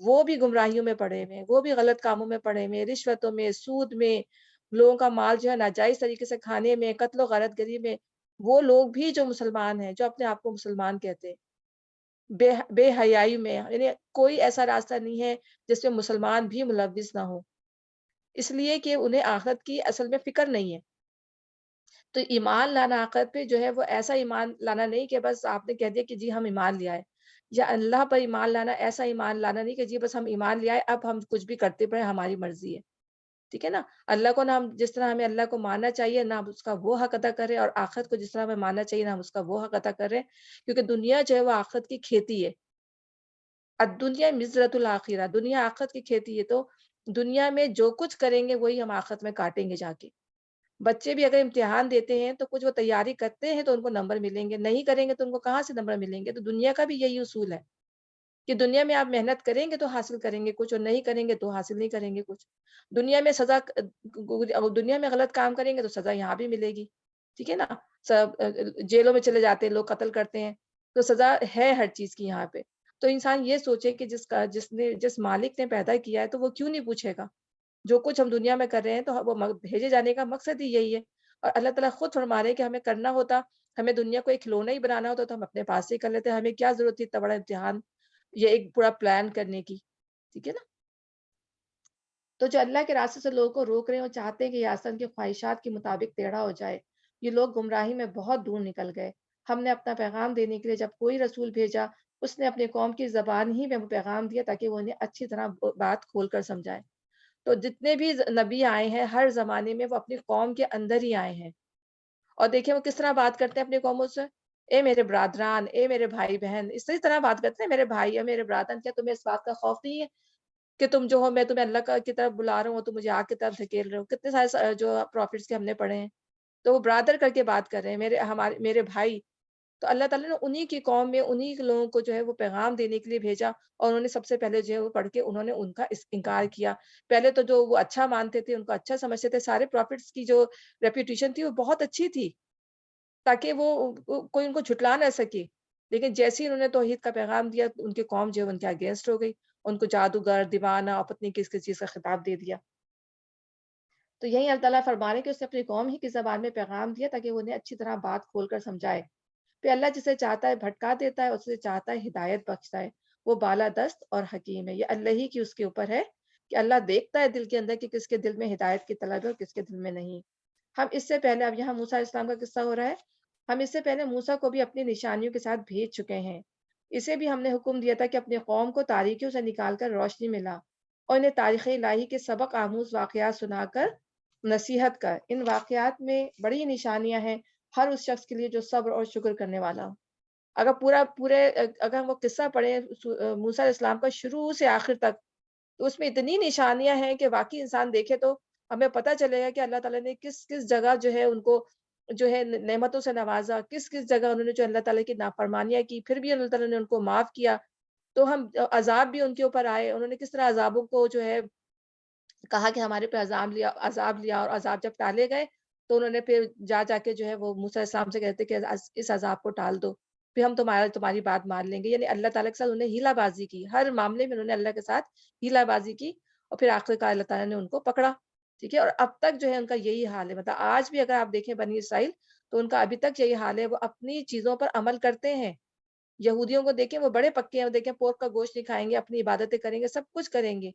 وہ بھی گمراہیوں میں پڑے ہوئے ہیں، وہ بھی غلط کاموں میں پڑے ہوئے ہیں، رشوتوں میں، سود میں، لوگوں کا مال جو ہے ناجائز طریقے سے کھانے میں، قتل و غارت گری میں، وہ لوگ بھی جو مسلمان ہیں، جو اپنے آپ کو مسلمان کہتے ہیں، بے حیائی میں، یعنی کوئی ایسا راستہ نہیں ہے جس میں مسلمان بھی ملوث نہ ہو، اس لیے کہ انہیں آخرت کی اصل میں فکر نہیں ہے۔ تو ایمان لانا آخرت پہ جو ہے وہ ایسا ایمان لانا نہیں کہ بس آپ نے کہہ دیا کہ جی ہم ایمان لے آئے، یا اللہ پر ایمان لانا ایسا ایمان لانا نہیں کہ جی بس ہم ایمان لے آئے، اب ہم کچھ بھی کرتے پڑے، ہماری مرضی ہے، ٹھیک ہے نا؟ اللہ کو نہ ہم جس طرح ہمیں اللہ کو ماننا چاہیے، نہ ہم اس کا وہ حق ادا کریں، اور آخرت کو جس طرح ہمیں ماننا چاہیے، نہ ہم اس کا وہ حق ادا کریں، کیونکہ دنیا جو ہے وہ آخرت کی کھیتی ہے۔ الدنیا مزرۃ الآخرہ، دنیا آخرت کی کھیتی ہے، تو دنیا میں جو کچھ کریں گے وہی ہم آخرت میں کاٹیں گے جا کے۔ بچے بھی اگر امتحان دیتے ہیں تو کچھ وہ تیاری کرتے ہیں تو ان کو نمبر ملیں گے، نہیں کریں گے تو ان کو کہاں سے نمبر ملیں گے؟ تو دنیا کا بھی یہی اصول ہے کہ دنیا میں آپ محنت کریں گے تو حاصل کریں گے کچھ، اور نہیں کریں گے تو حاصل نہیں کریں گے کچھ۔ دنیا میں سزا، دنیا میں غلط کام کریں گے تو سزا یہاں بھی ملے گی، ٹھیک ہے نا؟ سب جیلوں میں چلے جاتے ہیں لوگ، قتل کرتے ہیں، تو سزا ہے ہر چیز کی یہاں پہ۔ تو انسان یہ سوچے کہ جس مالک نے پیدا کیا ہے تو وہ کیوں نہیں پوچھے گا؟ جو کچھ ہم دنیا میں کر رہے ہیں تو وہ بھیجے جانے کا مقصد ہی یہی ہے، اور اللہ تعالیٰ خود فرما رہے ہیں کہ ہمیں کرنا ہوتا، ہمیں دنیا کو ایک کھلونا ہی بنانا ہوتا تو ہم اپنے پاس سے ہی کر لیتے، ہمیں کیا ضرورت تھی اتنا بڑا امتحان، یہ ایک پورا پلان کرنے کی، ٹھیک ہے نا؟ تو جو اللہ کے راستے سے لوگوں کو روک رہے ہیں، وہ چاہتے ہیں کہ یہ راستہ ان کی خواہشات کے مطابق ٹیڑھا ہو جائے، یہ لوگ گمراہی میں بہت دور نکل گئے۔ ہم نے اپنا پیغام دینے کے لیے جب کوئی رسول بھیجا، اس نے اپنے قوم کی زبان ہی میں وہ پیغام دیا تاکہ وہ انہیں اچھی طرح بات کھول کر سمجھائے۔ تو جتنے بھی نبی آئے ہیں ہر زمانے میں وہ اپنی قوم کے اندر ہی آئے ہیں، اور دیکھیں وہ کس طرح بات کرتے ہیں اپنی قوموں سے، اے میرے برادران، اے میرے بھائی بہن، اسی طرح بات کرتے ہیں، میرے بھائی اے میرے برادران، کیا تمہیں اس بات کا خوف نہیں ہے کہ تم جو ہو، میں تمہیں اللہ کی طرف بلا رہا ہوں، تم مجھے آگ کی طرف دھکیل رہے ہو؟ کتنے سارے جو پروفٹس کے ہم نے پڑھے ہیں، تو وہ برادر کر کے بات کر رہے ہیں، میرے بھائی۔ تو اللہ تعالیٰ نے انہی کی قوم میں انہی کے لوگوں کو جو ہے وہ پیغام دینے کے لیے بھیجا، اور انہوں نے سب سے پہلے جو ہے وہ پڑھ کے انہوں نے ان کا انکار کیا۔ پہلے تو جو وہ اچھا مانتے تھے، ان کو اچھا سمجھتے تھے، سارے پروفٹس کی جو ریپوٹیشن تھی وہ بہت اچھی تھی، تاکہ کوئی ان کو جھٹلا نہ سکے۔ لیکن جیسے ہی انہوں نے توحید کا پیغام دیا، ان کی قوم جو ہے ان کے اگینسٹ ہو گئی، ان کو جادوگر، دیوانہ اور پتہ نہیں کس کس چیز کا خطاب دے دیا۔ تو یہی اللہ تعالیٰ فرما رہے ہیں کہ اس نے اپنی قوم ہی کی زبان میں پیغام دیا تاکہ وہ انہیں اچھی طرح بات کھول کر سمجھائے۔ پھر اللہ جسے چاہتا ہے بھٹکا دیتا ہے، اور اسے چاہتا ہے ہدایت بخشتا ہے۔ وہ بالا دست اور حکیم ہے، یہ اللہ ہی کی اس کے اوپر ہے کہ اللہ دیکھتا ہے دل کے اندر کہ کس کے دل میں ہدایت کی طلب ہے اور کس کے دل میں نہیں۔ ہم اس سے پہلے، اب یہاں موسیٰ علیہ السلام کا قصہ ہو رہا ہے، ہم اس سے پہلے موسیٰ کو بھی اپنی نشانیوں کے ساتھ بھیج چکے ہیں۔ اسے بھی ہم نے حکم دیا تھا کہ اپنے قوم کو تاریکیوں سے نکال کر روشنی میں لا، اور انہیں تاریخ الہی کے سبق آموز واقعات سنا کر نصیحت کر۔ ان واقعات میں بڑی نشانیاں ہیں ہر اس شخص کے لیے جو صبر اور شکر کرنے والا ہو۔ اگر ہم وہ قصہ پڑھیں موسیٰ علیہ السلام کا شروع سے آخر تک، تو اس میں اتنی نشانیاں ہیں کہ واقعی انسان دیکھے تو ہمیں پتہ چلے گا کہ اللہ تعالیٰ نے کس کس جگہ جو ہے ان کو جو ہے نعمتوں سے نوازا، کس کس جگہ انہوں نے جو اللہ تعالیٰ کی نافرمانیاں کی، پھر بھی اللہ تعالیٰ نے ان کو معاف کیا۔ تو ہم عذاب بھی ان کے اوپر آئے، انہوں نے کس طرح عذابوں کو جو ہے کہا کہ ہمارے پہ عذاب لیا، اور عذاب جب ٹالے گئے تو انہوں نے پھر جا کے جو ہے وہ موسیٰ علیہ السلام سے کہتے کہ اس عذاب کو ٹال دو، پھر ہم تمہاری بات مان لیں گے۔ یعنی اللہ تعالیٰ کے ساتھ انہوں نے ہیلا بازی کی، ہر معاملے میں انہوں نے اللہ کے ساتھ ہیلا بازی کی، اور پھر آخر کار اللہ تعالیٰ نے ان کو پکڑا، ٹھیک ہے۔ اور اب تک جو ہے ان کا یہی حال ہے، مطلب آج بھی اگر آپ دیکھیں بنی اسرائیل تو ان کا ابھی تک یہی حال ہے، وہ اپنی چیزوں پر عمل کرتے ہیں۔ یہودیوں کو دیکھیں، وہ بڑے پکے ہیں، وہ دیکھیں پورک کا گوشت نہیں کھائیں گے، اپنی عبادتیں کریں گے، سب کچھ کریں گے،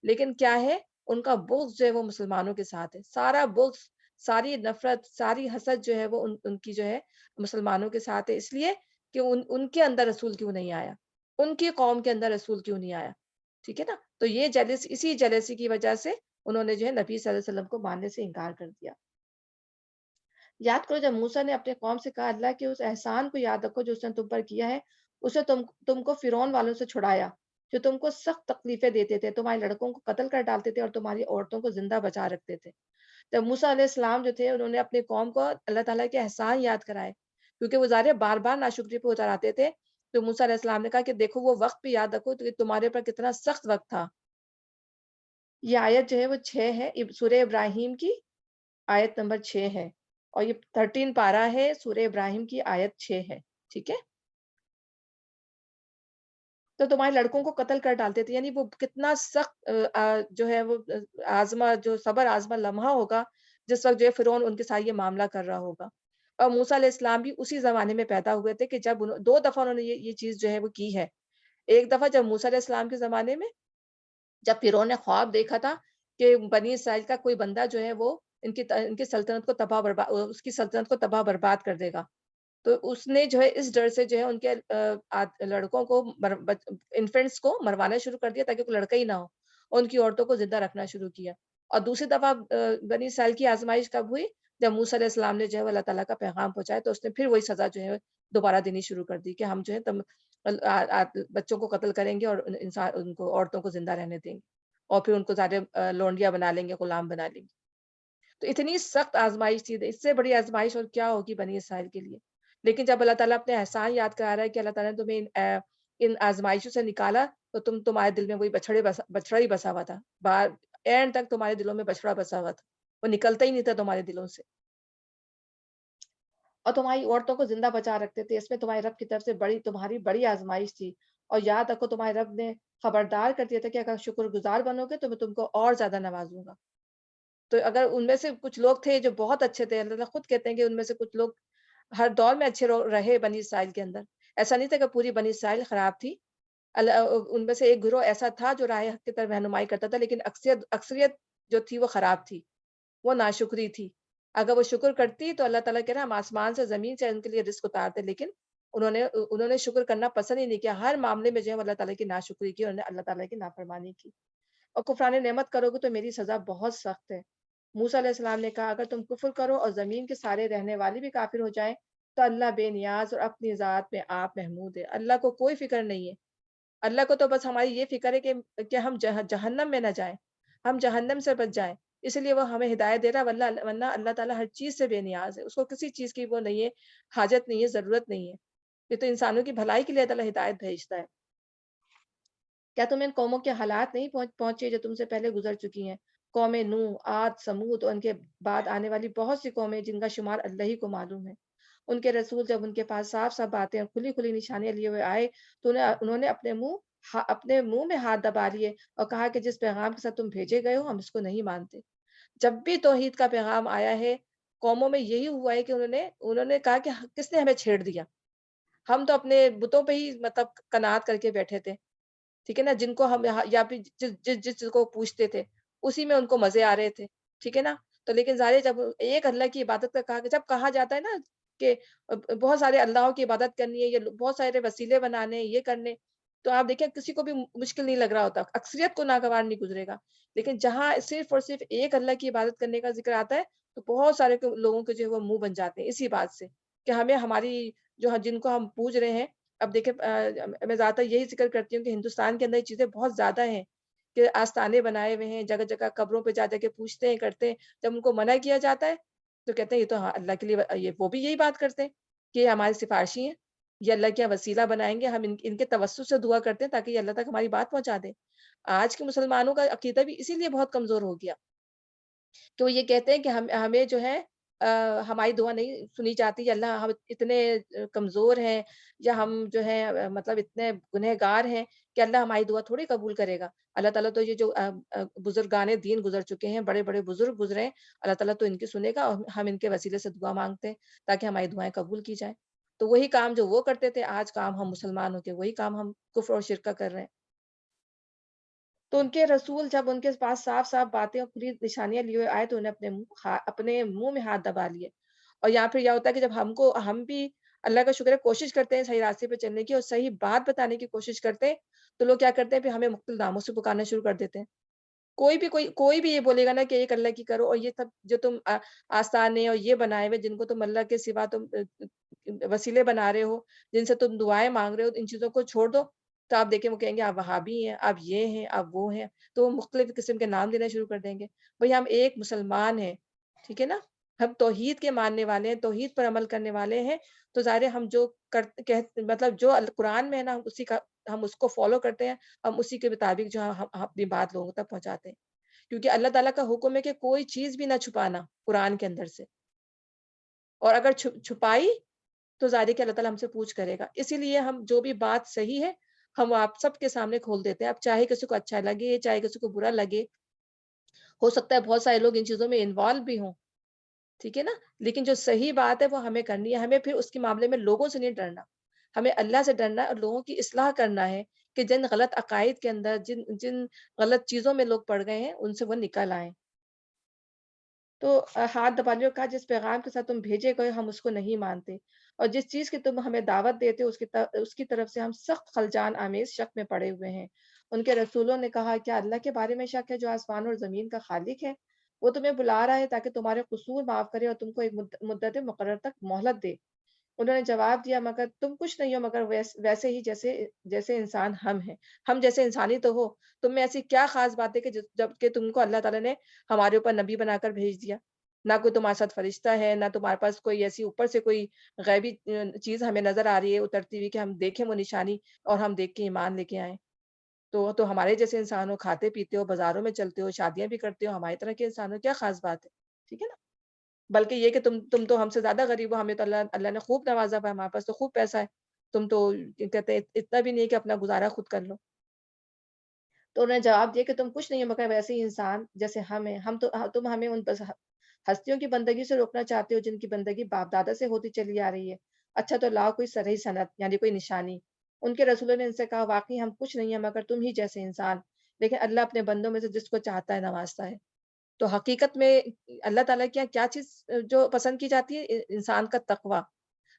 لیکن کیا ہے ان کا بغض جو ہے وہ مسلمانوں کے ساتھ ہے، سارا بغض، ساری نفرت، ساری حسد جو ہے وہ ان کی جو ہے مسلمانوں کے ساتھ ہے، اس لیے کہ ان کے اندر رسول کیوں نہیں آیا، ان کی قوم کے اندر رسول کیوں نہیں آیا، ٹھیک ہے نا؟ تو یہ اسی جیلسی کی وجہ سے انہوں نے جو ہے نبی صلی اللہ علیہ وسلم کو ماننے سے انکار کر دیا۔ یاد کرو جب موسیٰ نے اپنے قوم سے کہا اللہ کے اس احسان کو یاد رکھو جو اس نے تم پر کیا ہے، اسے تم کو فرعون والوں سے چھڑایا جو تم کو سخت تکلیفیں دیتے تھے، تمہارے لڑکوں کو قتل کر ڈالتے تھے اور تمہاری عورتوں کو زندہ بچا رکھتے تھے۔ جب موسیٰ علیہ السلام جو تھے انہوں نے اپنے قوم کو اللہ تعالیٰ کے احسان یاد کرائے، کیونکہ وہ ظاہر ہے بار بار ناشکری پہ اتر آتے تھے، تو موسیٰ علیہ السلام نے کہا کہ دیکھو وہ وقت بھی یاد رکھو تو کہ تمہارے پر کتنا سخت وقت تھا۔ یہ آیت جو ہے وہ 6 ہے، سورہ ابراہیم کی آیت نمبر 6 ہے، اور یہ 13 پارہ ہے، سورہ ابراہیم کی آیت 6 ہے، ٹھیک ہے۔ تو تمہارے لڑکوں کو قتل کر ڈالتے تھے. یعنی وہ کتنا سخت جو ہے وہ آزما جو صبر آزما لمحہ ہوگا جس وقت جو ہے فرعون ان کے ساتھ یہ معاملہ کر رہا ہوگا. اور موسیٰ علیہ السلام بھی اسی زمانے میں پیدا ہوئے تھے کہ جب دو دفعہ انہوں نے یہ چیز جو ہے وہ کی ہے. ایک دفعہ جب موسیٰ علیہ السلام کے زمانے میں جب فرعون نے خواب دیکھا تھا کہ بنی اسرائیل کا کوئی بندہ جو ہے وہ ان کی سلطنت کو تباہ برباد اس کی سلطنت کو تباہ برباد کر دے گا. تو اس نے جو ہے اس ڈر سے جو ہے ان کے لڑکوں کو انفینٹس کو مروانا شروع کر دیا تاکہ کوئی لڑکا ہی نہ ہو. ان کی عورتوں کو زندہ رکھنا شروع کیا. اور دوسری دفعہ بنی اسرائیل کی آزمائش کب ہوئی؟ جب موسیٰ علیہ السلام نے جو ہے وہ اللہ تعالیٰ کا پیغام پہنچایا تو اس نے پھر وہی سزا جو ہے دوبارہ دینی شروع کر دی کہ ہم جو ہے بچوں کو قتل کریں گے اور ان کو عورتوں کو زندہ رہنے دیں گے اور پھر ان کو زیادہ لونڈیاں بنا لیں گے، غلام بنا لیں گے. تو اتنی سخت آزمائش تھی، اس سے بڑی آزمائش اور کیا ہوگی بنی اسرائیل کے لیے. لیکن جب اللہ تعالیٰ اپنے احسان یاد کرا رہا ہے کہ اللہ تعالیٰ نے تمہیں ان آزمائشوں سے نکالا تو تمہارے دل میں وہی بچڑا ہی بسا ہوا تھا. اینڈ تک تمہارے دلوں میں بچڑا بسا ہوا تھا، وہ نکلتا ہی نہیں تھا تمہارے دلوں سے. اور تمہاری عورتوں کو زندہ بچا رکھتے تھے. اس میں تمہارے رب کی طرف سے تمہاری بڑی آزمائش تھی. اور یاد رکھو تمہارے رب نے خبردار کر دیا تھا کہ اگر شکر گزار بنو گے تو میں تم کو اور زیادہ نوازوں گا. تو اگر ان میں سے کچھ لوگ تھے جو بہت اچھے تھے، اللہ خود کہتے ہیں کہ ان میں سے کچھ لوگ ہر دور میں اچھے رہے بنی اسرائیل کے اندر. ایسا نہیں تھا کہ پوری بنی اسرائیل خراب تھی. ان میں سے ایک گروہ ایسا تھا جو راہ حق کی طرف رہنمائی کرتا تھا، لیکن اکثریت جو تھی وہ خراب تھی، وہ ناشکری تھی. اگر وہ شکر کرتی تو اللہ تعالیٰ کہہ رہا ہم آسمان سے زمین سے ان کے لیے رزق اتارتے، لیکن انہوں نے شکر کرنا پسند ہی نہیں کیا. ہر معاملے میں جو ہے اللہ تعالیٰ کی ناشکری کی، انہوں نے اللہ تعالیٰ کی نافرمانی کی. اور کفران نعمت کرو گے تو میری سزا بہت سخت ہے. موسیٰ علیہ السلام نے کہا اگر تم کفر کرو اور زمین کے سارے رہنے والے بھی کافر ہو جائیں تو اللہ بے نیاز اور اپنی ذات میں آپ محمود ہے. اللہ کو کوئی فکر نہیں ہے. اللہ کو تو بس ہماری یہ فکر ہے کہ ہم جہنم میں نہ جائیں، ہم جہنم سے بچ جائیں. اس لیے وہ ہمیں ہدایت دے رہا ہے، ورنہ اللہ تعالیٰ ہر چیز سے بے نیاز ہے. اس کو کسی چیز کی وہ نہیں ہے، حاجت نہیں ہے، ضرورت نہیں ہے. یہ تو انسانوں کی بھلائی کے لیے اللہ ہدایت بھیجتا ہے. کیا تمہیں ان قوموں کے حالات نہیں پہنچے جو تم سے پہلے گزر چکی ہیں؟ قوم نوح، عاد، سمود اور ان کے بعد آنے والی بہت سی قومیں جن کا شمار اللہ ہی کو معلوم ہے. ان کے رسول جب ان کے پاس صاف صاف باتیں اور کھلی کھلی نشانیاں لیے ہوئے آئے تو انہوں نے اپنے منہ میں ہاتھ دبا لیے اور کہا کہ جس پیغام کے ساتھ تم بھیجے گئے ہو ہم اس کو نہیں مانتے. جب بھی توحید کا پیغام آیا ہے قوموں میں یہی ہوا ہے کہ انہوں نے کہا کہ کس نے ہمیں چھیڑ دیا، ہم تو اپنے بتوں پہ ہی مطلب قناعت کر کے بیٹھے تھے. ٹھیک ہے نا، جن کو ہم یا پھر جس چیز کو پوچھتے تھے اسی میں ان کو مزے آ رہے تھے. ٹھیک ہے نا. تو لیکن ظاہر ہے جب ایک اللہ کی عبادت کا کہا کہ جب کہا جاتا ہے نا کہ بہت سارے اللہوں کی عبادت کرنی ہے یا بہت سارے وسیلے بنانے یہ کرنے، تو آپ دیکھیں کسی کو بھی مشکل نہیں لگ رہا ہوتا، اکثریت کو ناگوار نہیں گزرے گا. لیکن جہاں صرف اور صرف ایک اللہ کی عبادت کرنے کا ذکر آتا ہے تو بہت سارے لوگوں کے جو ہے وہ منہ بن جاتے ہیں اسی بات سے کہ ہمیں ہماری جن کو ہم پوج رہے ہیں. اب دیکھیں میں زیادہ تر یہی ذکر کرتی ہوں کہ ہندوستان کے اندر یہ چیزیں بہت زیادہ ہیں کہ آستانے بنائے ہوئے ہیں، جگہ جگہ قبروں پہ جا جا کے پوچھتے ہیں کرتے ہیں. جب ان کو منع کیا جاتا ہے تو کہتے ہیں یہ تو ہاں اللہ کے لیے، وہ بھی یہی بات کرتے ہیں کہ یہ ہمارے سفارشی ہیں، یہ اللہ کیا وسیلہ بنائیں گے، ہم ان کے توسط سے دعا کرتے ہیں تاکہ یہ اللہ تک ہماری بات پہنچا دیں. آج کے مسلمانوں کا عقیدہ بھی اسی لیے بہت کمزور ہو گیا کہ وہ یہ کہتے ہیں کہ ہمیں جو ہے ہماری دعا نہیں سنی جاتی، یا اللہ ہم اتنے کمزور ہیں یا ہم جو ہے مطلب اتنے گنہگار ہیں کہ اللہ ہماری دعا تھوڑی قبول کرے گا. اللہ تعالیٰ تو یہ جو بزرگان دین گزر چکے ہیں، بڑے بڑے بزرگ گزرے ہیں، اللہ تعالیٰ تو ان کی سنے گا اور ہم ان کے وسیلے سے دعا مانگتے ہیں تاکہ ہماری دعائیں قبول کی جائیں. تو وہی کام جو وہ کرتے تھے آج کام ہم مسلمان ہو کے وہی کام ہم کفر اور شرک کر رہے ہیں. تو ان کے رسول جب ان کے پاس صاف صاف باتیں اور کھلی نشانیاں لیے ہوئے آئے تو انہیں اپنے منہ میں ہاتھ دبا لیے. اور یہاں پھر یہ ہوتا ہے کہ جب ہم بھی اللہ کا شکر ہے کوشش کرتے ہیں صحیح راستے پہ چلنے کی اور صحیح بات بتانے کی کوشش کرتے ہیں تو لوگ کیا کرتے ہیں پھر ہمیں مختلف ناموں سے پکارنا شروع کر دیتے ہیں. کوئی بھی یہ بولے گا نا کہ ایک اللہ کی کرو اور یہ سب جو تم آستانے اور یہ بنائے ہوئے جن کو تم اللہ کے سوا تم وسیلے بنا رہے ہو، جن سے تم دعائیں مانگ رہے ہو، ان چیزوں کو چھوڑ دو. تو آپ دیکھیں وہ کہیں گے آپ وہابی ہیں، آپ یہ ہیں، آپ وہ ہیں. تو وہ مختلف قسم کے نام دینا شروع کر دیں گے. بھئی ہم ایک مسلمان ہیں، ٹھیک ہے نا، ہم توحید کے ماننے والے ہیں، توحید پر عمل کرنے والے ہیں. تو ظاہر ہے ہم جو مطلب جو قرآن میں ہے نا ہم اس کو فالو کرتے ہیں، ہم اسی کے مطابق جو ہم اپنی بات لوگوں تک پہنچاتے ہیں. کیونکہ اللہ تعالیٰ کا حکم ہے کہ کوئی چیز بھی نہ چھپانا قرآن کے اندر سے، اور اگر چھپائی تو ظاہر ہے کہ اللہ تعالیٰ ہم سے پوچھ کرے گا. اسی لیے ہم جو بھی بات صحیح ہے ہم آپ سب کے سامنے کھول دیتے ہیں، اب چاہے کسی کو اچھا لگے، چاہے کسی کو برا لگے، ہو سکتا ہے بہت سارے لوگ ان چیزوں میں انوالو بھی ہوں، ٹھیک ہے نا؟ لیکن جو صحیح بات ہے وہ ہمیں کرنی ہے، ہمیں پھر اس کے معاملے میں لوگوں سے نہیں ڈرنا، ہمیں اللہ سے ڈرنا ہے اور لوگوں کی اصلاح کرنا ہے کہ جن غلط عقائد کے اندر، جن جن غلط چیزوں میں لوگ پڑ گئے ہیں، ان سے وہ نکل آئیں۔ تو ہاتھ دبا لیے اور کہا جس پیغام کے ساتھ تم بھیجے گئے ہم اس کو نہیں مانتے اور جس چیز کی تم ہمیں دعوت دیتے ہو اس کی طرف سے ہم سخت خلجان آمیز شک میں پڑے ہوئے ہیں۔ ان کے رسولوں نے کہا کیا اللہ کے بارے میں شک ہے جو آسمان اور زمین کا خالق ہے؟ وہ تمہیں بلا رہا ہے تاکہ تمہارے قصور معاف کرے اور تم کو ایک مدت مقرر تک مہلت دے۔ انہوں نے جواب دیا مگر تم کچھ نہیں ہو مگر ویسے ہی جیسے جیسے انسان ہم ہیں، ہم جیسے انسانی تو ہو، تم میں ایسی کیا خاص بات ہے کہ جب کہ تم کو اللہ تعالیٰ نے ہمارے اوپر نبی بنا کر بھیج دیا؟ نہ کوئی تمہارے ساتھ فرشتہ ہے، نہ تمہارے پاس کوئی ایسی اوپر سے کوئی غیبی چیز ہمیں نظر آ رہی ہے اترتی ہوئی کہ ہم دیکھیں وہ نشانی اور ہم دیکھ کے ایمان لے کے آئیں۔ تو ہمارے جیسے انسان ہو، کھاتے پیتے ہو، بازاروں میں چلتے ہو، شادیاں بھی کرتے ہو، ہماری طرح کے انسان ہو، کیا خاص بات ہے؟ ٹھیک ہے نا؟ بلکہ یہ کہ تم تو ہم سے زیادہ غریب ہو، ہمیں تو اللہ نے خوب نوازا ہوا ہے، ہمارے پاس تو خوب پیسہ ہے، تم تو کیا کہتے ہیں اتنا بھی نہیں کہ اپنا گزارا خود کر لو۔ تو انہوں نے جواب دیا کہ تم کچھ نہیں ہو مگر ویسے ہی انسان جیسے ہم ہیں، تم ہمیں ان بس ہستیوں کی بندگی سے روکنا چاہتے ہو جن کی بندگی باپ دادا سے ہوتی چلی آ رہی ہے۔ اچھا تو لاؤ کوئی صریح سند یعنی کوئی نشانی۔ ان کے رسولوں نے ان سے کہا واقعی ہم کچھ نہیں ہیں مگر تم ہی جیسے انسان، لیکن اللہ اپنے بندوں میں سے جس کو چاہتا ہے نوازتا ہے۔ تو حقیقت میں اللہ تعالیٰ کی کیا چیز جو پسند کی جاتی ہے انسان کا تقوی۔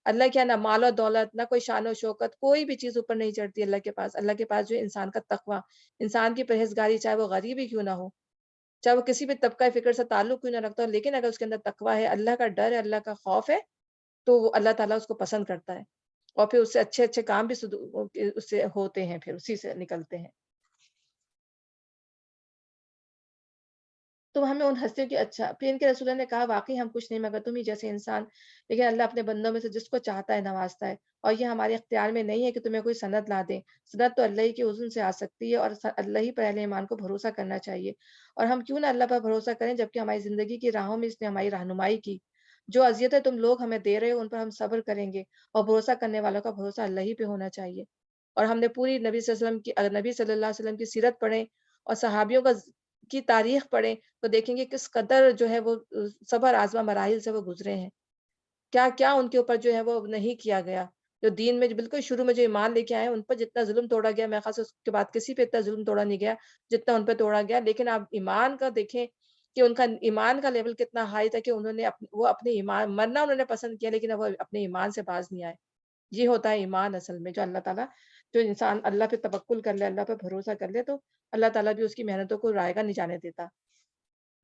اللہ کیا نہ مال و دولت، نہ کوئی شان و شوکت، کوئی بھی چیز اوپر نہیں چڑھتی اللہ کے پاس۔ اللہ کے پاس جو ہے انسان کا تقوی، انسان کی پرہیزگاری، چاہے وہ غریب ہی کیوں نہ ہو، چاہے وہ کسی بھی طبقہ فکر سے تعلق کیوں نہ رکھتا ہو، لیکن اگر اس کے اندر تقوی ہے، اللہ کا ڈر ہے، اللہ کا خوف ہے، تو وہ اللہ تعالیٰ اس کو پسند کرتا ہے اور پھر اس سے اچھے اچھے کام بھی اس سے ہوتے ہیں، پھر اسی سے نکلتے ہیں۔ تو ہمیں ان ہستیوں کی اچھا پھر ان کے رسولوں نے کہا واقعی ہم کچھ نہیں مگر تم ہی جیسے انسان، لیکن اللہ اپنے بندوں میں سے جس کو چاہتا ہے نوازتا ہے اور یہ ہمارے اختیار میں نہیں ہے کہ تمہیں کوئی سند لا دیں۔ سند تو اللہ ہی کے اذن سے آ سکتی ہے اور اللہ ہی پر اہل ایمان کو بھروسہ کرنا چاہیے۔ اور ہم کیوں نہ اللہ پر بھروسہ کریں جبکہ ہماری زندگی کی راہوں میں اس نے ہماری رہنمائی کی۔ جو اذیتیں تم لوگ ہمیں دے رہے ہو ان پر ہم صبر کریں گے اور بھروسہ کرنے والوں کا بھروسہ اللہ ہی پہ ہونا چاہیے۔ اور ہم نے پوری نبی صلی اللہ علیہ وسلم کی نبی صلی اللہ علیہ وسلم کی سیرت پڑھیں اور صحابیوں کی تاریخ پڑھیں تو دیکھیں گے کس قدر جو ہے وہ صبر آزما مراحل سے وہ گزرے ہیں، کیا کیا ان کے اوپر جو ہے وہ نہیں کیا گیا، جو دین میں جو بالکل شروع میں جو ایمان لے کے آئے ان پر جتنا ظلم توڑا گیا میرے خیال سے اس کے بعد کسی پہ اتنا ظلم توڑا نہیں گیا جتنا ان پہ توڑا گیا، لیکن آپ ایمان کا دیکھیں کہ ان کا ایمان کا لیول کتنا ہائی تھا کہ انہوں نے وہ اپنے ایمان مرنا انہوں نے پسند کیا لیکن اب وہ اپنے ایمان سے باز نہیں آئے۔ یہ ہوتا ہے ایمان اصل میں، جو اللہ تعالیٰ جو انسان اللہ پہ توکل کر لے، اللہ پہ بھروسہ کر لے تو اللہ تعالیٰ بھی اس کی محنتوں کو رائے گا نہیں جانے دیتا۔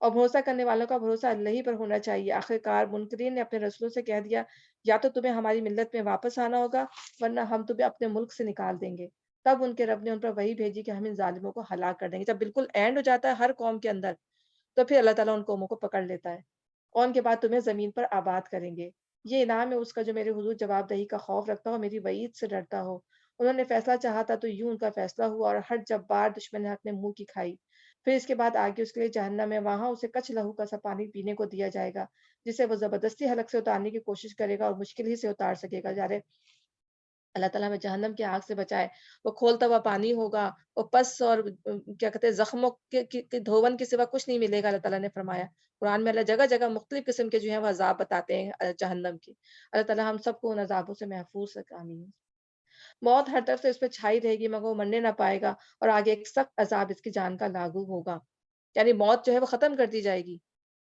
اور بھروسہ کرنے والوں کا بھروسہ اللہ ہی پر ہونا چاہیے۔ آخرکار منکرین نے اپنے رسولوں سے کہہ دیا یا تو تمہیں ہماری ملت میں واپس آنا ہوگا ورنہ ہم تمہیں اپنے ملک سے نکال دیں گے۔ تب ان کے رب نے ان پر وحی بھیجی کہ ہم ان ظالموں کو ہلاک کر دیں گے۔ جب بالکل اینڈ ہو جاتا ہے ہر قوم کے اندر تو پھر اللہ تعالیٰ ان قوموں کو پکڑ لیتا ہے اور ان کے بعد تمہیں زمین پر آباد کریں گے۔ یہ انعام ہے اس کا جو میرے حضور جواب دہی کا خوف رکھتا ہو، میری وعید سے ڈرتا ہو۔ انہوں نے فیصلہ چاہا تھا تو یوں ان کا فیصلہ ہوا اور ہر جبار دشمن حق نے منہ کی کھائی۔ پھر اس کے بعد آگے اس کے لیے جہنم ہے، وہاں اسے کچ لہو کا سا پانی پینے کو دیا جائے گا جسے وہ زبردستی حلق سے اتارنے کی کوشش کرے گا اور مشکل ہی سے اتار سکے گا۔ یارے اللہ تعالیٰ ہمیں جہنم کی آگ سے بچائے۔ وہ کھولتا ہوا پانی ہوگا، وہ پس اور کیا کہتے ہیں زخموں کے دھون کے سوا کچھ نہیں ملے گا، اللہ تعالیٰ نے فرمایا۔ قرآن میں اللہ جگہ جگہ مختلف قسم کے جو ہیں وہ عذاب بتاتے ہیں جہنم کی۔ اللہ تعالیٰ ہم سب کو ان عذابوں سے محفوظ رکھے، آمین۔ موت ہر طرف سے اس پہ چھائی رہے گی مگر وہ مرنے نہ پائے گا اور آگے ایک سخت عذاب اس کی جان کا لاگو ہوگا، یعنی موت جو ہے وہ ختم کر دی جائے گی۔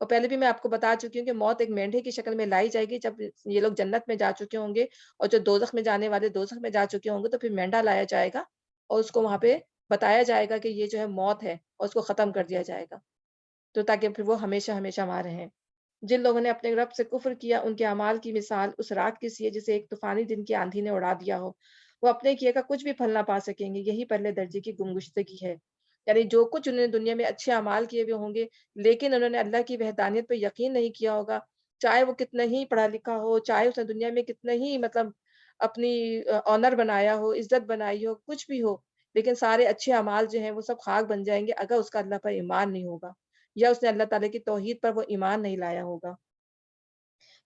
اور پہلے بھی میں آپ کو بتا چکی ہوں کہ موت ایک مینڈھے کی شکل میں لائی جائے گی جب یہ لوگ جنت میں جا چکے ہوں گے اور جو دوزخ میں جانے والے دوزخ میں جا چکے ہوں گے تو پھر مینڈھا لایا جائے گا اور اس کو وہاں پہ بتایا جائے گا کہ یہ جو ہے موت ہے اور اس کو ختم کر دیا جائے گا تو تاکہ پھر وہ ہمیشہ ہمیشہ وہاں رہیں۔ جن لوگوں نے اپنے رب سے کفر کیا ان کے اعمال کی مثال اس رات کی سی ہے جسے ایک طوفانی دن کی آندھی نے اڑا دیا ہو۔ وہ اپنے کیے کا کچھ بھی پھل نہ پا سکیں گے، یہی پہلے درجے کی گمگشتگی ہے۔ یعنی جو کچھ انہوں نے دنیا میں اچھے اعمال کیے ہوئے ہوں گے لیکن انہوں نے اللہ کی وحدانیت پہ یقین نہیں کیا ہوگا، چاہے وہ کتنا ہی پڑھا لکھا ہو، چاہے اس نے دنیا میں کتنا ہی مطلب اپنی آنر بنایا ہو، عزت بنائی ہو، کچھ بھی ہو، لیکن سارے اچھے اعمال جو ہیں وہ سب خاک بن جائیں گے اگر اس کا اللہ پر ایمان نہیں ہوگا یا اس نے اللہ تعالیٰ کی توحید پر وہ ایمان نہیں لایا ہوگا۔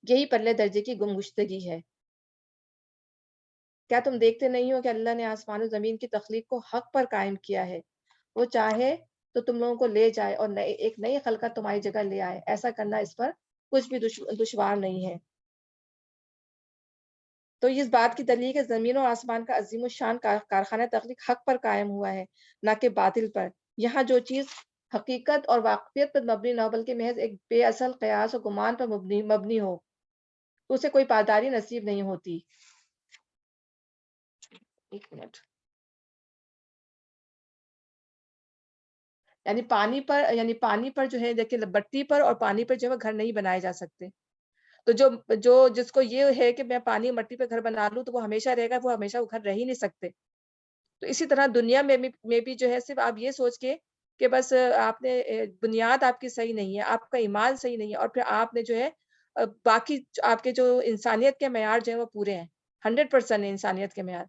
یہی پہلے درجے کی گمگشتگی ہے۔ کیا تم دیکھتے نہیں ہو کہ اللہ نے آسمان و زمین کی تخلیق کو حق پر قائم کیا ہے؟ وہ چاہے تو تم لوگوں کو لے جائے اور ایک نئی خلقت تمہاری جگہ لے آئے. ایسا کرنا اس پر کچھ بھی دشوار نہیں ہے. تو اس بات کی دلیل ہے زمین و آسمان کا عظیم الشان کارخانہ تخلیق حق پر قائم ہوا ہے، نہ کہ باطل پر. یہاں جو چیز حقیقت اور واقفیت پر مبنی نہ ہو بلکہ محض ایک بے اصل قیاس و گمان پر مبنی ہو تو اسے کوئی پائیداری نصیب نہیں ہوتی. ایک منٹ. یعنی پانی پر جو ہے دیکھیں بٹی پر اور پانی پر جو ہے گھر نہیں بنائے جا سکتے. تو جس کو یہ ہے کہ میں پانی مٹی پہ گھر بنا لوں تو وہ ہمیشہ رہے گا، وہ ہمیشہ وہ گھر رہ ہی نہیں سکتے. تو اسی طرح دنیا میں بھی جو ہے صرف آپ یہ سوچ کے کہ بس آپ نے بنیاد آپ کی صحیح نہیں ہے، آپ کا ایمان صحیح نہیں ہے، اور پھر آپ نے جو ہے باقی آپ کے جو انسانیت کے معیار جو ہے وہ پورے ہیں 100% انسانیت کے معیار.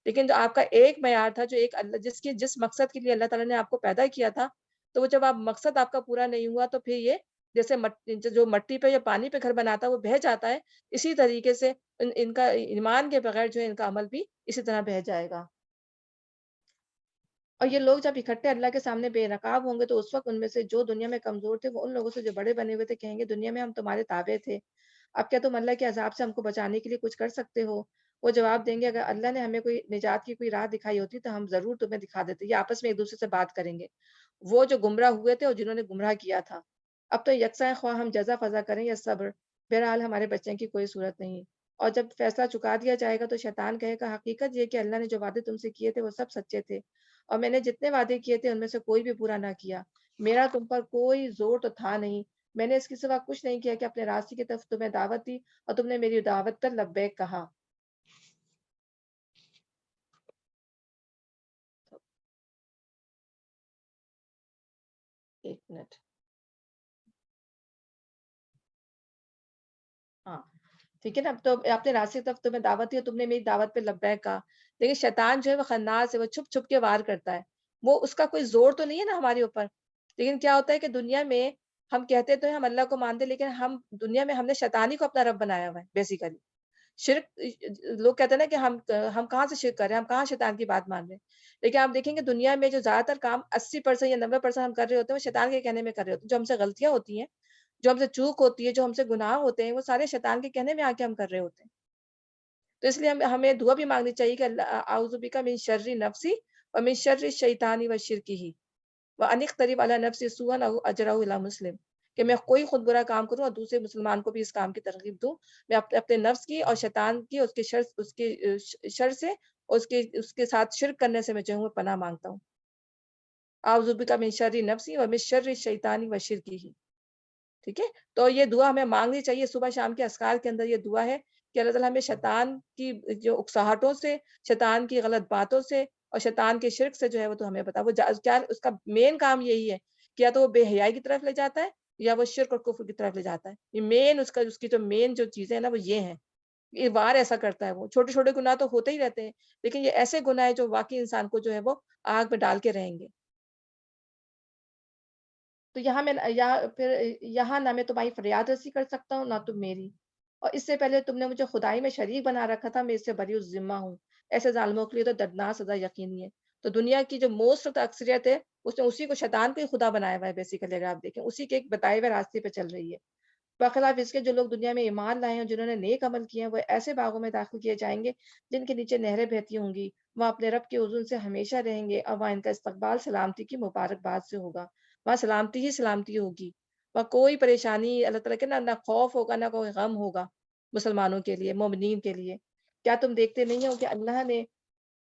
لیکن جو آپ کا ایک معیار تھا جو ایک اللہ جس مقصد کے لیے اللہ تعالیٰ نے آپ کو پیدا کیا تھا، تو وہ جب آپ مقصد آپ کا پورا نہیں ہوا تو پھر یہ جیسے جو مٹی پہ یا پانی پہ گھر بناتا ہے وہ بہہ جاتا ہے، اسی طریقے سے ان کا ایمان کے بغیر جو ہے ان کا عمل بھی اسی طرح بہہ جائے گا. اور یہ لوگ جب اکٹھے اللہ کے سامنے بے نقاب ہوں گے تو اس وقت ان میں سے جو دنیا میں کمزور تھے وہ ان لوگوں سے جو بڑے بنے ہوئے تھے کہیں گے دنیا میں ہم تمہارے تابع تھے، اب کیا تم اللہ کے عذاب سے ہم کو بچانے کے لیے کچھ کر سکتے ہو؟ وہ جواب دیں گے اگر اللہ نے ہمیں کوئی نجات کی کوئی راہ دکھائی ہوتی تو ہم ضرور تمہیں دکھا دیتے. یہ آپس میں ایک دوسرے سے بات کریں گے، وہ جو گمراہ ہوئے تھے اور جنہوں نے گمراہ کیا تھا. اب تو یکساں خواہ ہم جزا فضا کریں یا صبر، بہرحال ہمارے بچنے کی کوئی صورت نہیں. اور جب فیصلہ چکا دیا جائے گا تو شیطان کہے گا حقیقت یہ کہ اللہ نے جو وعدے تم سے کیے تھے وہ سب سچے تھے اور میں نے جتنے وعدے کیے تھے ان میں سے کوئی بھی پورا نہ کیا. میرا تم پر کوئی زور تو تھا نہیں، میں نے اس کے سوا کچھ نہیں کیا کہ اپنے راستے کی طرف تمہیں دعوت دی اور تم نے میری دعوت پر لبیک کہا. ایک منٹ. ہاں ٹھیک ہے نا. تو آپ نے راستے کی طرف تمہیں دعوت دی اور تم نے میری دعوت پہ لبیک کہا. لیکن شیطان جو ہے وہ خناس ہے، وہ چھپ چھپ کے وار کرتا ہے. وہ اس کا کوئی زور تو نہیں ہے نا ہمارے اوپر. لیکن کیا ہوتا ہے کہ دنیا میں ہم کہتے تو ہیں ہم اللہ کو مانتے، لیکن ہم دنیا میں ہم نے شیطانی کو اپنا رب بنایا ہوا ہے بیسیکلی. شرک لوگ کہتے ہیں نا کہ ہم کہاں سے شرک کر رہے ہیں، ہم کہاں شیطان کی بات مان رہے ہیں. لیکن آپ دیکھیں گے دنیا میں جو زیادہ تر کام 80% یا 90% ہم کر رہے ہوتے ہیں وہ شیطان کے کہنے میں کر رہے ہوتے ہیں. جو ہم سے غلطیاں ہوتی ہیں، جو ہم سے چوک ہوتی ہے، جو ہم سے گناہ ہوتے ہیں، وہ سارے شیطان کے کہنے میں آ کے ہم کر رہے ہوتے ہیں. تو اس لیے ہمیں دعا بھی مانگنی چاہیے کہ اللہ اعوذ بک من شر نفسی و من شر الشیطان و شرکہ وان اقترب علی نفسی سوءا او اجرہ الی مسلم، کہ میں کوئی خود برا کام کروں اور دوسرے مسلمان کو بھی اس کام کی ترغیب دوں. میں اپنے نفس کی اور شیطان کی اس کے شر سے اور اس کے ساتھ شرک کرنے سے میں جو ہوں پناہ مانگتا ہوں. اعوذ بک من شر نفسی و من شر الشیطان و شرکہ. ٹھیک ہے. تو یہ دعا ہمیں مانگنی چاہیے صبح شام کے اذکار کے اندر. یہ دعا ہے کہ اللہ تعالیٰ ہمیں شیطان کی جو اکساہٹوں سے، شیطان کی غلط باتوں سے اور شیطان کے شرک سے جو ہے وہ تو ہمیں بتا. وہ کیا اس کا مین کام یہی ہے کہ یا تو وہ بے حیائی کی طرف لے جاتا ہے یا وہ شرک اور کفر کی طرف لے جاتا ہے. یہ مین اس کی جو مین جو چیزیں ہیں نا وہ یہ ہیں. یہ وار ایسا کرتا ہے. وہ چھوٹے چھوٹے گناہ تو ہوتے ہی رہتے ہیں لیکن یہ ایسے گناہ ہیں جو واقعی انسان کو جو ہے وہ آگ میں ڈال کے رہیں گے. تو یہاں نہ میں تمہاری فریاد رسی کر سکتا ہوں نہ تم میری، اور اس سے پہلے تم نے مجھے خدائی میں شریک بنا رکھا تھا، میں اس سے بری الذمہ ہوں. ایسے ظالموں کے لیے تو دردناک سزا یقینی ہے. تو دنیا کی جو موسٹ اکثریت ہے اس نے اسی کو شیطان کو ہی خدا بنایا ہوا ہے بیسیکلی. اگر آپ دیکھیں اسی کے ایک بتائے ہوئے راستے پہ چل رہی ہے. برخلاف اس کے جو لوگ دنیا میں ایمان لائے ہیں جنہوں نے نیک عمل کیے ہیں وہ ایسے باغوں میں داخل کیے جائیں گے جن کے نیچے نہریں بہتی ہوں گی. وہاں اپنے رب کے حضور سے ہمیشہ رہیں گے اور وہاں ان کا استقبال سلامتی کی مبارکباد سے ہوگا. وہاں سلامتی ہی سلامتی ہوگی. وہاں کوئی پریشانی اللہ تعالیٰ کے نہ خوف ہوگا نہ کوئی غم ہوگا مسلمانوں کے لیے، مومنین کے لیے. کیا تم دیکھتے نہیں ہو کہ اللہ نے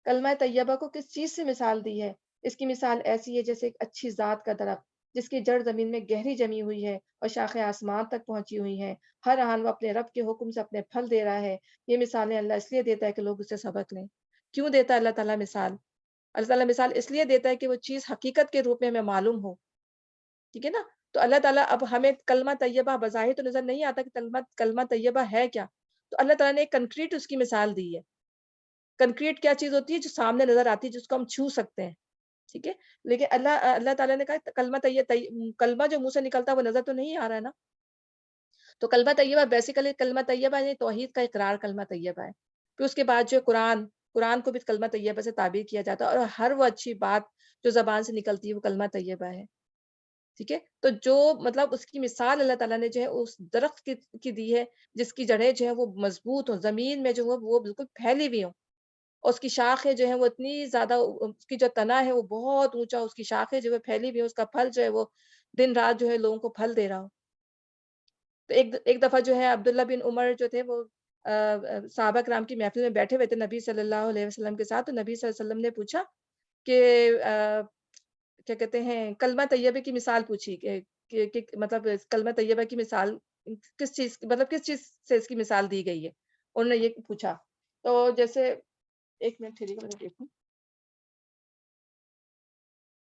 کلمہ طیبہ کو کس چیز سے مثال دی ہے؟ اس کی مثال ایسی ہے جیسے ایک اچھی ذات کا درخت جس کی جڑ زمین میں گہری جمی ہوئی ہے اور شاخیں آسمان تک پہنچی ہوئی ہیں. ہر آن وہ اپنے رب کے حکم سے اپنے پھل دے رہا ہے. یہ مثالیں اللہ اس لیے دیتا ہے کہ لوگ اسے سبق لیں. کیوں دیتا ہے اللہ تعالیٰ مثال؟ اللہ تعالیٰ مثال اس لیے دیتا ہے کہ وہ چیز حقیقت کے روپ میں ہمیں معلوم ہو. ٹھیک ہے نا. تو اللہ تعالیٰ اب ہمیں کلمہ طیبہ بظاہر تو نظر نہیں آتا کہ کلمہ طیبہ ہے کیا. تو اللہ تعالیٰ نے ایک کنکریٹ اس کی مثال دی ہے. کنکریٹ کیا چیز ہوتی ہے؟ جو سامنے نظر آتی ہے، جس کو ہم چھو سکتے ہیں. ٹھیک ہے. لیکن اللہ تعالیٰ نے کہا کلمہ جو منہ سے نکلتا ہے وہ نظر تو نہیں آ رہا ہے نا. تو کلمہ طیبہ بیسیکلی کلمہ طیبہ یعنی توحید کا اقرار کلمہ طیبہ ہے. پھر اس کے بعد جو قرآن قرآن کو بھی کلمہ طیبہ سے تعبیر کیا جاتا ہے، اور ہر وہ اچھی بات جو زبان سے نکلتی ہے وہ کلمہ طیبہ ہے، ٹھیک ہے؟ تو جو مطلب اس کی مثال اللہ تعالیٰ نے جو ہے اس درخت کی دی ہے، جس کی جڑیں جو ہیں وہ مضبوط ہوں، زمین میں جو ہے وہ بالکل پھیلی ہوئی ہوں، اور اس کی شاخیں جو ہیں وہ اتنی زیادہ، اس کی جو تنا ہے وہ بہت اونچا، اس کی شاخیں جو ہے پھیلی ہوئی ہیں، اس کا پھل جو ہے وہ دن رات جو ہے لوگوں کو پھل دے رہا ہو۔ تو ایک دفعہ جو ہے عبداللہ بن عمر جو تھے وہ صحابہ کرام کی محفل میں بیٹھے ہوئے تھے نبی صلی اللہ علیہ وسلم کے ساتھ، تو نبی صلی اللہ علیہ وسلم نے پوچھا کہ کیا کہتے ہیں، کلمہ طیبہ کی مثال پوچھی کہ مطلب کلمہ طیبہ کی مثال کس چیز، مطلب کس چیز سے اس کی مثال دی گئی ہے؟ انہوں نے یہ پوچھا، تو جیسے ایک منٹ ٹھہریے گا، میں دیکھوں۔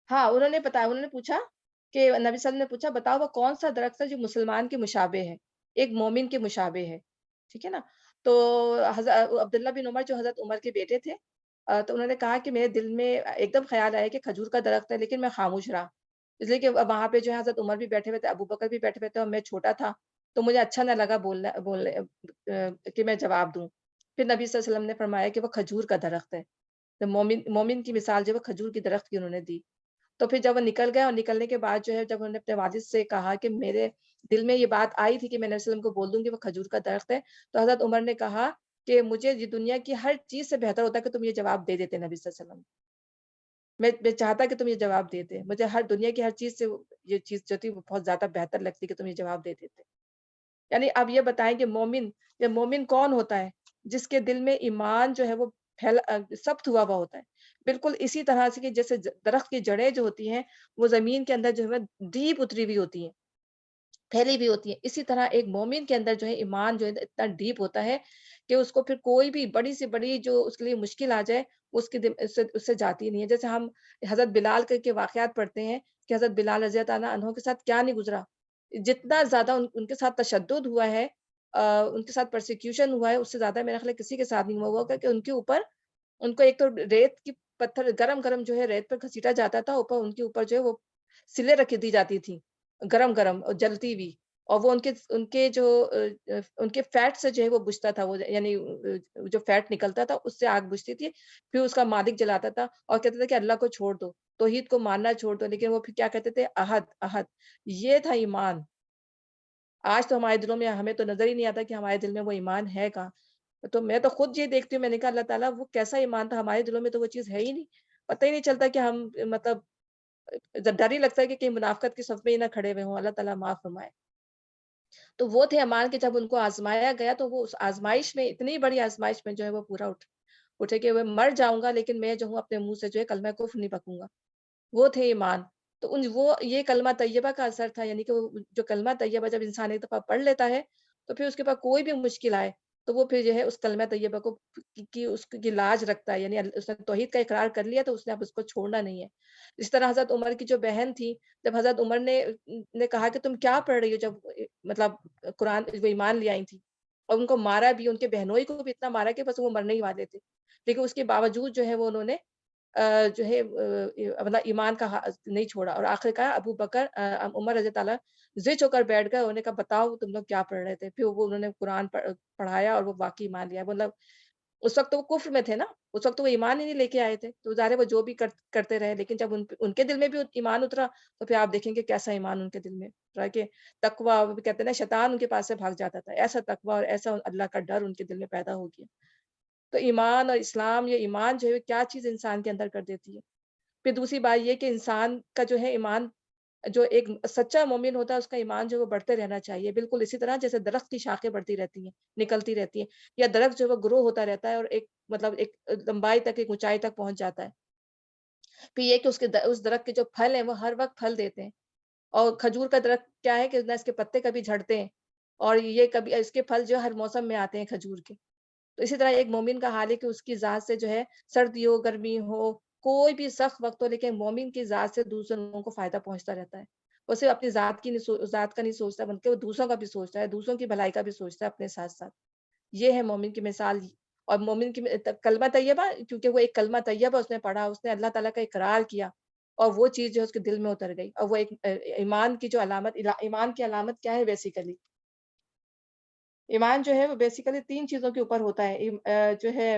ہاں، انہوں نے پوچھا کہ نبی صلی اللہ علیہ وسلم نے پوچھا، بتاؤ وہ کون سا درخت ہے جو مسلمان کے مشابہ ہے، ایک مومن کے مشابہ ہے، ٹھیک ہے نا؟ تو عبداللہ بن عمر جو حضرت عمر کے بیٹے تھے، تو انہوں نے کہا کہ میرے دل میں ایک دم خیال آیا کہ کھجور کا درخت ہے، لیکن میں خاموش رہا، اس لیے کہ وہاں پہ جو ہے حضرت عمر بھی بیٹھے ہوئے تھے، ابو بکر بھی بیٹھے ہوئے تھے، اور میں چھوٹا تھا، تو مجھے اچھا نہ لگا بولنے کہ میں جواب دوں۔ پھر نبی صلی اللہ علیہ وسلم نے فرمایا کہ وہ کھجور کا درخت ہے، تو مومن کی مثال جو ہے وہ کھجور کی درخت کی انہوں نے دی۔ تو پھر جب وہ نکل گئے، اور نکلنے کے بعد جو ہے جب انہوں نے اپنے والد سے کہا کہ میرے دل میں یہ بات آئی تھی کہ میں نبی صلی اللہ علیہ وسلم کو بول دوں کہ وہ کھجور کا درخت ہے، تو حضرت عمر نے کہا کہ مجھے یہ دنیا کی ہر چیز سے بہتر ہوتا ہے کہ تم یہ جواب دے دیتے نبی صلی اللہ علیہ وسلم۔ میں چاہتا کہ تم یہ جواب دیتے، مجھے ہر دنیا کی ہر چیز سے یہ چیز جو تھی وہ بہت زیادہ بہتر لگتی کہ تم یہ جواب دے دیتے۔ یعنی اب یہ بتائیں کہ مومن کون ہوتا ہے؟ جس کے دل میں ایمان جو ہے وہ ثبت ہوا ہوا ہوتا ہے۔ بالکل اسی طرح سے کہ جیسے درخت کی جڑیں جو ہوتی ہیں وہ زمین کے اندر جو ہے ڈیپ اتری ہوئی ہوتی ہیں، پھیلی ہوئی ہوتی ہیں، اسی طرح ایک مومن کے اندر جو ہے ایمان جو ہے اتنا ڈیپ ہوتا ہے کہ اس کو پھر کوئی بھی بڑی سے بڑی جو اس کے لیے مشکل آ جائے، اس سے جاتی نہیں ہے۔ جیسے ہم حضرت بلال کے واقعات پڑھتے ہیں کہ حضرت بلال رضی اللہ عنہ کے ساتھ کیا نہیں گزرا، جتنا زیادہ ان کے ساتھ تشدد ہوا ہے، ان کے ساتھ پرسیکیوشن ہوا ہے، اس سے زیادہ میرا خیال ہے کسی کے ساتھ نہیں ہوا ہوگا، کہ ان کے اوپر، ان کو ایک تو ریت کی پتھر گرم گرم جو ہے ریت پر گھسیٹا جاتا تھا، اوپر ان کے اوپر جو ہے وہ سلے رکھ دی جاتی تھی، گرم گرم اور جلتی ہوئی، اور وہ ان کے جو ان کے فیٹ سے جو ہے وہ بجھتا تھا، وہ یعنی جو فیٹ نکلتا تھا اس سے آگ بجھتی تھی، پھر اس کا مالک جلاتا تھا اور کہتا تھا کہ اللہ کو چھوڑ دو، توحید کو ماننا چھوڑ دو، لیکن وہ پھر کیا کہتے تھے، احد احد۔ یہ تھا ایمان۔ آج تو ہمارے دلوں میں ہمیں تو نظر ہی نہیں آتا کہ ہمارے دل میں وہ ایمان ہے کہاں۔ تو میں تو خود یہ دیکھتی ہوں، میں نے کہا اللہ تعالیٰ وہ کیسا ایمان تھا، ہمارے دلوں میں تو وہ چیز ہے ہی نہیں، پتہ ہی نہیں چلتا کہ ہم مطلب ڈر ہی لگتا ہے کہ کہیں منافقت کی صف میں ہی نہ کھڑے ہوئے ہوں، اللہ تعالیٰ معاف فرمائے۔ تو وہ تھے ایمان کے، جب ان کو آزمایا گیا تو وہ اس آزمائش میں، اتنی بڑی آزمائش میں جو ہے وہ پورا اٹھے کہ میں مر جاؤں گا لیکن میں جو ہوں اپنے منہ سے جو ہے کلمہ کفر نہیں بکوں گا، وہ تھے ایمان۔ تو وہ یہ کلمہ طیبہ کا اثر تھا، یعنی کہ وہ جو کلمہ طیبہ جب انسان ایک دفعہ پڑھ لیتا ہے تو پھر اس کے پاس کوئی بھی مشکل آئے تو وہ پھر جو ہے اس کلمہ طیبہ کو کی اس کی لاج رکھتا ہے، یعنی اس نے توحید کا اقرار کر لیا تو اس نے اب اس کو چھوڑنا نہیں ہے۔ اس طرح حضرت عمر کی جو بہن تھی، جب حضرت عمر نے کہا کہ تم کیا پڑھ رہی ہو، جب مطلب قرآن وہ ایمان لے آئی تھی، اور ان کو مارا بھی، ان کے بہنوئی کو بھی اتنا مارا کہ بس وہ مرنے ہی والے تھے، لیکن اس کے باوجود جو ہے وہ انہوں نے جو ہے مطلب ایمان کا نہیں چھوڑا، اور آخر کہا ابو بکر عمر رضی اللہ ضد ہو کر بیٹھ گئے، انہوں نے کہا بتاؤ تم لوگ کیا پڑھ رہے تھے، پھر وہ انہوں نے قرآن پڑھایا اور وہ واقعی ایمان لیا۔ مطلب اس وقت تو وہ کفر میں تھے نا، اس وقت تو وہ ایمان ہی نہیں لے کے آئے تھے، تو ظاہر ہے وہ جو بھی کرتے رہے، لیکن جب ان کے دل میں بھی ایمان اترا تو پھر آپ دیکھیں گے کیسا ایمان ان کے دل میں اترا، کہ تقویٰ، وہ کہتے ہیں نا شیطان ان کے پاس سے بھاگ جاتا تھا، ایسا تقویٰ اور ایسا اللہ کا ڈر ان کے دل میں پیدا ہو گیا۔ تو ایمان اور اسلام، یہ ایمان جو ہے کیا چیز انسان کے اندر کر دیتی ہے۔ پھر دوسری بات یہ کہ انسان کا جو ہے ایمان، جو ایک سچا مومن ہوتا ہے اس کا ایمان جو ہے وہ بڑھتے رہنا چاہیے، بالکل اسی طرح جیسے درخت کی شاخیں بڑھتی رہتی ہیں، نکلتی رہتی ہیں، یا درخت جو ہے وہ گرو ہوتا رہتا ہے اور ایک مطلب ایک لمبائی تک، ایک اونچائی تک پہنچ جاتا ہے۔ پھر یہ کہ اس درخت کے جو پھل ہیں وہ ہر وقت پھل دیتے ہیں، اور کھجور کا درخت کیا ہے کہ نہ اس کے پتے کبھی جھڑتے ہیں، اور یہ کبھی اس کے پھل جو ہر موسم میں آتے ہیں کھجور کے۔ تو اسی طرح ایک مومن کا حال ہے کہ اس کی ذات سے جو ہے سردی ہو، گرمی ہو، کوئی بھی سخت وقت ہو، لیکن مومن کی ذات سے دوسرے لوگوں کو فائدہ پہنچتا رہتا ہے۔ وہ صرف اپنی ذات کا نہیں سوچتا، بلکہ وہ دوسروں کا بھی سوچتا ہے، دوسروں کی بھلائی کا بھی سوچتا ہے اپنے ساتھ ساتھ۔ یہ ہے مومن کی مثال۔ اور مومن کی کلمہ طیبہ، کیونکہ وہ ایک کلمہ طیبہ اس نے پڑھا، اس نے اللہ تعالیٰ کا اقرار کیا، اور وہ چیز جو ہے اس کے دل میں اتر گئی، اور وہ ایک ایمان کی جو علامت، ایمان کی علامت کیا ہے بیسیکلی؟ ایمان جو ہے وہ بیسیکلی 3 چیزوں کے اوپر ہوتا ہے، جو ہے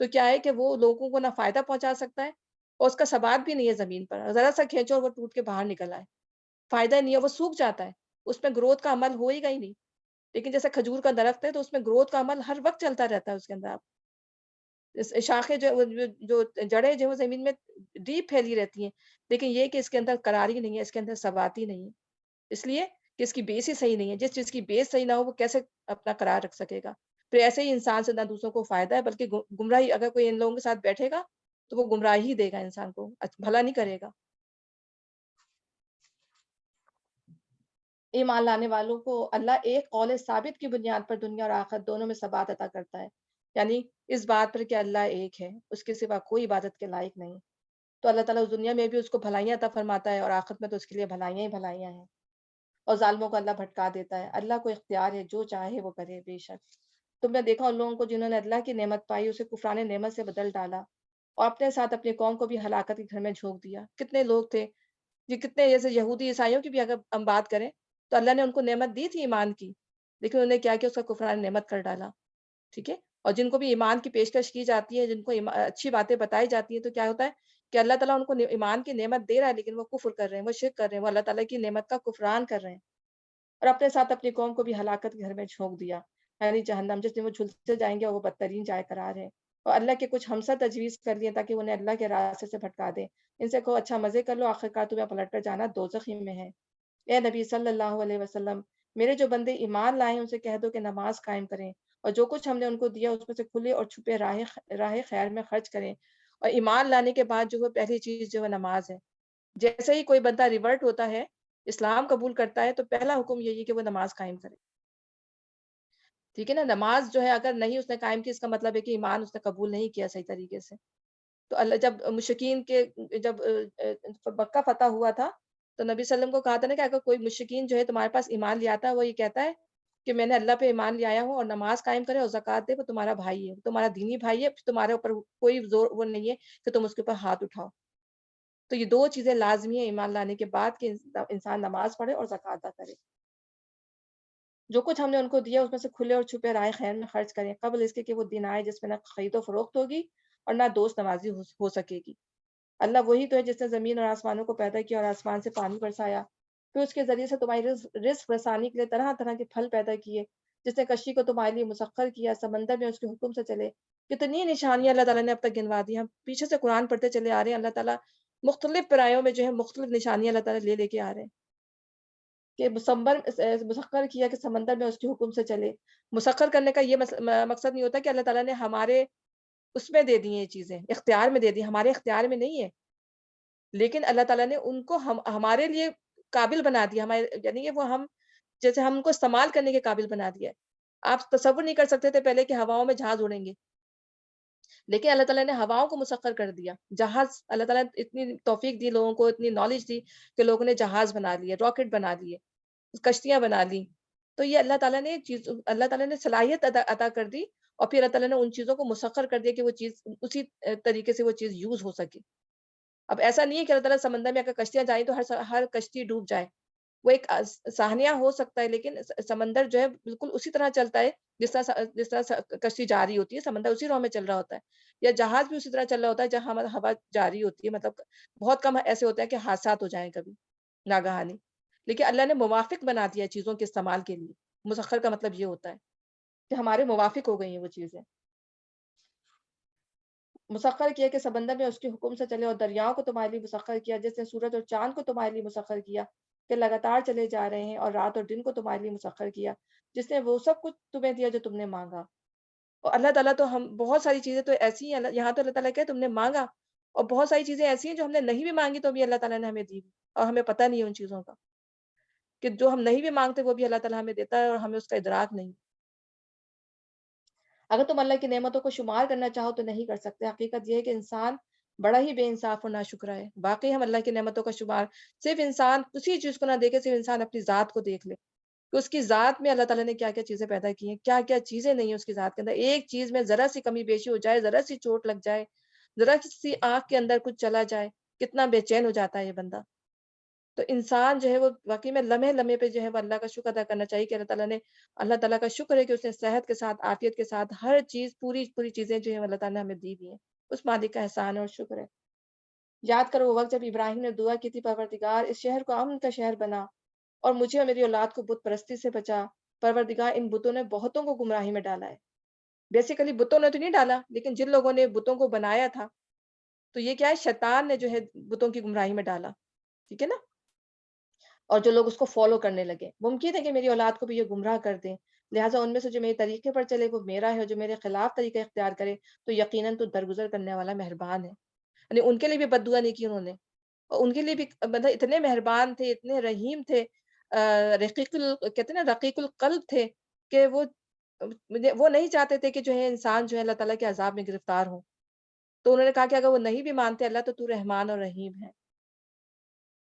تو کیا ہے کہ وہ لوگوں کو نہ فائدہ پہنچا سکتا ہے اور اس کا ثبات بھی نہیں ہے زمین پر، ذرا سا کھینچو اور وہ ٹوٹ کے باہر نکل آئے، فائدہ نہیں ہے، وہ سوکھ جاتا ہے، اس میں گروتھ کا عمل ہو ہی گا ہی نہیں۔ لیکن جیسے کھجور کا درخت ہے تو اس میں گروتھ کا عمل ہر وقت چلتا رہتا ہے، اس کے اندر آپ شاخیں جو جڑیں جو زمین میں ڈیپ پھیلی رہتی ہیں، لیکن یہ کہ اس کے اندر قراری نہیں ہے، اس کے اندر ثبات ہی نہیں ہے، اس لیے کہ اس کی بیس ہی صحیح نہیں ہے۔ جس چیز کی بیس صحیح نہ ہو وہ کیسے اپنا قرار رکھ سکے گا؟ پھر ایسے ہی انسان سے نہ دوسروں کو فائدہ ہے بلکہ گمراہی، اگر کوئی ان لوگوں کے ساتھ بیٹھے گا تو وہ گمراہی دے گا انسان کو، بھلا نہیں کرے گا۔ ایمان لانے والوں کو اللہ ایک قول ثابت کی بنیاد پر دنیا اور آخرت دونوں میں ثبات عطا کرتا ہے، یعنی اس بات پر کہ اللہ ایک ہے، اس کے سوا کوئی عبادت کے لائق نہیں۔ تو اللہ تعالیٰ اس دنیا میں بھی اس کو بھلائیاں عطا فرماتا ہے اور آخرت میں تو اس کے لیے بھلائیاں ہی بھلائیاں ہیں، اور ظالموں کو اللہ بھٹکا دیتا ہے۔ اللہ کو اختیار ہے، جو چاہے وہ کرے بے شک۔ تم نے دیکھا ان لوگوں کو جنہوں نے اللہ کی نعمت پائی اسے کفران نعمت سے بدل ڈالا اور اپنے ساتھ اپنی قوم کو بھی ہلاکت کے گھر میں جھونک دیا۔ کتنے لوگ تھے، یہ کتنے جیسے یہودی عیسائیوں کی بھی اگر ہم بات کریں تو اللہ نے ان کو نعمت دی تھی ایمان کی، لیکن انہوں نے کیا کیا، اس کا کفران نعمت کر ڈالا، ٹھیک ہے۔ اور جن کو بھی ایمان کی پیشکش کی جاتی ہے، جن کو اچھی باتیں بتائی جاتی ہیں، تو کیا ہوتا ہے کہ اللہ تعالیٰ ان کو ایمان کی نعمت دے رہا ہے لیکن وہ کفر کر رہے ہیں، وہ شرک کر رہے ہیں، وہ اللہ تعالیٰ کی نعمت کا کفران کر رہے ہیں، اور اپنے ساتھ اپنی قوم کو بھی ہلاکت کے گھر میں جھونک دیا، یعنی جہنم جس میں وہ جھلسے جائیں گے اور وہ بدترین جائے قرار ہے۔ اور اللہ کے کچھ ہمسا تجویز کر لیے تاکہ انہیں اللہ کے راستے سے بھٹکا دیں، ان سے کہو اچھا مزے کر لو، آخرکار تمہیں پلٹ کر جانا دوزخ ہی میں ہے۔ اے نبی صلی اللہ علیہ وسلم، میرے جو بندے ایمان لائے ہیں ان سے کہہ دو کہ نماز قائم کریں اور جو کچھ ہم نے ان کو دیا اس میں سے کھلے اور چھپے راہ خیر میں خرچ کریں، اور ایمان لانے کے بعد جو وہ پہلی چیز جو ہے نماز ہے۔ جیسے ہی کوئی بندہ ریورٹ ہوتا ہے، اسلام قبول کرتا ہے، تو پہلا حکم یہی کہ وہ نماز قائم کرے، ٹھیک ہے نا۔ نماز جو ہے اگر نہیں اس نے قائم کی، اس کا مطلب ہے کہ ایمان اس نے قبول نہیں کیا صحیح طریقے سے۔ تو اللہ جب مشرکین کے جب مکہ فتح ہوا تھا تو نبی صلی اللہ علیہ وسلم کو کہا تھا نا کہ اگر کوئی مشرکین جو ہے تمہارے پاس ایمان لے آتا ہے، وہ یہ کہتا ہے کہ میں نے اللہ پہ ایمان لے آیا ہوں اور نماز قائم کرے اور زکوٰۃ دے، وہ تمہارا بھائی ہے، وہ تمہارا دینی بھائی ہے، تمہارے اوپر کوئی زور وہ نہیں ہے کہ تم اس کے اوپر ہاتھ اٹھاؤ۔ تو یہ دو چیزیں لازمی ہیں ایمان لانے کے بعد کہ انسان نماز پڑھے اور زکوٰۃ ادا کرے۔ جو کچھ ہم نے ان کو دیا اس میں سے کھلے اور چھپے رائے خیر میں خرچ کریں، قبل اس کے کہ وہ دن آئے جس میں نہ خرید و فروخت ہوگی اور نہ دوست نوازی ہو سکے گی۔ اللہ وہی تو ہے جس نے زمین اور آسمانوں کو پیدا کیا اور آسمان سے پانی برسایا، پھر اس کے ذریعے سے تمہاری رزق رسانی کے لیے طرح طرح کے پھل پیدا کیے، جس نے کشتی کو تمہارے لیے مسخر کیا، سمندر میں اس کے حکم سے چلے۔ کتنی نشانیاں اللہ تعالیٰ نے اب تک گنوا دی، ہم پیچھے سے قرآن پڑھتے چلے آ رہے ہیں، اللہ تعالیٰ مختلف پرایوں میں جو ہے مختلف نشانیاں اللہ تعالیٰ لے کے آ رہے ہیں کہ مسخر کیا کہ سمندر میں اس کے حکم سے چلے۔ مسخر کرنے کا یہ مقصد نہیں ہوتا کہ اللہ تعالیٰ نے ہمارے اس میں دے دی ہیں، یہ چیزیں اختیار میں دے دی، ہمارے اختیار میں نہیں ہے، لیکن اللہ تعالیٰ نے ان کو ہمارے لیے قابل بنا دیا، ہمارے یعنی کہ وہ ہم جیسے ہم ان کو استعمال کرنے کے قابل بنا دیا ہے۔ آپ تصور نہیں کر سکتے تھے پہلے کہ ہواؤں میں جہاز اڑیں گے، لیکن اللہ تعالیٰ نے ہواؤں کو مسخر کر دیا۔ جہاز اللہ تعالیٰ نے اتنی توفیق دی لوگوں کو، اتنی نالج دی کہ لوگوں نے جہاز بنا لیے، راکٹ بنا لیے، کشتیاں بنا لی۔ تو یہ اللہ تعالیٰ نے صلاحیت عطا کر دی، اور پھر اللہ تعالیٰ نے ان چیزوں کو مسخر کر دیا کہ وہ چیز اسی طریقے سے وہ چیز یوز ہو سکے۔ اب ایسا نہیں ہے کہ اللہ تعالیٰ سمندر میں اگر کشتیاں جائیں تو ہر کشتی ڈوب جائے، وہ ایک سہانیہ ہو سکتا ہے، لیکن سمندر جو ہے بالکل اسی طرح چلتا ہے جس طرح کشتی جاری ہوتی ہے، سمندر اسی راہ میں چل رہا ہوتا ہے، یا جہاز بھی اسی طرح چل رہا ہوتا ہے جہاں ہوا جاری ہوتی ہے، مطلب بہت کم ایسے ہوتے ہیں کہ حادثات ہو جائیں کبھی ناگہانی، لیکن اللہ نے موافق بنا دیا ہے چیزوں کے استعمال کے لیے۔ مسخر کا مطلب یہ ہوتا ہے کہ ہمارے موافق ہو گئی ہیں وہ چیزیں۔ مسخر کیا کہ سمندر میں اس کے حکم سے چلے، اور دریاؤں کو تمہارے لیے مسخر کیا، جس نے سورج اور چاند کو تمہارے لیے مسخر کیا کہ لگاتار چلے جا رہے ہیں، اور رات اور دن کو تمہارے لیے مسخر کیا، جس نے وہ سب کچھ تمہیں دیا جو تم نے مانگا۔ اور اللہ تعالیٰ تو ہم بہت ساری چیزیں تو ایسی ہیں، یہاں تو اللہ تعالیٰ کہ تم نے مانگا، اور بہت ساری چیزیں ایسی ہیں جو ہم نے نہیں بھی مانگی تو بھی اللہ تعالیٰ نے ہمیں دی، اور ہمیں پتہ نہیں ہے ان چیزوں کا کہ جو ہم نہیں بھی مانگتے وہ بھی اللہ تعالیٰ ہمیں دیتا ہے اور ہمیں اس کا ادراک نہیں۔ اگر تم اللہ کی نعمتوں کو شمار کرنا چاہو تو نہیں کر سکتے۔ حقیقت یہ ہے کہ انسان بڑا ہی بے انصاف اور ناشکرا ہے۔ باقی ہم اللہ کی نعمتوں کا شمار صرف انسان کسی چیز کو نہ دیکھے، صرف انسان اپنی ذات کو دیکھ لے کہ اس کی ذات میں اللہ تعالیٰ نے کیا کیا چیزیں پیدا کی ہیں، کیا کیا چیزیں نہیں ہیں اس کی ذات کے اندر۔ ایک چیز میں ذرا سی کمی بیشی ہو جائے، ذرا سی چوٹ لگ جائے، ذرا سی آنکھ کے اندر کچھ چلا جائے، کتنا بے چین ہو جاتا ہے یہ بندہ۔ تو انسان جو ہے وہ واقعی میں لمحے لمحے پہ جو ہے وہ اللہ کا شکر ادا کرنا چاہیے کہ اللہ تعالیٰ کا شکر ہے کہ اس نے صحت کے ساتھ، عافیت کے ساتھ ہر چیز، پوری پوری چیزیں جو ہے اللہ تعالیٰ نے ہمیں دی ہوئی ہیں۔ اس مالک کا احسان ہے اور شکر ہے۔ یاد کرو وہ وقت جب ابراہیم نے دعا کی تھی، پروردگار اس شہر کو امن کا شہر بنا اور مجھے اور میری اولاد کو بت پرستی سے بچا۔ پروردگار ان بتوں نے بہتوں کو گمراہی میں ڈالا ہے۔ بیسیکلی بتوں نے تو نہیں ڈالا، لیکن جن لوگوں نے بتوں کو بنایا تھا، تو یہ کیا ہے، شیطان نے جو ہے بتوں کی گمراہی میں ڈالا، ٹھیک ہے نا؟ اور جو لوگ اس کو فالو کرنے لگے، ممکن ہے کہ میری اولاد کو بھی یہ گمراہ کر دیں، لہٰذا ان میں سے جو میرے طریقے پر چلے وہ میرا ہے، اور جو میرے خلاف طریقہ اختیار کرے تو یقیناً تو درگزر کرنے والا مہربان ہے۔ یعنی ان کے لیے بھی بد دعا نہیں کی انہوں نے، اور ان کے لیے بھی مطلب اتنے مہربان تھے، اتنے رحیم تھے، کہتے ہیں نا رقیق القلب تھے کہ وہ نہیں چاہتے تھے کہ جو ہے انسان جو ہے اللہ تعالیٰ کے عذاب میں گرفتار ہو۔ تو انہوں نے کہا کہ اگر وہ نہیں بھی مانتے اللہ تو رحمان اور رحیم ہے،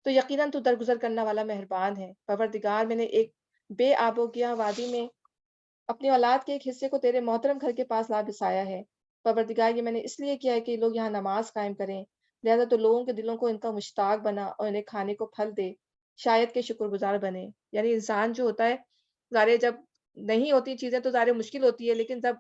تو یقیناً تو درگزر کرنے والا مہربان ہے۔ پروردگار، میں نے ایک بے آب و گیا وادی میں اپنی اولاد کے ایک حصے کو تیرے محترم گھر کے پاس لا بسایا ہے۔ پروردگار، یہ میں نے اس لیے کیا ہے کہ لوگ یہاں نماز قائم کریں، لہذا تو لوگوں کے دلوں کو ان کا مشتاق بنا اور انہیں کھانے کو پھل دے، شاید کہ شکر گزار بنے۔ یعنی انسان جو ہوتا ہے، ظاہر ہے جب نہیں ہوتی چیزیں تو ظاہر مشکل ہوتی ہے، لیکن جب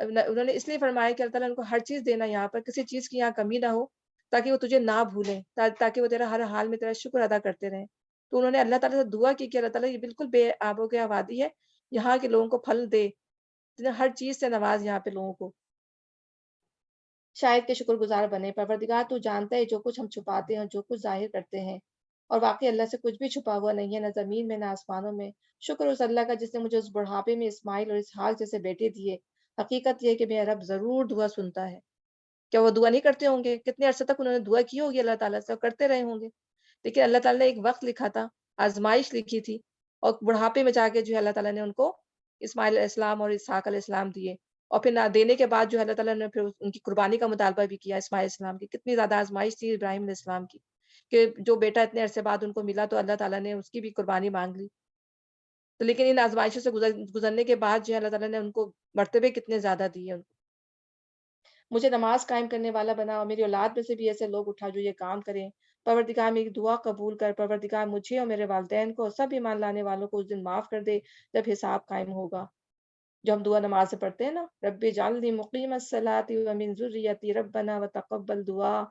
انہوں نے اس لیے فرمایا کہ اللہ تعالیٰ ان کو ہر چیز دینا، یہاں پر کسی چیز کی یہاں کمی نہ ہو، تاکہ وہ تجھے نہ بھولیں، تاکہ وہ تیرا ہر حال میں تیرا شکر ادا کرتے رہیں۔ تو انہوں نے اللہ تعالیٰ سے دعا کی کہ اللہ تعالیٰ یہ بالکل بے آب و گیا وادی ہے، یہاں کے لوگوں کو پھل دے، ہر چیز سے نواز یہاں پہ لوگوں کو، شاید کہ شکر گزار بنے۔ پروردگار، تو جانتا ہے جو کچھ ہم چھپاتے ہیں اور جو کچھ ظاہر کرتے ہیں، اور واقعی اللہ سے کچھ بھی چھپا ہوا نہیں ہے، نہ زمین میں نہ آسمانوں میں۔ شکر اس اللہ کا جس نے مجھے اس بڑھاپے میں اسماعیل اور اسحاق جیسے بیٹے دیے۔ حقیقت یہ ہے کہ میرا رب ضرور دعا سنتا ہے۔ کیا وہ دعا نہیں کرتے ہوں گے؟ کتنے عرصے تک انہوں نے دعا کی ہوگی اللہ تعالیٰ سے، اور کرتے رہے ہوں گے، لیکن اللہ تعالیٰ نے ایک وقت لکھا تھا، آزمائش لکھی تھی، اور بڑھاپے میں جا کے جو ہے اللہ تعالیٰ نے ان کو اسماعیل علیہ السلام اور اسحاق علیہ السلام دیے، اور پھر نہ دینے کے بعد جو ہے اللہ تعالیٰ نے پھر ان کی قربانی کا مطالبہ بھی کیا اسماعیل علیہ السلام کی۔ کتنی زیادہ آزمائش تھی ابراہیم علیہ السلام کی کہ جو بیٹا اتنے عرصے بعد ان کو ملا تو اللہ تعالیٰ نے اس کی بھی قربانی مانگ لی۔ تو لیکن ان آزمائشوں سے گزرنے کے بعد جو ہے اللہ تعالیٰ نے ان کو مرتبے کتنے زیادہ دیے۔ مجھے نماز قائم کرنے والا بنا، اور میری اولاد میں سے بھی ایسے لوگ اٹھا جو یہ کام کریں۔ پروردگار، میری دعا قبول کر۔ پروردگار، مجھے اور میرے والدین کو اور سب ایمان لانے والوں کو اس دن معاف کر دے جب حساب قائم ہوگا۔ جو ہم دعا نماز سے پڑھتے ہیں نا، رب اجعلنی مقیم الصلاۃ ومن ذریتی ربنا وتقبل دعا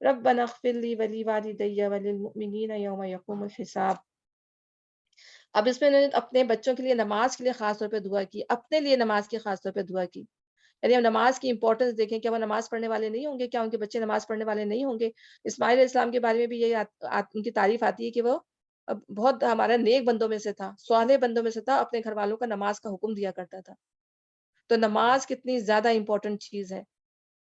ربنا اغفر لی ولی والدی وللمؤمنین یوم یقوم الحساب۔ اب اس میں انہوں نے اپنے بچوں کے لیے نماز کے لیے خاص طور پہ دعا کی، اپنے لیے نماز کی خاص طور پہ دعا کی۔ یعنی ہم نماز کی امپورٹنس دیکھیں، کیا وہ نماز پڑھنے والے نہیں ہوں گے؟ کیا ان کے بچے نماز پڑھنے والے نہیں ہوں گے؟ اسماعیل علیہ السلام کے بارے میں بھی یہی ان کی تعریف آتی ہے کہ وہ بہت ہمارا نیک بندوں میں سے تھا، صالح بندوں میں سے تھا، اپنے گھر والوں کا نماز کا حکم دیا کرتا تھا۔ تو نماز کتنی زیادہ امپورٹنٹ چیز ہے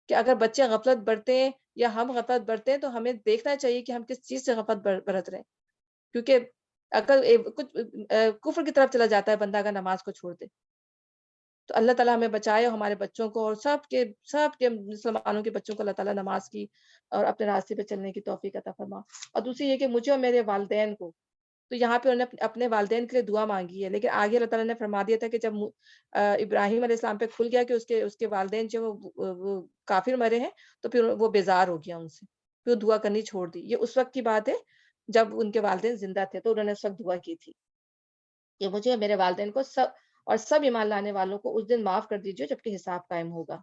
کہ اگر بچے غفلت برتے ہیں یا ہم غفلت برتے ہیں تو ہمیں دیکھنا چاہیے کہ ہم کس چیز سے غفلت برت رہے ہیں، کیونکہ اگر کچھ کفر کی طرف چلا جاتا ہے بندہ اگر نماز کو چھوڑ دے۔ تو اللہ تعالیٰ ہمیں بچائے، اور ہمارے بچوں کو اور سب کے مسلمانوں کے بچوں کو اللہ تعالیٰ نماز کی اور اپنے راستے پہ چلنے کی توفیق عطا فرما۔ اور دوسری یہ کہ مجھے اور میرے والدین کو، تو یہاں پہ انہوں نے اپنے والدین کے لیے دعا مانگی ہے، لیکن آگے اللہ تعالیٰ نے فرما دیا تھا کہ جب ابراہیم علیہ السلام پہ کھل گیا کہ اس کے والدین جو وہ کافر مرے ہیں، تو پھر وہ بیزار ہو گیا ان سے، پھر وہ دعا کرنی چھوڑ دی۔ یہ اس وقت کی بات ہے جب ان کے والدین زندہ تھے، تو انہوں نے اس وقت دعا کی تھی کہ مجھے اور میرے والدین کو سب ایمان لانے والوں کو اس دن معاف کر دیجیے جبکہ حساب قائم ہوگا۔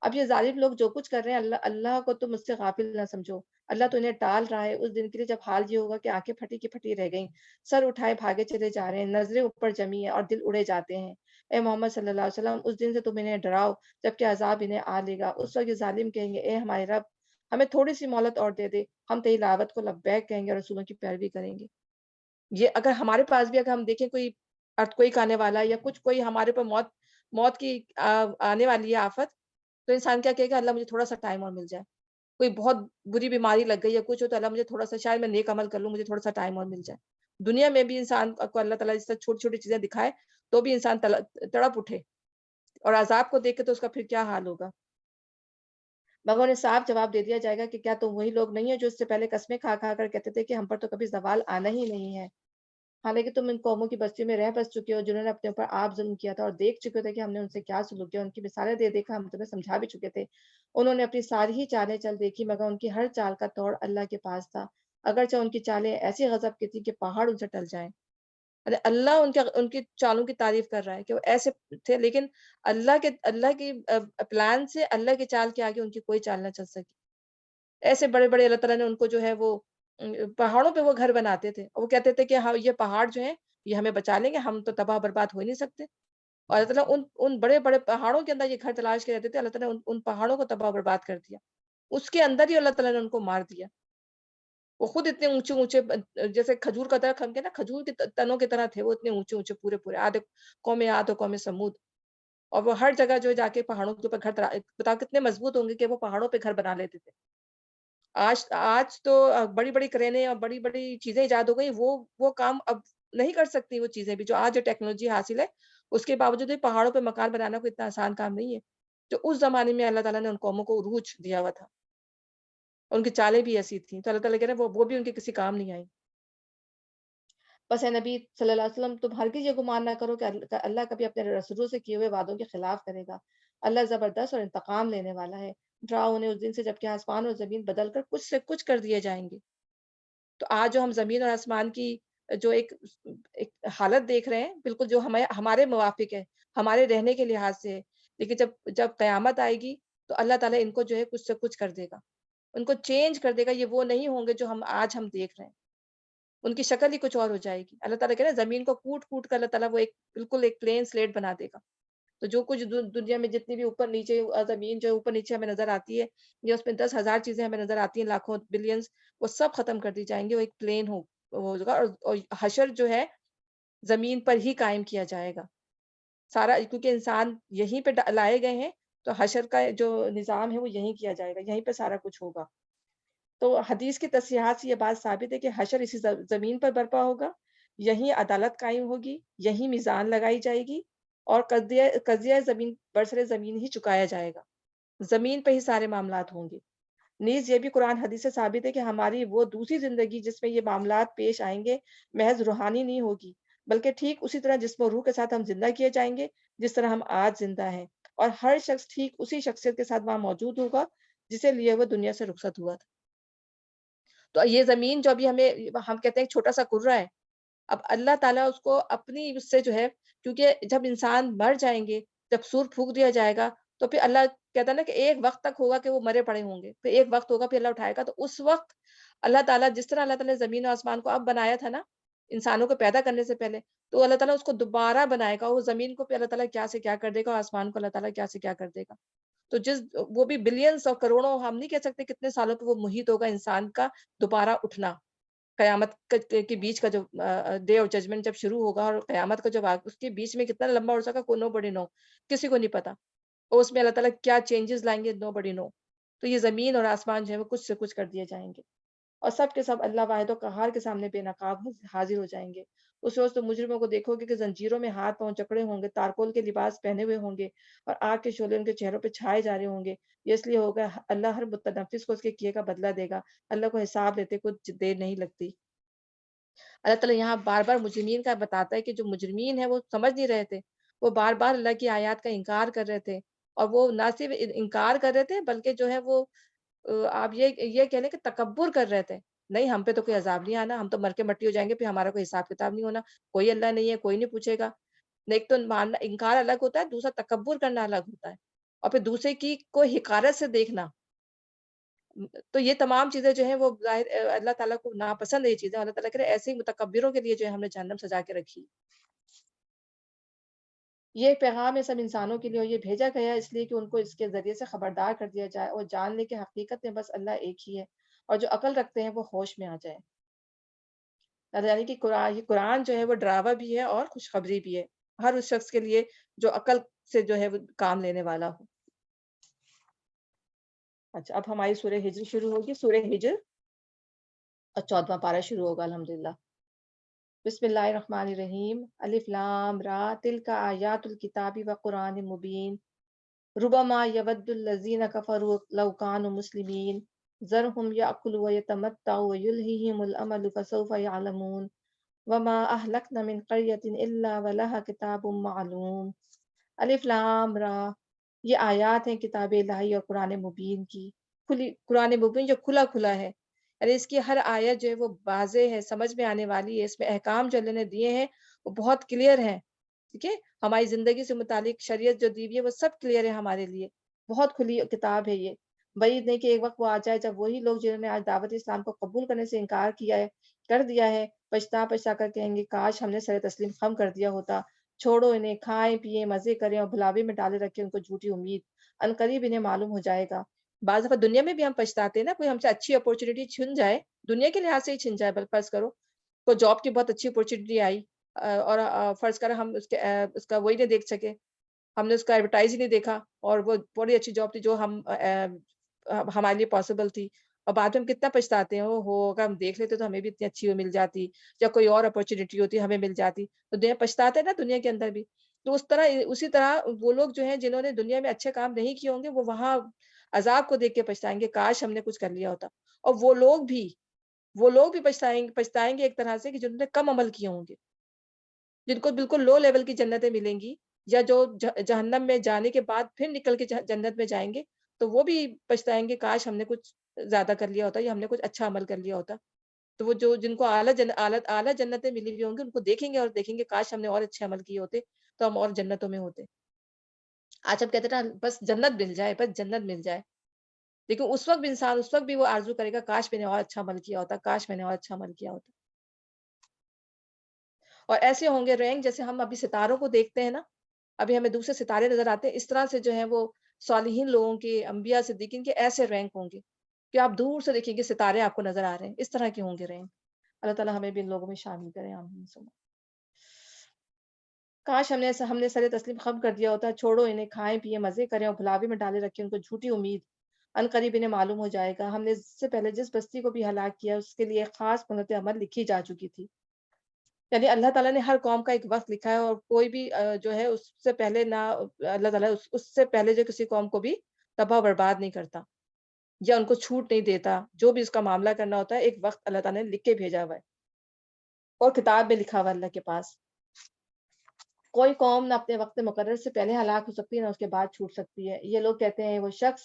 اب یہ ظالم لوگ جو کچھ کر رہے ہیں، اللہ کو تم اس سے غافل نہ سمجھو، اللہ تو انہیں ٹال رہا ہے اس دن کے لیے جب حال یہ ہوگا کہ آنکھیں پھٹی کی پھٹی رہ گئیں، سر اٹھائے بھاگے چلے جا رہے ہیں، نظریں اوپر جمی ہیں اور دل اڑے جاتے ہیں۔ اے محمد صلی اللہ علیہ وسلم، اس دن سے تم انہیں ڈراؤ جبکہ عذاب انہیں آ لے گا۔ اس وقت یہ ظالم کہیں گے، اے ہمارے رب، ہمیں تھوڑی سی مہلت اور دے دے، ہم تیری دعوت کو لبیک کہیں گے اور رسولوں کی پیروی کریں گے۔ یہ اگر ہمارے پاس بھی اگر ہم دیکھیں کوئی ارتھکوئک آنے والا ہے یا کوئی ہمارے پر موت کی آنے والی ہے آفت، تو انسان کیا کہے گا، اللہ مجھے تھوڑا سا ٹائم اور مل جائے۔ کوئی بہت بری بیماری لگ گئی یا کچھ ہو تو اللہ مجھے تھوڑا سا، شاید میں نیک عمل کر لوں، مجھے تھوڑا سا ٹائم اور مل جائے۔ دنیا میں بھی انسان کو اللہ تعالیٰ اس طرح چھوٹی چھوٹی چیزیں دکھائے تو بھی انسان تڑپ اٹھے، اور عذاب کو دیکھ کے تو اس کا پھر کیا حال ہوگا۔ مگر انہیں صاف جواب دے دیا جائے گا کہ کیا تم وہی لوگ نہیں ہیں جو اس سے پہلے قسمیں کھا کھا کر کہتے تھے کہ ہم پر تو کبھی زوال آنا ہی نہیں ہے، حالانکہ تم ان قوموں کی بستیوں میں رہ بس چکے ہو جنہوں نے اپنے اوپر آپ ظلم کیا تھا، اور دیکھ چکے تھے کہ ہم نے ان سے کیا سلوک کیا، ان کی مثالیں دے دیکھا ہم تمہیں سمجھا بھی چکے تھے۔ انہوں نے اپنی ساری ہی چالیں چل دیکھی، مگر ان کی ہر چال کا توڑ اللہ کے پاس تھا، اگرچہ ان کی چالیں ایسی غضب کی تھیں کہ پہاڑ ان سے ٹل جائیں۔ ارے اللہ ان کی چالوں کی تعریف کر رہا ہے کہ وہ ایسے تھے، لیکن اللہ کی پلان سے اللہ کی چال کے آگے ان کی کوئی چال نہ چل سکی۔ ایسے بڑے بڑے اللہ تعالیٰ نے ان کو جو ہے وہ پہاڑوں پہ وہ گھر بناتے تھے، اور وہ کہتے تھے کہ ہاں یہ پہاڑ جو ہیں یہ ہمیں بچا لیں گے، ہم تو تباہ برباد ہو ہی نہیں سکتے۔ اور اللہ تعالیٰ ان بڑے بڑے پہاڑوں کے اندر یہ گھر تلاش کے رہتے تھے، اللہ تعالیٰ نے ان پہاڑوں کو تباہ برباد کر دیا۔ اس کے اندر ہی اللہ تعالیٰ نے ان کو مار دیا۔ وہ خود اتنے اونچے اونچے جیسے کھجور کا درخت، ہم کہتے ہیں نا کھجور کے تنوں کی طرح تھے، وہ اتنے اونچے اونچے پورے پورے، آدھے قوم عاد اور قوم سمود، اور وہ ہر جگہ جو ہے جا کے پہاڑوں کے اوپر بتاؤ کتنے مضبوط ہوں گے کہ وہ پہاڑوں پہ گھر بنا لیتے تھے۔ آج تو بڑی بڑی کرینیں اور بڑی بڑی چیزیں ایجاد ہو گئی، وہ کام اب نہیں کر سکتی، وہ چیزیں بھی جو آج جو ٹیکنالوجی حاصل ہے اس کے باوجود بھی پہاڑوں پہ مکان بنانا کوئی اتنا آسان کام نہیں ہے، جو اس زمانے میں اللہ تعالیٰ نے ان قوموں کو عروج دیا ہوا تھا، ان کی چالیں بھی ایسی تھیں، تو اللہ تعالیٰ کہہ رہے ہیں وہ بھی ان کے کسی کام نہیں آئی۔ بس اے نبی صلی اللہ علیہ وسلم، تم ہرگز یہ گمان نہ کرو کہ اللہ کبھی اپنے رسولوں سے کیے ہوئے وعدوں کے خلاف کرے گا۔ اللہ زبردست اور انتقام لینے والا ہے۔ ڈراؤ انہیں اس دن سے جبکہ آسمان اور زمین بدل کر کچھ سے کچھ کر دیے جائیں گے۔ تو آج جو ہم زمین اور آسمان کی جو ایک حالت دیکھ رہے ہیں، بالکل جو ہمارے موافق ہے، ہمارے رہنے کے لحاظ سے ہے، لیکن جب قیامت آئے گی تو اللہ تعالیٰ ان کو جو ہے کچھ سے کچھ کر دے گا، ان کو چینج کر دے گا۔ یہ وہ نہیں ہوں گے جو ہم دیکھ رہے ہیں، ان کی شکل ہی کچھ اور ہو جائے گی۔ اللہ تعالیٰ کہہ رہے ہیں زمین کو کوٹ کوٹ کر اللہ تعالیٰ وہ بالکل ایک پلین سلیٹ بنا دے گا۔ تو جو کچھ دنیا میں جتنی بھی اوپر نیچے زمین جو اوپر نیچے ہمیں نظر آتی ہے، یا اس میں 10,000 چیزیں ہمیں نظر آتی ہیں، لاکھوں بلینز، وہ سب ختم کر دی جائیں گے، وہ ایک پلین ہوگا، اور حشر جو ہے زمین پر ہی قائم کیا جائے گا سارا، کیونکہ انسان یہیں پہ لائے گئے ہیں، تو حشر کا جو نظام ہے وہ یہیں کیا جائے گا، یہیں پہ سارا کچھ ہوگا۔ تو حدیث کی تصریحات سے یہ بات ثابت ہے کہ حشر اسی زمین پر برپا ہوگا، یہیں عدالت قائم ہوگی، یہیں میزان لگائی جائے گی، اور قضیہ زمین برسر زمین ہی چکایا جائے گا، زمین پہ ہی سارے معاملات ہوں گے۔ نیز یہ بھی قرآن حدیث سے ثابت ہے کہ ہماری وہ دوسری زندگی جس میں یہ معاملات پیش آئیں گے محض روحانی نہیں ہوگی، بلکہ ٹھیک اسی طرح جسم و روح کے ساتھ ہم زندہ کیے جائیں گے جس طرح ہم آج زندہ ہیں، اور ہر شخص ٹھیک اسی شخصیت کے ساتھ وہاں موجود ہوگا جسے لیے وہ دنیا سے رخصت ہوا تھا۔ تو یہ زمین جو ابھی ہم کہتے ہیں ایک چھوٹا سا کرہ ہے، اب اللہ تعالیٰ اس کو اپنی اس سے جو ہے، کیونکہ جب انسان مر جائیں گے، جب سور پھونک دیا جائے گا، تو پھر اللہ کہتا ہے نا کہ ایک وقت تک ہوگا کہ وہ مرے پڑے ہوں گے، پھر ایک وقت ہوگا پھر اللہ اٹھائے گا، تو اس وقت اللہ تعالیٰ جس طرح اللہ تعالیٰ نے زمین و آسمان کو اب بنایا تھا نا انسانوں کو پیدا کرنے سے پہلے، تو اللہ تعالیٰ اس کو دوبارہ بنائے گا، وہ زمین کو پھر اللہ تعالیٰ کیا سے کیا کر دے گا، اور آسمان کو اللہ تعالیٰ کیا سے کیا کر دے گا۔ تو وہ بھی بلینس اور کروڑوں، ہم نہیں کہہ سکتے کتنے سالوں پہ وہ محیط ہوگا انسان کا دوبارہ اٹھنا، قیامت کے بیچ کا جو ڈے آف ججمنٹ جب شروع ہوگا اور قیامت کا جب اس کے بیچ میں کتنا لمبا ہو سکا، کوئی نو بڑی نو، کسی کو نہیں پتا، اور اس میں اللہ تعالیٰ کیا چینجز لائیں گے، نو بڑی نو۔ تو یہ زمین اور آسمان جو ہے وہ کچھ سے کچھ کر دیے جائیں گے، اور سب کے سب اللہ واحد و قہار کے سامنے بے نقاب حاضر ہو جائیں گے۔ اس روز تو مجرموں کو دیکھو گے کہ زنجیروں میں ہاتھ پاؤں جکڑے ہوں گے، تارکول کے لباس پہنے ہوئے ہوں گے، اور آگ کے شعلے ان کے چہروں پہ چھائے جا رہے ہوں گے۔ یہ اس لیے ہوگا اللہ ہر متنفس کو اس کے کیے کا بدلہ دے گا، اللہ کو حساب لیتے کچھ دیر نہیں لگتی۔ اللہ تعالیٰ یہاں بار بار مجرمین کا بتاتا ہے کہ جو مجرمین ہیں وہ سمجھ نہیں رہے تھے، وہ بار بار اللہ کی آیات کا انکار کر رہے تھے، اور وہ نہ صرف انکار کر رہے تھے بلکہ جو ہے وہ آپ یہ کہہ لیں کہ تکبر کر رہے تھے، نہیں ہم پہ تو کوئی عذاب نہیں آنا، ہم تو مر کے مٹی ہو جائیں گے، پھر ہمارا کوئی حساب کتاب نہیں ہونا، کوئی اللہ نہیں ہے، کوئی نہیں پوچھے گا۔ ایک تو ماننا انکار الگ ہوتا ہے، دوسرا تکبر کرنا الگ ہوتا ہے، اور پھر دوسرے کی کوئی حقارت سے دیکھنا۔ تو یہ تمام چیزیں جو ہیں وہ ظاہر اللہ تعالیٰ کو ناپسند ہے، یہ چیزیں اللہ تعالیٰ کہہ رہے ہیں ایسے ہی متکبروں کے لیے جو ہے ہم نے جہنم سجا کے رکھی۔ یہ پیغام ہے سب انسانوں کے لیے، اور یہ بھیجا گیا ہے اس لیے کہ ان کو اس کے ذریعے سے خبردار کر دیا جائے، اور جان لے کہ حقیقت میں بس اللہ ایک ہی ہے، اور جو عقل رکھتے ہیں وہ ہوش میں آ جائے۔ یعنی کہ یہ قرآن جو ہے وہ ڈراوا بھی ہے اور خوشخبری بھی ہے ہر اس شخص کے لیے جو عقل سے جو ہے وہ کام لینے والا ہو۔ اچھا، اب ہماری سورہ ہجر شروع ہوگی، سورہ ہجر اور 14واں پارہ شروع ہوگا الحمدللہ۔ بسم اللہ الرحمن الرحیم، الف لام را، تلک آیات الکتاب و قرآن مبین، ربما یود الذین کفروا لو کانوا مسلمین، ذرہم یأکلوا ویتمتعوا ویلہہم الامل فسوف یعلمون، وما اہلکنا من قریۃ الا ولہا کتاب معلوم۔ الف لام را، یہ آیات ہیں کتاب الہی اور قرآن مبین کی، قرآن مبین جو کھلا کھلا ہے، یعنی اس کی ہر آیت جو ہے وہ واضح ہے، سمجھ میں آنے والی ہے، اس میں احکام جو اللہ نے دیے ہیں وہ بہت کلیئر ہیں، ٹھیک ہے؟ ہماری زندگی سے متعلق شریعت جو دی ہوئی ہے وہ سب کلیئر ہے ہمارے لیے، بہت کھلی کتاب ہے یہ۔ بعید نہیں کہ ایک وقت وہ آ جائے جب وہی لوگ جنہوں نے آج دعوت اسلام کو قبول کرنے سے انکار کیا ہے، کر دیا ہے، پچھتا پچھتا کر کہیں گے کاش ہم نے سر تسلیم خم کر دیا ہوتا، چھوڑو انہیں، کھائیں پیئیں مزے کریں اور بھلاوے میں ڈالے رکھیں ان کو جھوٹی امید، عنقریب انہیں معلوم ہو جائے گا۔ بعض دفعہ دنیا میں بھی ہم پچھتاتے ہیں نا، کوئی ہم سے اچھی اپورچونٹی چھن جائے، دنیا کے لحاظ سے ہی چھن جائے، بل فرض کرو کوئی جاب کی بہت اچھی اپورچونٹی آئی، اور فرض کرو ہم اس کا وہی نہیں دیکھ سکے، ہم نے اس کا ایڈورٹائز ہی نہیں دیکھا، اور وہ بڑی اچھی جاب تھی جو ہمارے لیے پاسبل تھی، اور بعد میں ہم کتنا پچھتاتے ہیں، او ہو اگر ہم دیکھ لیتے تو ہمیں بھی اتنی اچھی وہ مل جاتی، یا کوئی اور اپورچونٹی ہوتی ہمیں مل جاتی، تو دنیا پچھتاتے ہیں نا دنیا کے اندر بھی۔ تو اسی طرح وہ لوگ جو ہیں جنہوں نے دنیا میں اچھے کام نہیں کیے ہوں گے وہ وہاں عذاب کو دیکھ کے پچھتائیں گے، کاش ہم نے کچھ کر لیا ہوتا۔ اور وہ لوگ بھی پچھتائیں گے ایک طرح سے کہ جنہوں نے کم عمل کیے ہوں گے، جن کو بالکل لو لیول کی جنتیں ملیں گی، یا جو جہنم میں جانے کے بعد پھر نکل کے جنت میں جائیں گے، تو وہ بھی پچھتائیں گے کاش ہم نے کچھ زیادہ کر لیا ہوتا یا ہم نے کچھ اچھا عمل کر لیا ہوتا۔ تو وہ جن کو اعلیٰ جنتیں ملی ہوئی ہوں گی ان کو دیکھیں گے اور دیکھیں گے کاش ہم نے اور اچھے عمل کیے ہوتے تو ہم اور جنتوں میں ہوتے۔ آج ہم کہتے ہیں نا بس جنت مل جائے، بس جنت مل جائے، لیکن اس وقت بھی وہ آرزو کرے گا کاش میں نے اور اچھا عمل کیا ہوتا، کاش میں نے اور اچھا عمل کیا ہوتا۔ اور ایسے ہوں گے رینک جیسے ہم ابھی ستاروں کو دیکھتے ہیں نا، ابھی ہمیں دوسرے ستارے نظر آتے ہیں، اس طرح سے جو ہیں وہ صالحین لوگوں کے، انبیاء صدیقین کے ایسے رینک ہوں گے کہ آپ دور سے دیکھیں گے ستارے آپ کو نظر آ رہے ہیں، اس طرح کے ہوں گے رینک۔ اللہ تعالیٰ ہمیں بھی ان لوگوں میں شامل کرے، آمین ثم۔ کاش ہم نے سر تسلیم خم کر دیا ہوتا، چھوڑو انہیں، کھائیں پیئیں مزے کریں اور بھلاوے میں ڈالے رکھیں ان کو جھوٹی امید، ان قریب انہیں معلوم ہو جائے گا۔ ہم نے اس سے پہلے جس بستی کو بھی ہلاک کیا اس کے لیے ایک خاص بنت عمل لکھی جا چکی تھی، یعنی اللہ تعالیٰ نے ہر قوم کا ایک وقت لکھا ہے، اور کوئی بھی جو ہے اس سے پہلے نہ، اللہ تعالیٰ اس سے پہلے جو کسی قوم کو بھی تباہ و برباد نہیں کرتا یا ان کو چھوٹ نہیں دیتا، جو بھی اس کا معاملہ کرنا ہوتا ہے ایک وقت اللہ تعالیٰ نے لکھ کے بھیجا ہوا ہے اور کتاب میں لکھا ہوا ہے اللہ کے پاس۔ کوئی قوم نہ اپنے وقت مقرر سے پہلے ہلاک ہو سکتی ہے نہ اس کے بعد چھوٹ سکتی ہے۔ یہ لوگ کہتے ہیں وہ شخص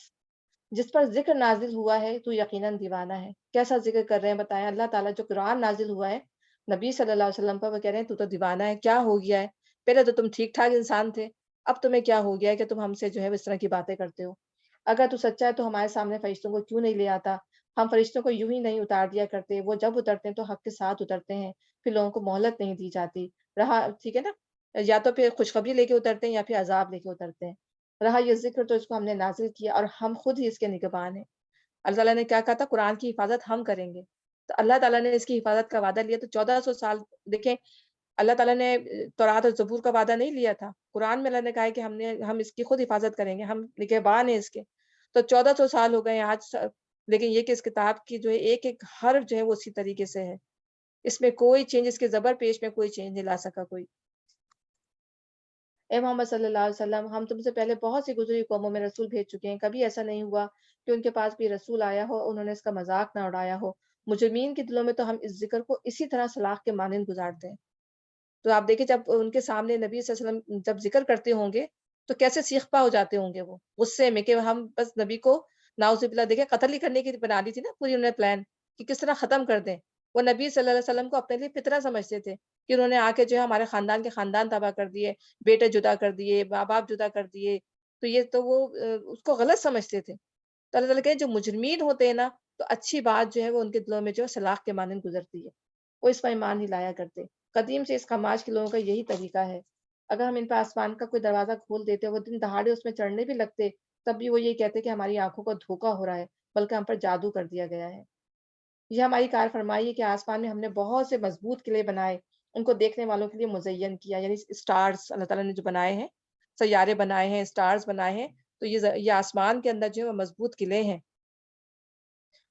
جس پر ذکر نازل ہوا ہے تو یقیناً دیوانہ ہے۔ کیسا ذکر کر رہے ہیں بتائیں؟ اللہ تعالیٰ جو قرآن نازل ہوا ہے نبی صلی اللہ علیہ وسلم پر، وہ کہہ رہے ہیں تو دیوانہ ہے، کیا ہو گیا ہے؟ پہلے تو تم ٹھیک ٹھاک انسان تھے، اب تمہیں کیا ہو گیا ہے کہ تم ہم سے جو ہے اس طرح کی باتیں کرتے ہو؟ اگر تو سچا ہے تو ہمارے سامنے فرشتوں کو کیوں نہیں لے آتا؟ ہم فرشتوں کو یوں ہی نہیں اتار دیا کرتے، وہ جب اترتے ہیں تو حق کے ساتھ اترتے ہیں، پھر لوگوں کو مہلت نہیں دی جاتی۔ رہا ٹھیک ہے نا، یا تو پھر خوشخبری لے کے اترتے ہیں یا پھر عذاب لے کے اترتے ہیں۔ رہا یہ ذکر تو اس کو ہم نے نازل کیا اور ہم خود ہی اس کے نگہبان ہیں۔ اللہ تعالیٰ نے کیا کہا تھا؟ قرآن کی حفاظت ہم کریں گے، تو اللہ تعالیٰ نے اس کی حفاظت کا وعدہ لیا، تو 1400 سال دیکھیں، اللہ تعالیٰ نے تورات اور زبور کا وعدہ نہیں لیا تھا، قرآن میں اللہ نے کہا ہے کہ ہم اس کی خود حفاظت کریں گے، ہم نگہبان ہیں اس کے۔ تو 1400 سال ہو گئے ہیں آج، لیکن یہ کہ اس کتاب کی جو ہے ایک ایک حرف جو ہے وہ اسی طریقے سے ہے، اس میں کوئی چینج، اس کے زبر پیش میں کوئی چینج نہیں لا سکا کوئی۔ اے محمد صلی اللہ علیہ وسلم، ہم تم سے پہلے بہت سی گزری قوموں میں رسول بھیج چکے ہیں، کبھی ایسا نہیں ہوا کہ ان کے پاس بھی رسول آیا ہو انہوں نے اس کا مذاق نہ اڑایا ہو۔ مجرمین کے دلوں میں تو ہم اس ذکر کو اسی طرح سلاخ کے مانند گزارتے ہیں۔ تو آپ دیکھیں جب ان کے سامنے نبی صلی اللہ علیہ وسلم جب ذکر کرتے ہوں گے تو کیسے سیخ پا ہو جاتے ہوں گے وہ غصے میں کہ ہم بس نبی کو ناؤذ باللہ، دیکھیں قتل ہی کرنے کی بنا لی تھی نا پوری انہوں نے پلان کہ کس طرح ختم کر دیں۔ وہ نبی صلی اللہ علیہ وسلم کو اپنے لیے فطرہ سمجھتے تھے کہ انہوں نے آ کے جو ہے ہمارے خاندان کے خاندان تباہ کر دیے، بیٹے جدا کر دیے، ماں باپ جدا کر دیے، تو یہ تو وہ اس کو غلط سمجھتے تھے۔ تو اللہ تعالیٰ کہ جو مجرمین ہوتے ہیں نا، تو اچھی بات جو ہے وہ ان کے دلوں میں جو ہے سلاخ کے مانند گزرتی ہے، وہ اس پر ایمان نہیں لایا کرتے۔ قدیم سے اس خماش کے لوگوں کا یہی طریقہ ہے، اگر ہم ان پہ آسمان کا کوئی دروازہ کھول دیتے، وہ دن دہاڑے اس میں چڑھنے بھی لگتے، تب بھی وہ یہ کہتے کہ ہماری آنکھوں کو دھوکا ہو رہا ہے، بلکہ ہم پر جادو کر دیا گیا ہے۔ یہ ہماری کار فرمائی ہے کہ آسمان میں ہم نے بہت سے مضبوط قلعے بنائے، ان کو دیکھنے والوں کے لیے مزین کیا، یعنی اسٹارز اللہ تعالیٰ نے جو بنائے ہیں، سیارے بنائے ہیں، اسٹارز بنائے ہیں، تو یہ آسمان کے اندر جو ہے وہ مضبوط قلعے ہیں،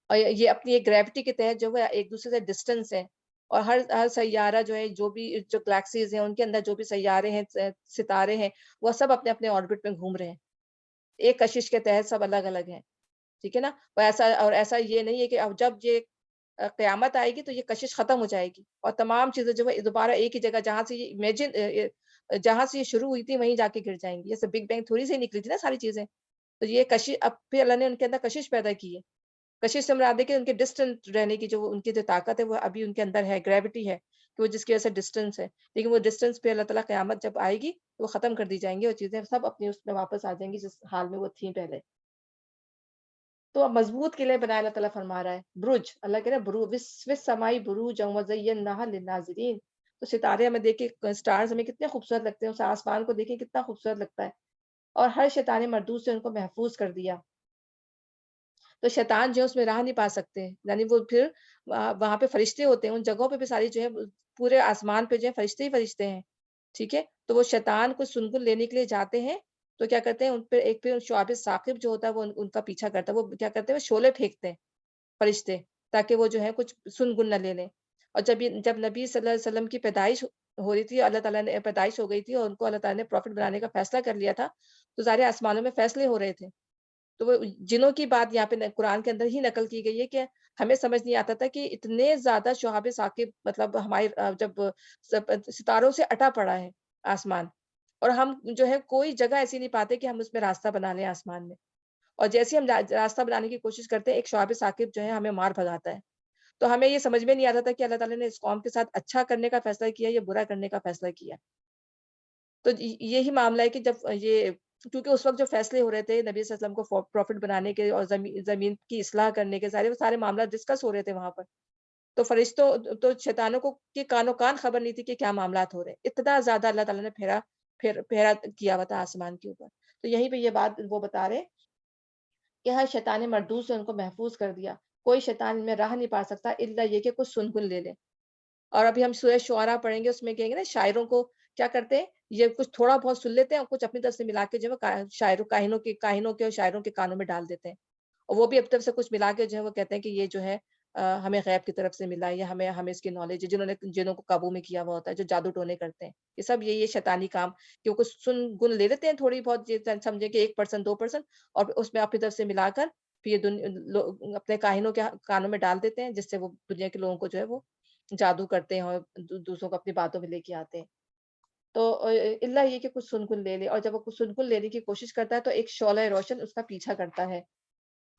اور یہ اپنی ایک گریوٹی کے تحت جو ہے ایک دوسرے سے ڈسٹینس ہے، اور ہر سیارہ جو ہے جو گلیکسیز ہیں ان کے اندر جو بھی سیارے ہیں، ستارے ہیں، وہ سب اپنے اپنے آربٹ میں گھوم رہے ہیں، ایک کشش کے تحت سب الگ الگ ہیں، ٹھیک ہے نا۔ اور ایسا یہ نہیں ہے کہ اب جب یہ قیامت آئے گی تو یہ کشش ختم ہو جائے گی اور تمام چیزیں جو ہے دوبارہ ایک ہی جگہ جہاں سے یہ شروع ہوئی تھی وہیں جا کے گر جائیں گی، جیسے بگ بینگ تھوڑی سے نکلی تھی نا ساری چیزیں، تو یہ کشش اب پھر اللہ نے ان کے اندر کشش پیدا کی ہے، کشش سے مراد ہے کہ ان کے ڈسٹنٹ رہنے کی جو ان کی جو طاقت ہے وہ ابھی ان کے اندر ہے، گریوٹی ہے کہ وہ جس کی وجہ سے ڈسٹینس ہے، لیکن وہ ڈسٹینس پہ اللہ تعالیٰ قیامت جب آئے گی تو وہ ختم کر دی جائیں گی اور چیزیں سب اپنی اس میں واپس آ جائیں گی جس حال میں وہ تھیں پہلے. تو اب مضبوط قلعے بنائے اللہ تعالیٰ فرما رہا ہے. برج اللہ کہہ رہا ہے برو وس سمائی بروج وزیناها للناظرین. تو ستارے ہمیں دیکھیں، سٹارز ہمیں کتنے خوبصورت لگتے ہیں، اس آسمان کو دیکھیں کتنا خوبصورت لگتا ہے، اور ہر شیطان مردود سے ان کو محفوظ کر دیا. تو شیطان جو ہے اس میں راہ نہیں پا سکتے ہیں، یعنی وہ پھر وہاں پہ فرشتے ہوتے ہیں، ان جگہوں پہ بھی ساری جو ہے پورے آسمان پہ جو ہے فرشتے ہی فرشتے ہیں. ٹھیک ہے، تو وہ شیطان کو سنگل لینے کے لیے جاتے ہیں تو کیا کرتے ہیں، ان پہ ایک پہ شعاب ثاقب جو ہوتا ہے وہ ان کا پیچھا کرتا ہے، وہ کیا کرتے ہیں، وہ شعلے پھینکتے ہیں فرشتے، تاکہ وہ جو ہے کچھ سنگل نہ لے لیں. اور جب نبی صلی اللہ علیہ وسلم کی پیدائش ہو رہی تھی، اللہ تعالیٰ نے پیدائش ہو گئی تھی اور ان کو اللہ تعالیٰ نے پروفٹ بنانے کا فیصلہ کر لیا تھا، تو ظاہر آسمانوں میں فیصلے ہو رہے تھے. تو وہ جنوں کی بات یہاں پہ قرآن کے اندر ہی نقل کی گئی ہے کہ ہمیں سمجھ نہیں آتا تھا کہ اتنے زیادہ شہاب ثاقب مطلب ہمارے جب ستاروں سے اٹا پڑا ہے آسمان، اور ہم جو ہے کوئی جگہ ایسی نہیں پاتے کہ ہم اس میں راستہ بنا لیں آسمان میں، اور جیسے ہم راستہ بنانے کی کوشش کرتے ہیں ایک شعاب ثاقب جو ہے ہمیں مار بھگاتا ہے. تو ہمیں یہ سمجھ میں نہیں آتا تھا کہ اللہ تعالیٰ نے اس قوم کے ساتھ اچھا کرنے کا فیصلہ کیا یا برا کرنے کا فیصلہ کیا. تو یہی معاملہ ہے کہ جب یہ کیونکہ اس وقت جو فیصلے ہو رہے تھے نبی صلی اللہ علیہ وسلم کو پروفٹ بنانے کے اور زمین کی اصلاح کرنے کے، سارے معاملات ڈسکس ہو رہے تھے وہاں پر. تو فرشتوں تو شیطانوں کو کہ کانوں کان خبر نہیں تھی کہ کیا معاملات ہو رہے ہیں، اتنا زیادہ اللہ تعالیٰ نے پھیرا کیا ہوا تھا آسمان کے اوپر. تو یہیں پہ یہ بات وہ بتا رہے کہ ہر شیطان مردود سے ان کو محفوظ کر دیا. کوئی شیطان ان میں راہ نہیں پا سکتا الا یہ کہ کچھ سن لے لے. اور ابھی ہم سورہ شعراء پڑھیں گے، اس میں کہیں گے نا شاعروں کو کیا کرتے ہیں، یہ کچھ تھوڑا بہت سن لیتے ہیں اور کچھ اپنی طرف سے ملا کے جو ہے کاہنوں کے اور شاعروں کے کانوں میں ڈال دیتے ہیں، اور وہ بھی اپنی طرف سے کچھ ملا کے جو ہے وہ کہتے ہیں کہ یہ جو ہے ہمیں غیب کی طرف سے ملا ہے، یا ہمیں اس کی نالج ہے، جنہوں نے جنوں کو قابو میں کیا ہوا ہوتا ہے، جو جادو ٹونے کرتے ہیں. یہ سب یہ شیطانی کام کہ وہ کچھ سن گن لے لیتے ہیں تھوڑی بہت، یہ سمجھے کہ 1% 2%، اور اس میں اپنی طرف سے ملا کر پھر یہ اپنے کاہنوں کے کانوں میں ڈال دیتے ہیں، جس سے وہ دنیا کے لوگوں کو جو ہے وہ جادو کرتے ہیں اور دوسروں کو اپنی باتوں میں لے کے آتے ہیں. تو اللہ یہ کہ کچھ سنگن لے لے، اور جب وہ کچھ سنگن لینے کی کوشش کرتا ہے تو ایک شعلہ روشن اس کا پیچھا کرتا ہے.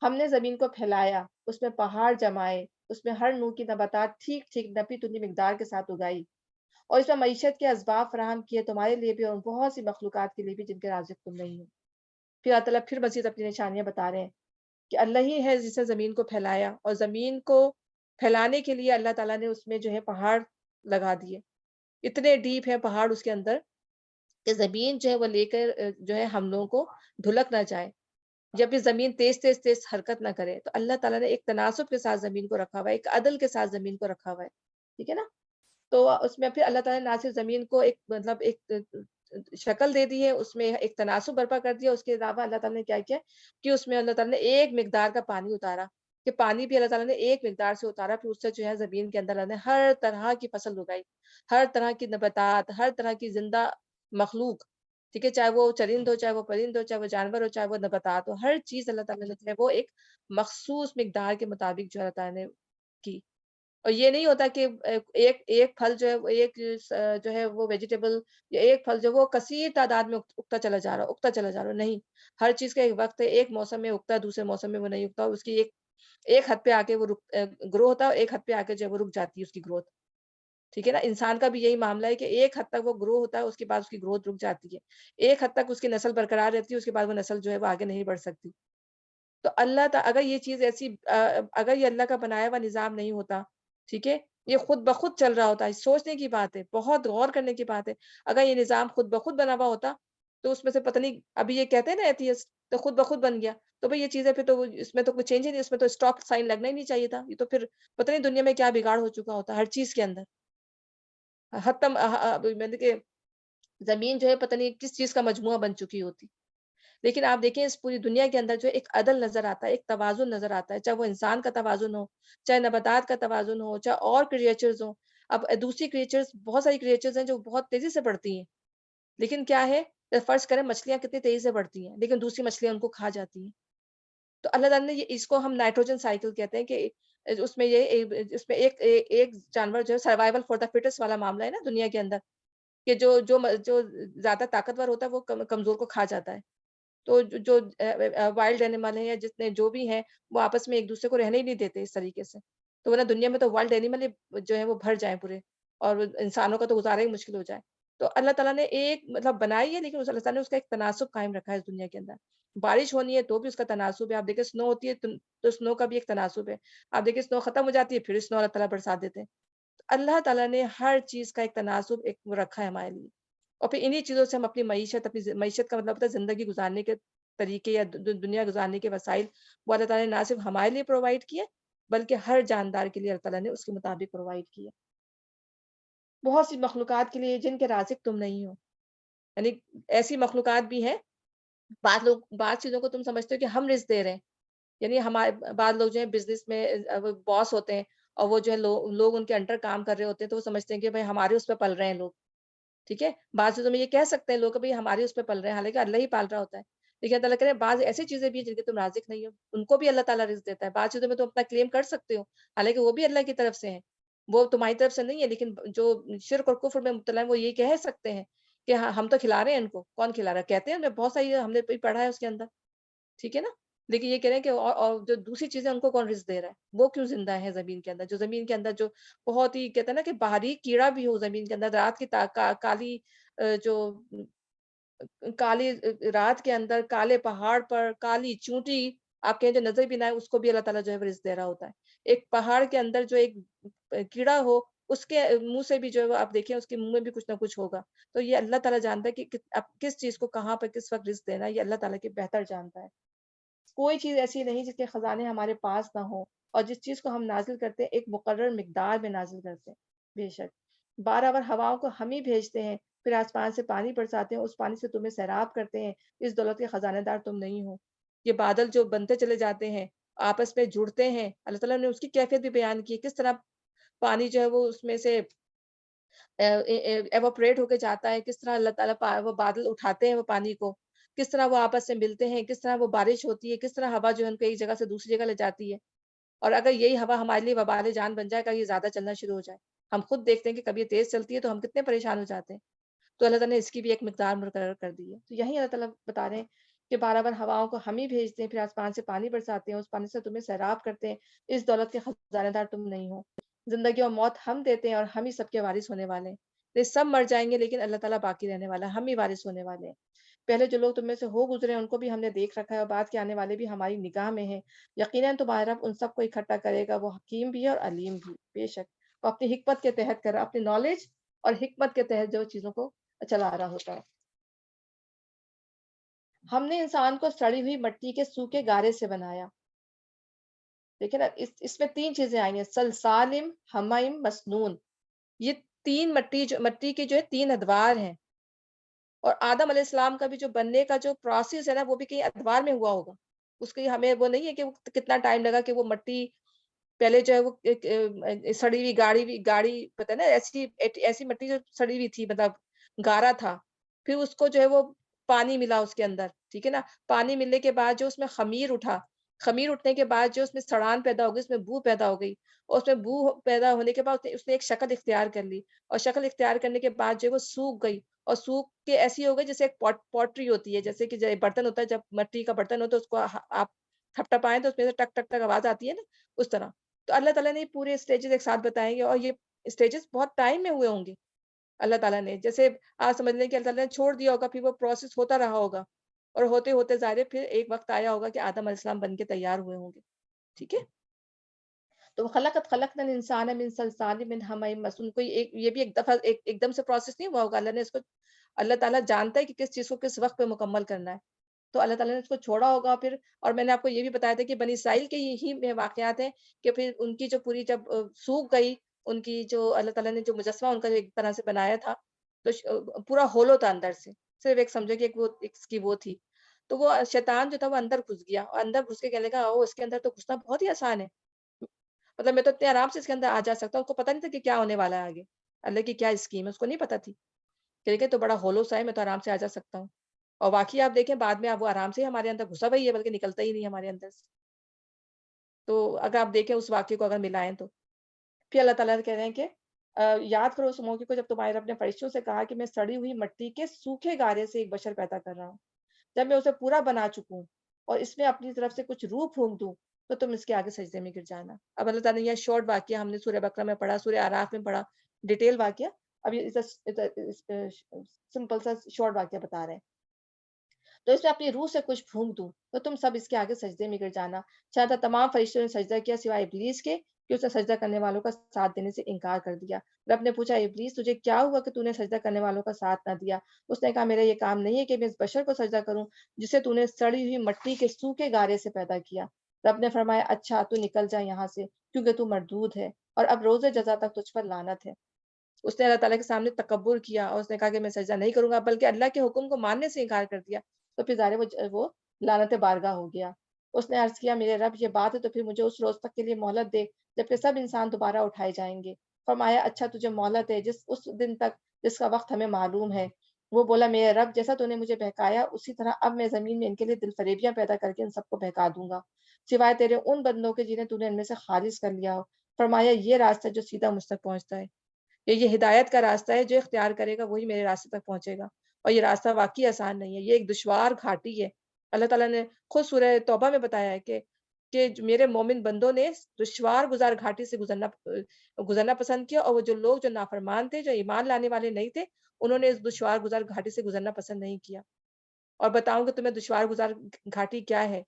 ہم نے زمین کو پھیلایا، اس میں پہاڑ جمائے، اس میں ہر نوع کی نباتات ٹھیک ٹھیک نپی تلی مقدار کے ساتھ اگائی، اور اس میں معیشت کے اسباب فراہم کیے تمہارے لیے بھی اور بہت سی مخلوقات کے لیے بھی جن کے رازق تم نہیں ہو. پھر اللہ تعالیٰ پھر مزید اپنی نشانیاں بتا رہے ہیں کہ اللہ ہی ہے جس نے زمین کو پھیلایا، اور زمین کو پھیلانے کے لیے اللہ تعالیٰ نے اس میں جو ہے پہاڑ لگا دیے. اتنے ڈیپ ہے پہاڑ اس کے اندر کہ زمین جو ہے وہ لے کر جو ہے ہم لوگوں کو دھلک نہ جائے. جب یہ زمین تیز تیز تیز حرکت نہ کرے، تو اللہ تعالیٰ نے ایک تناسب کے ساتھ زمین کو رکھا ہوا ہے، ایک عدل کے ساتھ زمین کو رکھا ہوا ہے. ٹھیک ہے نا. تو اس میں پھر اللہ تعالیٰ نے نہ صرف زمین کو ایک مطلب ایک شکل دے دی ہے، اس میں ایک تناسب برپا کر دیا، اس کے علاوہ اللہ تعالیٰ نے کیا کیا کہ اس میں اللہ تعالیٰ نے ایک مقدار کا پانی اتارا، کہ پانی بھی اللہ تعالیٰ نے ایک مقدار سے اتارا، پھر اس سے جو ہے زمین کے اندر اللہ نے ہر طرح کی فصل اگائی، ہر طرح کی نباتات، ہر طرح کی زندہ مخلوق. ٹھیک ہے، چاہے وہ چرند ہو، چاہے وہ پرند ہو، چاہے وہ جانور ہو، چاہے وہ نباتات ہو، ہر چیز اللہ تعالیٰ نے وہ ایک مخصوص مقدار کے مطابق جو اللہ تعالیٰ نے کی. اور یہ نہیں ہوتا کہ ایک پھل جو ہے ایک جو ہے وہ ویجیٹیبل یا ایک پھل جو وہ کثیر تعداد میں اگتا چلا جا رہا نہیں. ہر چیز کا ایک وقت ہے، ایک موسم میں اگتا ہے، دوسرے موسم میں وہ نہیں اگتا، اس کی ایک حد پہ آ کے وہ گرو ہوتا ہے، اور ایک حد پہ آ کے جو وہ رک جاتی ہے اس کی گروتھ. ٹھیک ہے نا. انسان کا بھی یہی معاملہ ہے کہ ایک حد تک وہ گرو ہوتا ہے، اس کے بعد اس کی گروتھ رک جاتی ہے، ایک حد تک اس کی نسل برقرار رہتی ہے، اس کے بعد وہ نسل جو ہے وہ آگے نہیں بڑھ سکتی. تو اللہ تعالیٰ اگر یہ چیز ایسی اگر یہ اللہ کا بنایا ہوا نظام نہیں ہوتا، ٹھیک ہے، یہ خود بخود چل رہا ہوتا ہے، سوچنے کی بات ہے، بہت غور کرنے کی بات ہے. اگر یہ نظام خود بخود بنا ہوا ہوتا تو اس میں سے پتہ نہیں، ابھی یہ کہتے ہیں نا ایتھیسٹ، تو خود بخود بن گیا، تو بھئی یہ چیزیں پھر تو اس میں تو کوئی چینج ہی نہیں، اس میں تو اسٹاپ سائن لگنا ہی نہیں چاہیے تھا. یہ تو پھر پتہ نہیں دنیا میں کیا بگاڑ ہو چکا ہوتا ہر چیز کے اندر. حتم مطلب کہ زمین جو ہے پتہ نہیں کس چیز کا مجموعہ بن چکی ہوتی. لیکن آپ دیکھیں اس پوری دنیا کے اندر جو ایک عدل نظر آتا ہے، ایک توازن نظر آتا ہے، چاہے وہ انسان کا توازن ہو، چاہے نباتات کا توازن ہو، چاہے اور کریچرز ہوں. اب دوسری کریچرز، بہت ساری کریچرز ہیں جو بہت تیزی سے بڑھتی ہیں، لیکن کیا ہے، فرض کریں مچھلیاں کتنی تیزی سے بڑھتی ہیں لیکن دوسری مچھلیاں ان کو کھا جاتی ہیں. تو اللہ تعالیٰ نے اس کو ہم نائٹروجن سائیکل کہتے ہیں کہ اس میں ایک جانور جو ہے سروائیول فار دا فٹس والا معاملہ ہے نا دنیا کے اندر، کہ جو زیادہ طاقتور ہوتا ہے وہ کمزور کو کھا جاتا ہے. تو جو وائلڈ اینیمل ہیں یا جتنے جو بھی ہیں وہ آپس میں ایک دوسرے کو رہنے ہی نہیں دیتے اس طریقے سے. تو ورنہ دنیا میں تو وائلڈ اینیمل ہی جو ہے وہ بھر جائیں پورے، اور انسانوں کا تو گزارا ہی مشکل ہو جائے. تو اللہ تعالیٰ نے ایک مطلب بنائی ہے، لیکن اللہ تعالیٰ نے اس کا ایک تناسب قائم رکھا ہے اس دنیا کے اندر. بارش ہونی ہے تو بھی اس کا تناسب ہے. آپ دیکھیں سنو ہوتی ہے تو سنو کا بھی ایک تناسب ہے. آپ دیکھیں سنو ختم ہو جاتی ہے پھر سنو اللہ تعالیٰ برسات دیتے ہیں. تو اللہ تعالیٰ نے ہر چیز کا ایک تناسب ایک وہ رکھا ہے ہمارے لیے. اور پھر انہی چیزوں سے ہم اپنی معیشت کا مطلب ہوتا ہے زندگی گزارنے کے طریقے یا دنیا گزارنے کے وسائل، وہ اللہ تعالیٰ نے نہ صرف ہمارے لیے پرووائڈ کیے بلکہ ہر جاندار کے لیے اللہ تعالیٰ نے اس کے مطابق پرووائڈ کیے. بہت سی مخلوقات کے لیے جن کے رازق تم نہیں ہو، یعنی ایسی مخلوقات بھی ہیں. بعض چیزوں کو تم سمجھتے ہو کہ ہم رزق دے رہے ہیں، یعنی ہمارے بعض لوگ جو ہیں بزنس میں باس ہوتے ہیں، اور وہ جو ہے لوگ ان کے انڈر کام کر رہے ہوتے ہیں، تو وہ سمجھتے ہیں کہ بھائی ہمارے اس پہ پل رہے ہیں لوگ. ٹھیک ہے، بعض چیزوں میں یہ کہہ سکتے ہیں لوگ کہ بھائی ہمارے اس پہ پل رہے ہیں، حالانکہ اللہ ہی پال رہا ہوتا ہے. لیکن اللہ کرے بعض ایسی چیزیں بھی ہیں جن کے تم رازق نہیں ہو، ان کو بھی اللہ تعالیٰ رزق دیتا ہے. بعض چیزوں میں تم اپنا کلیم کر سکتے ہو، حالانکہ وہ بھی اللہ کی طرف سے ہیں، وہ تمہاری طرف سے نہیں ہے. لیکن جو شرک اور کفر میں مبتلا ہیں وہ یہ کہہ سکتے ہیں کہ ہاں ہم تو کھلا رہے ہیں ان کو. کون کھلا رہا ہے؟ کہتے ہیں بہت ساری ہم نے پڑھا ہے اس کے اندر. ٹھیک ہے نا. لیکن یہ کہہ رہے ہیں کہ اور جو دوسری چیزیں ان کو کون رزق دے رہا ہے؟ وہ کیوں زندہ ہے زمین کے اندر؟ جو زمین کے اندر جو بہت ہی کہتے ہیں نا کہ باریک کیڑا بھی ہو زمین کے اندر، رات کی کالی جو کالی رات کے اندر کالے پہاڑ پر کالی چونٹی آپ کہیں جو نظر بھی نہ آئے، اس کو بھی اللہ تعالیٰ جو ہے وہ رزق دے رہا ہوتا ہے. ایک پہاڑ کے اندر جو ایک کیڑا ہو، اس کے منہ سے بھی جو ہے وہ آپ دیکھیں اس کے منہ میں بھی کچھ نہ کچھ ہوگا. تو یہ اللہ تعالیٰ جانتا ہے کہ اب کس چیز کو کہاں پر کس وقت رزق دینا ہے، یہ اللہ تعالیٰ کے بہتر جانتا ہے. کوئی چیز ایسی نہیں جس کے خزانے ہمارے پاس نہ ہوں، اور جس چیز کو ہم نازل کرتے ہیں ایک مقرر مقدار میں نازل کرتے ہیں. بے شک 12 ہواؤں کو ہم ہی بھیجتے ہیں، پھر آسمان سے پانی برساتے ہیں، اس پانی سے تمہیں سیراب کرتے ہیں. اس دولت کے خزانہ دار تم نہیں ہو. یہ بادل جو بنتے چلے جاتے ہیں، آپس میں جڑتے ہیں، اللہ تعالیٰ نے اس کی کیفیت بھی بیان کی، کس طرح پانی جو ہے وہ اس میں سے ایوپریٹ ہو کے جاتا ہے، کس طرح اللہ تعالیٰ وہ بادل اٹھاتے ہیں وہ پانی کو، کس طرح وہ آپس میں ملتے ہیں، کس طرح وہ بارش ہوتی ہے، کس طرح ہوا جو ہے ان کو ایک جگہ سے دوسری جگہ لے جاتی ہے. اور اگر یہی ہوا ہمارے لیے وبال جان بن جائے گا، یہ زیادہ چلنا شروع ہو جائے، ہم خود دیکھتے ہیں کہ کبھی یہ تیز چلتی ہے تو ہم کتنے پریشان ہو جاتے ہیں. تو اللہ تعالیٰ نے اس کی بھی ایک مقدار مقرر کر دی ہے. تو یہی اللہ تعالیٰ بتا رہے ہیں کہ 12 ہواؤں کو ہم ہی بھیجتے ہیں، پھر آسمان سے پانی برساتے ہیں، اس پانی سے تمہیں سیراب کرتے ہیں. اس دولت کے خزانہ دار تم نہیں ہو. زندگی اور موت ہم دیتے ہیں اور ہم ہی سب کے وارث ہونے والے ہیں. یہ سب مر جائیں گے لیکن اللہ تعالیٰ باقی رہنے والا ہے، ہم ہی وارث ہونے والے ہیں. پہلے جو لوگ تم میں سے ہو گزرے ہیں ان کو بھی ہم نے دیکھ رکھا ہے، اور بعد کے آنے والے بھی ہماری نگاہ میں ہیں. یقیناً تمہارا رب ان سب کو اکٹھا کرے گا، وہ حکیم بھی ہے اور علیم بھی. بے شک وہ اپنی حکمت کے تحت کر رہا، اپنی نالج اور حکمت کے تحت جو چیزوں کو چلا رہا ہوتا ہے. ہم نے انسان کو سڑی ہوئی مٹی کے سوکھے گارے سے بنایا. لیکن اب اس میں 3 چیزیں آئی ہیں: سلسالم، حمیم، مسنون. یہ 3 مٹی کے جو ہے 3 ادوار ہیں. اور آدم علیہ السلام کا بھی جو بننے کا جو پروسیس ہے نا، وہ بھی کئی ادوار میں ہوا ہوگا. اس کی ہمیں وہ نہیں ہے کہ کتنا ٹائم لگا کہ وہ مٹی پہلے جو ہے وہ ایک سڑی ہوئی گاڑی پتہ ہے نا، ایسی مٹی جو سڑی ہوئی تھی، مطلب گارا تھا. پھر اس کو جو ہے وہ پانی ملا اس کے اندر. ٹھیک ہے نا. پانی ملنے کے بعد جو اس میں خمیر اٹھا، خمیر اٹھنے کے بعد جو اس میں سڑان پیدا ہو گئی، اس میں بو پیدا ہو گئی. اور اس میں بو پیدا ہونے کے بعد اس نے ایک شکل اختیار کر لی. اور شکل اختیار کرنے کے بعد جو ہے وہ سوکھ گئی. اور سوکھ کے ایسی ہو گئی جیسے ایک پوٹری ہوتی ہے، جیسے کہ برتن ہوتا ہے، جب مٹی کا برتن ہوتا ہے اس کو آپ تھپ ٹپائیں تو اس میں سے ٹک ٹک ٹک آواز آتی ہے نا، اس طرح. تو اللہ تعالیٰ نے پورے اسٹیجز ایک ساتھ بتائیں گے، اور یہ اسٹیجز بہت ٹائم میں ہوئے ہوں گے. اللہ تعالیٰ نے جیسے آپ سمجھ لیں کہ اللہ تعالیٰ نے چھوڑ دیا ہوگا، پھر وہ پروسیس ہوتا رہا ہوگا، اور ہوتے ہوتے ظاہر ہے پھر ایک وقت آیا ہوگا کہ آدم علیہ السلام بن کے تیار ہوئے ہوں گے. ٹھیک ہے. تو خلقنا الانسان من صلصال من حمإ مسنون. کوئی یہ بھی ایک دفعہ ایک دم سے پروسیس نہیں ہوا ہوگا. اللہ نے اس کو، اللہ تعالیٰ جانتا ہے کہ کس چیز کو کس وقت پہ مکمل کرنا ہے. تو اللہ تعالیٰ نے اس کو چھوڑا ہوگا پھر. اور میں نے آپ کو یہ بھی بتایا تھا کہ بنی اسرائیل کے یہی میں واقعات ہیں کہ پھر ان کی جو پوری جب سوکھ گئی، ان کی جو اللہ تعالیٰ نے جو مجسمہ ان کا جو ایک طرح سے بنایا تھا، تو پورا ہولو تھا اندر سے، صرف ایک سمجھے کہ ایک اس کی وہ تھی. تو وہ شیطان جو تھا وہ اندر گھس گیا، اور اندر گھس کے کہنے لگا او اس کے اندر تو گھسنا بہت ہی آسان ہے، مطلب میں تو اتنے آرام سے اس کے اندر آ جا سکتا ہوں. اس کو پتہ نہیں تھا کہ کیا ہونے والا ہے آگے، اللہ کی کیا اسکیم ہے اس کو نہیں پتا تھی. کہ تو بڑا ہولو سا ہے، میں تو آرام سے آ جا سکتا ہوں. اور واقعی آپ دیکھیں بعد میں اب وہ آرام سے ہمارے اندر گھسا وہی ہے، بلکہ نکلتا ہی نہیں ہمارے اندر سے. تو اگر آپ دیکھیں اس واقعے کو اگر ملائیں تو پھر اللہ تعالیٰ کہہ رہے ہیں کہ یاد کرو اس موقع کو جب تمہارے رب نے فرشتوں سے کہا کہ میں سڑی ہوئی مٹی کے سوکھے گارے سے ایک بشر پیدا کر رہا ہوں. جب میں اسے پورا بنا چکوں اور اس میں اپنی طرف سے کچھ روح پھونک دوں تو تم اس کے آگے سجدے میں گر جانا. اب اللہ تعالیٰ نے یہ شارٹ واقعہ ہم نے سورہ بقرہ میں پڑھا، سورہ اعراف میں پڑھا، ڈیٹیل واقعہ. اب یہ سمپل سا شارٹ واقعہ بتا رہے ہیں. تو اس میں اپنی روح سے کچھ پھونک دوں تو تم سب اس کے آگے سجدے میں گر جانا. چاہتا تمام فرشتوں نے سجدہ کیا سوائے ابلیس کے کہ اس نے سجدہ کرنے والوں کا ساتھ دینے سے انکار کر دیا. رب نے پوچھا ابلیس تجھے کیا ہوا کہ تو نے سجدہ کرنے والوں کا ساتھ نہ دیا؟ اس نے کہا میرا یہ کام نہیں ہے کہ میں اس بشر کو سجدہ کروں جسے تو نے سڑی ہوئی مٹی کے سوکھے گارے سے پیدا کیا. رب نے فرمایا اچھا تو نکل جا یہاں سے کیونکہ تو مردود ہے اور اب روز جزا تک تجھ پر لعنت ہے. اس نے اللہ تعالیٰ کے سامنے تکبر کیا اور اس نے کہا کہ میں سجدہ نہیں کروں گا بلکہ اللہ کے حکم کو ماننے سے انکار کر دیا. تو پھر ظاہر وہ لعنت بارگاہ ہو گیا. اس نے عرض کیا میرے رب یہ بات ہے تو پھر مجھے اس روز تک کے لیے مہلت دے جبکہ سب انسان دوبارہ اٹھائے جائیں گے. فرمایا اچھا تجھے مہلت ہے اس دن تک جس کا وقت ہمیں معلوم ہے. وہ بولا میرے رب جیسا تو نے مجھے بہکایا اسی طرح اب میں زمین میں ان کے لیے دل فریبیاں پیدا کر کے ان سب کو بہکا دوں گا سوائے تیرے ان بندوں کے جنہیں تو نے ان میں سے خالص کر لیا ہو. فرمایا یہ راستہ جو سیدھا مجھ تک پہنچتا ہے یہ ہدایت کا راستہ ہے، جو اختیار کرے گا وہی میرے راستے تک پہنچے گا. اور یہ راستہ واقعی آسان نہیں ہے، یہ ایک دشوار گھاٹی ہے. اللہ تعالیٰ نے خود سورہ توبہ میں بتایا ہے کہ میرے مومن بندوں نے دشوار گزار گھاٹی سے گزرنا پسند کیا، اور وہ جو لوگ جو نافرمان تھے، جو ایمان لانے والے نہیں تھے، انہوں نے اس دشوار گزار گھاٹی سے گزرنا پسند نہیں کیا. اور بتاؤں کہ تمہیں دشوار گزار گھاٹی کیا ہے،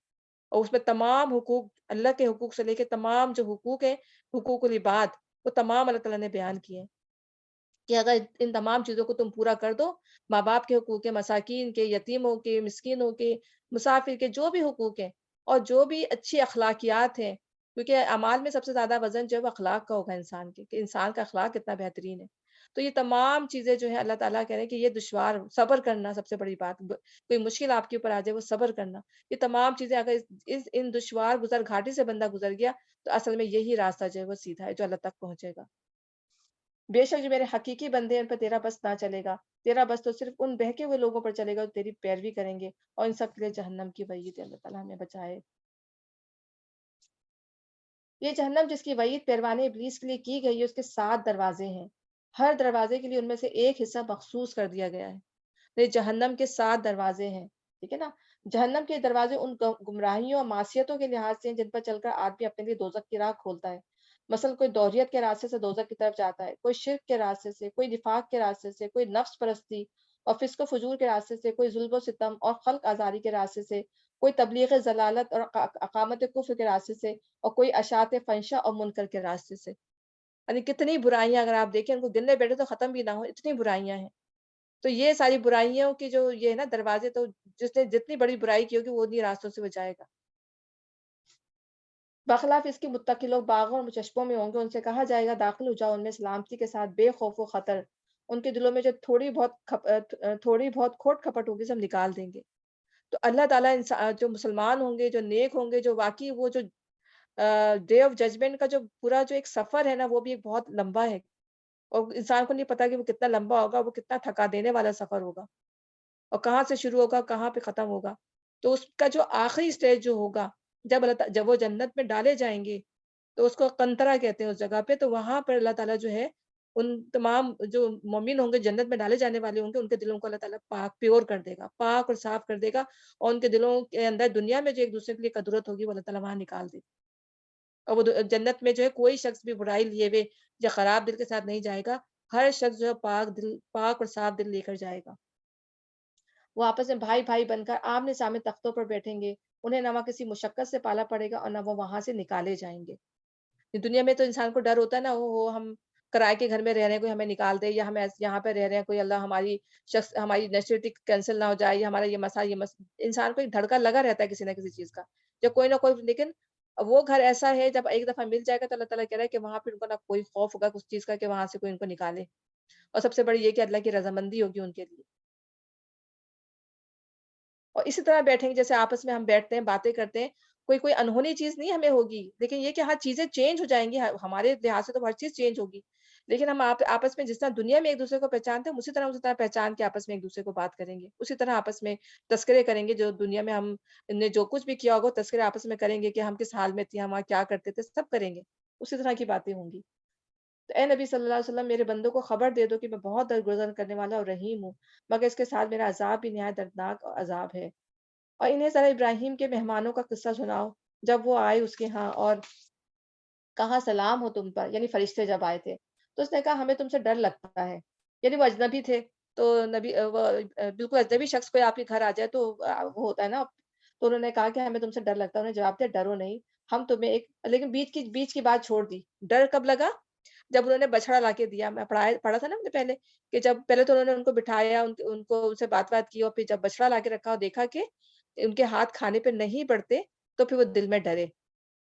اور اس میں تمام حقوق اللہ کے حقوق سے لے کے تمام جو حقوق ہیں، حقوق العباد، وہ تمام اللہ تعالیٰ نے بیان کیے ہیں کہ اگر ان تمام چیزوں کو تم پورا کر دو، ماں باپ کے حقوق کے، مساکین کے، یتیموں کے، مسکینوں کے، مسافر کے، جو بھی حقوق ہیں اور جو بھی اچھی اخلاقیات ہیں، کیونکہ اعمال میں سب سے زیادہ وزن جو ہے وہ اخلاق کا ہوگا انسان کے، کہ انسان کا اخلاق کتنا بہترین ہے. تو یہ تمام چیزیں جو ہے اللہ تعالیٰ کہہ رہے ہیں کہ یہ دشوار صبر کرنا سب سے بڑی بات، کوئی مشکل آپ کے اوپر آ جائے وہ صبر کرنا. یہ تمام چیزیں اگر ان دشوار گزر گھاٹی سے بندہ گزر گیا تو اصل میں یہی راستہ جو ہے وہ سیدھا ہے جو اللہ تک پہنچے گا. بے شک جو میرے حقیقی بندے ہیں ان پر تیرا بس نہ چلے گا. تیرا بس تو صرف ان بہکے ہوئے لوگوں پر چلے گا جو تیری پیروی کریں گے، اور ان سب کے لیے جہنم کی وعید ہے. اللہ تعالیٰ ہمیں بچائے. یہ جہنم جس کی وعید پیروان ابلیس کے لیے کی گئی ہے اس کے 7 دروازے ہیں. ہر دروازے کے لیے ان میں سے ایک حصہ مخصوص کر دیا گیا ہے. یہ جہنم کے 7 دروازے ہیں. ٹھیک ہے نا. جہنم کے دروازے ان گمراہیوں اور معصیتوں کے لحاظ سے ہیں جن پر چل کر آدمی اپنے لیے دوزخ کی راہ کھولتا ہے. مثلا کوئی دوریت کے راستے سے دوزخ کی طرف جاتا ہے، کوئی شرک کے راستے سے، کوئی نفاق کے راستے سے، کوئی نفس پرستی اور فسق و فجور کے راستے سے، کوئی ظلم و ستم اور خلق آزاری کے راستے سے، کوئی تبلیغ ضلالت اور اقامت کفر کے راستے سے، اور کوئی اشاعت فحشہ اور منکر کے راستے سے. یعنی کتنی برائیاں اگر آپ دیکھیں ان کو گننے بیٹھے تو ختم بھی نہ ہو، اتنی برائیاں ہیں. تو یہ ساری برائیوں کی جو یہ ہے نا دروازے، تو جس نے جتنی بڑی برائی کی ہوگی وہ انہیں راستوں سے وہ جائے گا. بخلاف اس کے متقی لوگ باغوں اور چشموں میں ہوں گے، ان سے کہا جائے گا داخل ہو جاؤ ان میں سلامتی کے ساتھ بے خوف و خطر. ان کے دلوں میں جو تھوڑی بہت کھوٹ کھپٹ ہوگی سب نکال دیں گے. تو اللہ تعالیٰ جو مسلمان ہوں گے، جو نیک ہوں گے، جو واقعی وہ جو ڈے آف ججمنٹ کا جو پورا جو ایک سفر ہے نا وہ بھی ایک بہت لمبا ہے، اور انسان کو نہیں پتا کہ وہ کتنا لمبا ہوگا، وہ کتنا تھکا دینے والا سفر ہوگا، اور کہاں سے شروع ہوگا کہاں پہ ختم ہوگا. تو اس کا جو آخری سٹیج جو ہوگا جب وہ جنت میں ڈالے جائیں گے تو اس کو قنطرہ کہتے ہیں اس جگہ پہ. تو وہاں پر اللہ تعالیٰ جو ہے ان تمام جو مومن ہوں گے، جنت میں ڈالے جانے والے ہوں گے، ان کے دلوں کو اللہ تعالیٰ پاک پیور کر دے گا، پاک اور صاف کر دے گا، اور ان کے دلوں کے اندر دنیا میں جو ایک دوسرے کے لیے قدرت ہوگی وہ اللہ تعالیٰ وہاں نکال دے گا. اور وہ جنت میں جو ہے کوئی شخص بھی برائی لیے ہوئے یا خراب دل کے ساتھ نہیں جائے گا. ہر شخص جو ہے پاک اور صاف دل لے کر جائے گا. وہ آپس میں بھائی بھائی بن کر آمنے سامنے تختوں پر بیٹھیں گے. انہیں نہ وہاں کسی مشقت سے پالا پڑے گا اور نہ وہ وہاں سے نکالے جائیں گے. دنیا میں تو انسان کو ڈر ہوتا ہے نا، وہ ہم کرائے کے گھر میں رہ رہے ہیں، کوئی ہمیں نکال دے، یا ہم یہاں پہ رہ رہے ہیں، کوئی اللہ ہماری نیچرلٹی کینسل نہ ہو جائے، یا ہمارا یہ مسئلہ انسان کو ایک دھڑکا لگا رہتا ہے کسی نہ کسی چیز کا، یا کوئی نہ کوئی. لیکن وہ گھر ایسا ہے جب ایک دفعہ مل جائے گا تو اللہ تعالیٰ کہہ رہا ہے کہ وہاں پہ ان کو نہ کوئی خوف ہوگا اس چیز کا کہ وہاں سے کوئی ان کو نکالے، اور سب سے بڑی یہ کہ اللہ کی رضامندی ہوگی ان کے لیے. اور اسی طرح بیٹھیں گے جیسے آپس میں ہم بیٹھتے ہیں، باتیں کرتے ہیں، کوئی انہونی چیز نہیں ہمیں ہوگی، لیکن یہ کہ ہر چیزیں چینج ہو جائیں گی. ہمارے لحاظ سے تو ہر چیز چینج ہوگی، لیکن ہم آپس میں جس طرح دنیا میں ایک دوسرے کو پہچانتے ہیں اسی طرح پہچان کے آپس میں ایک دوسرے کو بات کریں گے، اسی طرح آپس میں تذکرے کریں گے. جو دنیا میں ہم نے جو کچھ بھی کیا ہوگا تذکرے آپس میں کریں گے کہ ہم کس حال میں تھے، ہم کیا کرتے تھے، سب کریں گے. اسی طرح کی باتیں ہوں گی. تو اے نبی صلی اللہ علیہ وسلم میرے بندوں کو خبر دے دو کہ میں بہت درگزر کرنے والا اور رحیم ہوں، مگر اس کے ساتھ میرا عذاب بھی نہایت دردناک عذاب ہے. اور انہیں ذرا ابراہیم کے مہمانوں کا قصہ سناؤ، جب وہ آئے اس کے ہاں اور کہا سلام ہو تم پر، یعنی فرشتے جب آئے تھے تو اس نے کہا ہمیں تم سے ڈر لگتا ہے، یعنی وہ اجنبی تھے تو نبی وہ بالکل اجنبی شخص کوئی آپ کے گھر آ جائے تو وہ ہوتا ہے نا، تو انہوں نے کہا کہ ہمیں تم سے ڈر لگتا ہے، انہوں نے جواب دیا ڈرو نہیں، ہم تمہیں ایک، لیکن بیچ کی بات چھوڑ دی، ڈر کب لگا جب انہوں نے بچڑا لا کے دیا، میں پڑھا تھا نا ہم نے پہلے کہ جب پہلے تو انہوں نے ان کو بٹھایا، ان کو ان سے بات کی، اور پھر جب بچڑا لا کے رکھا اور دیکھا کہ ان کے ہاتھ کھانے پہ نہیں پڑتے تو پھر وہ دل میں ڈرے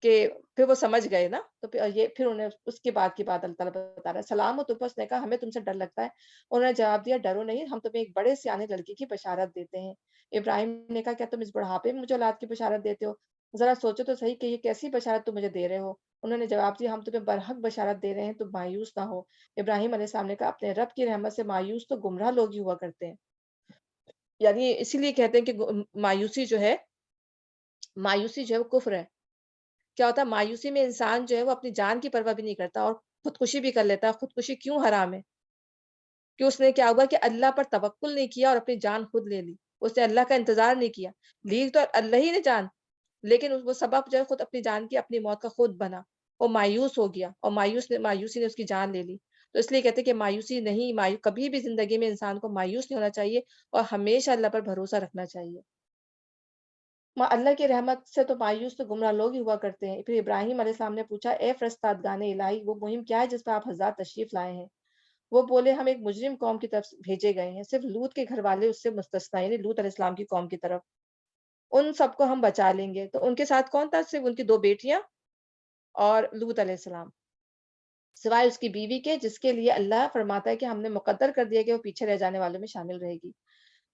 کہ پھر وہ سمجھ گئے نا، تو پھر انہیں اس کے بعد کی بات اللہ تعالیٰ بتا رہا ہے، سلام ہو تم پر، اس نے کہا ہمیں تم سے ڈر لگتا ہے، انہوں نے جواب دیا ڈرو نہیں، ہم تمہیں ایک بڑے سیانے لڑکی کی بشارت دیتے ہیں۔ ابراہیم نے کہا کیا تم اس بڑھاپے میں مجھے اولاد کی بشارت دیتے ہو؟ ذرا سوچو تو صحیح کہ یہ کیسی بشارت تم مجھے دے رہے ہو؟ انہوں نے جواب دیا ہم تمہیں برحق بشارت دے رہے ہیں، تم مایوس نہ ہو۔ ابراہیم علیہ السلام نے کہا اپنے رب کی رحمت سے مایوس تو گمراہ لوگ ہی ہوا کرتے ہیں، یعنی اسی لیے کہتے ہیں کہ مایوسی جو ہے وہ کفر ہے۔ کیا ہوتا ہے مایوسی میں انسان جو ہے وہ اپنی جان کی پرواہ بھی نہیں کرتا اور خودکشی بھی کر لیتا ہے۔ خودکشی کیوں حرام ہے؟ کہ اس نے کیا ہوا کہ اللہ پر توکل نہیں کیا اور اپنی جان خود لے لی، اس نے اللہ کا انتظار نہیں کیا، لی تو اللہ ہی نے جان، لیکن وہ سبب جو ہے خود اپنی جان کی، اپنی موت کا خود بنا، وہ مایوس ہو گیا اور مایوسی نے اس کی جان لے لی۔ تو اس لیے کہتے ہیں کہ مایوسی نہیں، کبھی بھی زندگی میں انسان کو مایوس نہیں ہونا چاہیے اور ہمیشہ اللہ پر بھروسہ رکھنا چاہیے۔ اللہ کی رحمت سے تو مایوس تو گمراہ لوگ ہی ہوا کرتے ہیں۔ پھر ابراہیم علیہ السلام نے پوچھا اے فرستادگان الہی، وہ مہم کیا ہے جس پہ آپ حضرات تشریف لائے ہیں؟ وہ بولے ہم ایک مجرم قوم کی طرف بھیجے گئے ہیں، صرف لوط کے گھر والے اس سے مستثنا، یعنی لوط علیہ السلام کی قوم کی طرف، ان سب کو ہم بچا لیں گے۔ تو ان کے ساتھ کون تھا؟ صرف ان کی 2 بیٹیاں اور لوط علیہ السلام، سوائے اس کی بیوی کے جس کے لیے اللہ فرماتا ہے کہ ہم نے مقدر کر دیا کہ وہ پیچھے رہ جانے والوں میں شامل رہے گی۔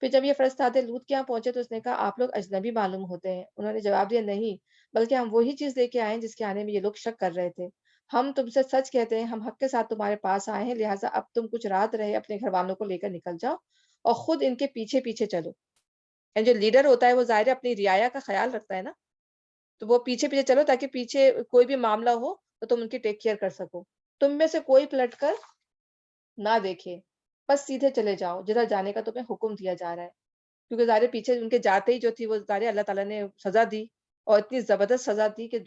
پھر جب یہ فرستادے لوط کے یہاں پہنچے تو اس نے کہا آپ لوگ اجنبی معلوم ہوتے ہیں۔ انہوں نے جواب دیا نہیں، بلکہ ہم وہی چیز لے کے آئے ہیں جس کے آنے میں یہ لوگ شک کر رہے تھے۔ ہم تم سے سچ کہتے ہیں، ہم حق کے ساتھ تمہارے پاس آئے ہیں، لہٰذا اب تم کچھ رات رہے اپنے گھر والوں کو لے کر نکل جاؤ اور خود ان کے پیچھے پیچھے چلو۔ یعنی جو لیڈر ہوتا ہے وہ ظاہر ہے اپنی رعایا کا خیال رکھتا ہے نا، تو وہ پیچھے پیچھے چلو تاکہ پیچھے کوئی بھی معاملہ ہو تو تم ان کی ٹیک کیئر کر سکو، تم میں سے کوئی پلٹ کر نہ دیکھے، بس سیدھے چلے جاؤ جدھر جانے کا تمہیں حکم دیا جا رہا ہے۔ کیونکہ ظاہر ہے پیچھے ان کے جاتے ہی جو تھی وہ ظاہر ہے اللہ تعالیٰ نے سزا دی اور اتنی زبردست سزا دی کہ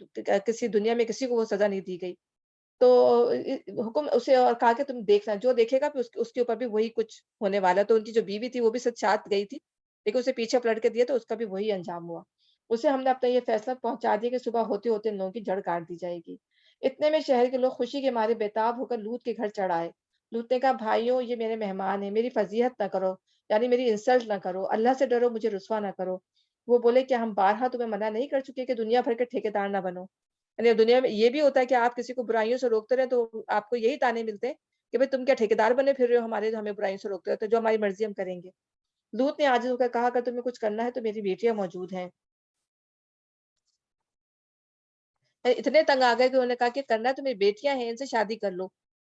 کسی دنیا میں کسی کو وہ سزا نہیں دی گئی۔ تو حکم اسے اور کہا کہ تم دیکھنا، جو دیکھے گا پھر اس کے اوپر بھی وہی کچھ ہونے والا ہے۔ تو ان کی جو بیوی تھی وہ بھی سچ ساتھ گئی تھی، لیکن اسے پیچھے پلٹ کے دیا تو اس کا بھی وہی انجام ہوا۔ اسے ہم نے اپنا یہ فیصلہ پہنچا دیا کہ صبح ہوتے ہوتے ان لوگوں کی جڑ کاٹ دی جائے گی۔ اتنے میں شہر کے لوگ خوشی کے مارے بےتاب ہو کر لوط کے گھر چڑھ آئے۔ لوط نے کہا بھائیوں یہ میرے مہمان ہیں، میری فضیحت نہ کرو، یعنی میری انسلٹ نہ کرو، اللہ سے ڈرو، مجھے رسوا نہ کرو۔ وہ بولے کہ ہم بارہا تمہیں منع نہیں کر چکے کہ دنیا بھر کے ٹھیکیدار نہ بنو؟ یعنی دنیا میں یہ بھی ہوتا ہے کہ آپ کسی کو برائیوں سے روکتے رہے تو آپ کو یہی تانے ملتے ہیں کہ بھئی تم کیا ٹھیکیدار بنے پھر رہے ہو ہمارے، ہمیں برائیوں سے روکتے رہتے ہو، جو ہماری مرضی ہم کریں گے۔ لوط نے عاجز ہو کر کہا اگر تمہیں کچھ کرنا ہے تو میری بیٹیاں موجود ہیں۔ اتنے تنگ آ گئے کہ انہوں نے کہا کہ کرنا ہے تو میری بیٹیاں ہیں، ان سے شادی کر لو۔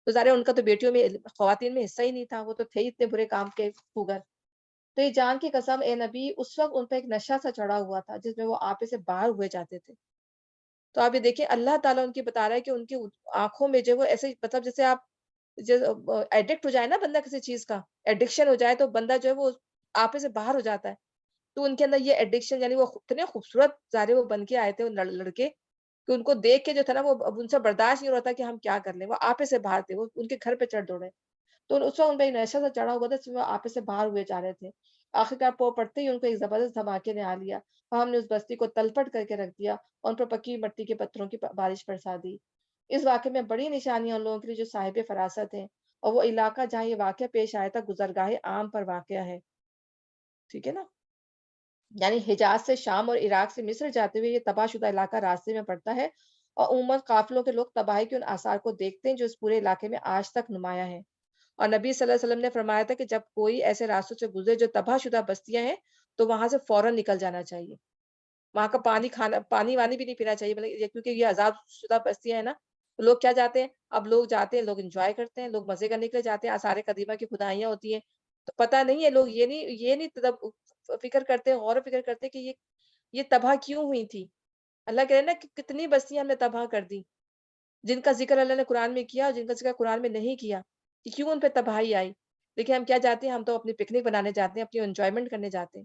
تو ظاہر ہے ان کا تو بیٹیوں میں، خواتین میں حصہ ہی نہیں تھا، وہ تو تھے ہی اتنے برے کام کے خوگر۔ تو یہ جان کی قسم اے نبی، اس وقت ان پہ ایک نشہ سا چڑھا ہوا تھا جس میں وہ آپے سے باہر ہوئے جاتے تھے۔ تو آپ یہ دیکھیں اللہ تعالیٰ ان کی بتا رہا ہے کہ ان کی آنکھوں میں جو وہ ایسے مطلب جیسے آپ ایڈکٹ ہو جائے نا بندہ کسی چیز کا، ایڈکشن ہو جائے تو بندہ جو ہے وہ آپے سے باہر ہو جاتا ہے۔ تو ان کے اندر یہ ایڈکشن، یعنی وہ اتنے خوبصورت ظاہر ہے وہ بن کے آئے تھے وہ لڑکے کہ ان کو دیکھ کے جو تھا نا وہ اب ان سے برداشت نہیں ہو رہا تھا کہ ہم کیا کر لیں، وہ آپے سے باہر تھے، وہ ان کے گھر پہ چڑھ دوڑے۔ تو اس وقت ان پہ ایک نشہ سا چڑھا ہوا تھا جس میں وہ آپے سے باہر ہوئے جا رہے تھے۔ آخرکار پو پڑتے ہی ان کو ایک زبردست دھماکے نے آ لیا اور ہم نے اس بستی کو تلپٹ کر کے رکھ دیا اور ان پر پکی مٹی کے پتھروں کی بارش برسا دی۔ اس واقعے میں بڑی نشانیاں ان لوگوں کے لیے جو صاحب فراست ہیں، اور وہ علاقہ جہاں یہ واقعہ پیش آیا تھا گزرگاہ عام پر واقع ہے۔ ٹھیک ہے نا؟ یعنی حجاز سے شام اور عراق سے مصر جاتے ہوئے یہ تباہ شدہ علاقہ راستے میں پڑتا ہے اور عموماً قافلوں کے لوگ تباہی کے ان آثار کو دیکھتے ہیں جو اس پورے علاقے میں آج تک نمایاں ہیں۔ اور نبی صلی اللہ علیہ وسلم نے فرمایا تھا کہ جب کوئی ایسے راستوں سے گزرے جو تباہ شدہ بستیاں ہیں تو وہاں سے فوراً نکل جانا چاہیے۔ وہاں کا پانی وانی بھی نہیں پینا چاہیے، کیونکہ یہ عذاب شدہ بستیاں ہیں نا، تو لوگ کیا جاتے ہیں، اب لوگ جاتے ہیں، لوگ انجوائے کرتے ہیں، لوگ مزے کرنے کے لیے جاتے ہیں، آثار قدیمہ کی خدائیاں ہوتی ہیں، تو پتہ نہیں ہے لوگ یہ نہیں فکر کرتے، غور و فکر کرتے کہ یہ تباہ کیوں ہوئی تھی۔ اللہ کہہ رہے ہیں نا کہ کتنی بستیاں ہم نے تباہ کر دی، جن کا ذکر اللہ نے قرآن میں کیا اور جن کا ذکر قرآن میں نہیں کیا، کہ کیوں ان پہ تباہی آئی۔ لیکن ہم کیا جاتے ہیں، ہم تو اپنی پکنک بنانے جاتے ہیں، اپنی انجوائمنٹ کرنے جاتے ہیں۔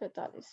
45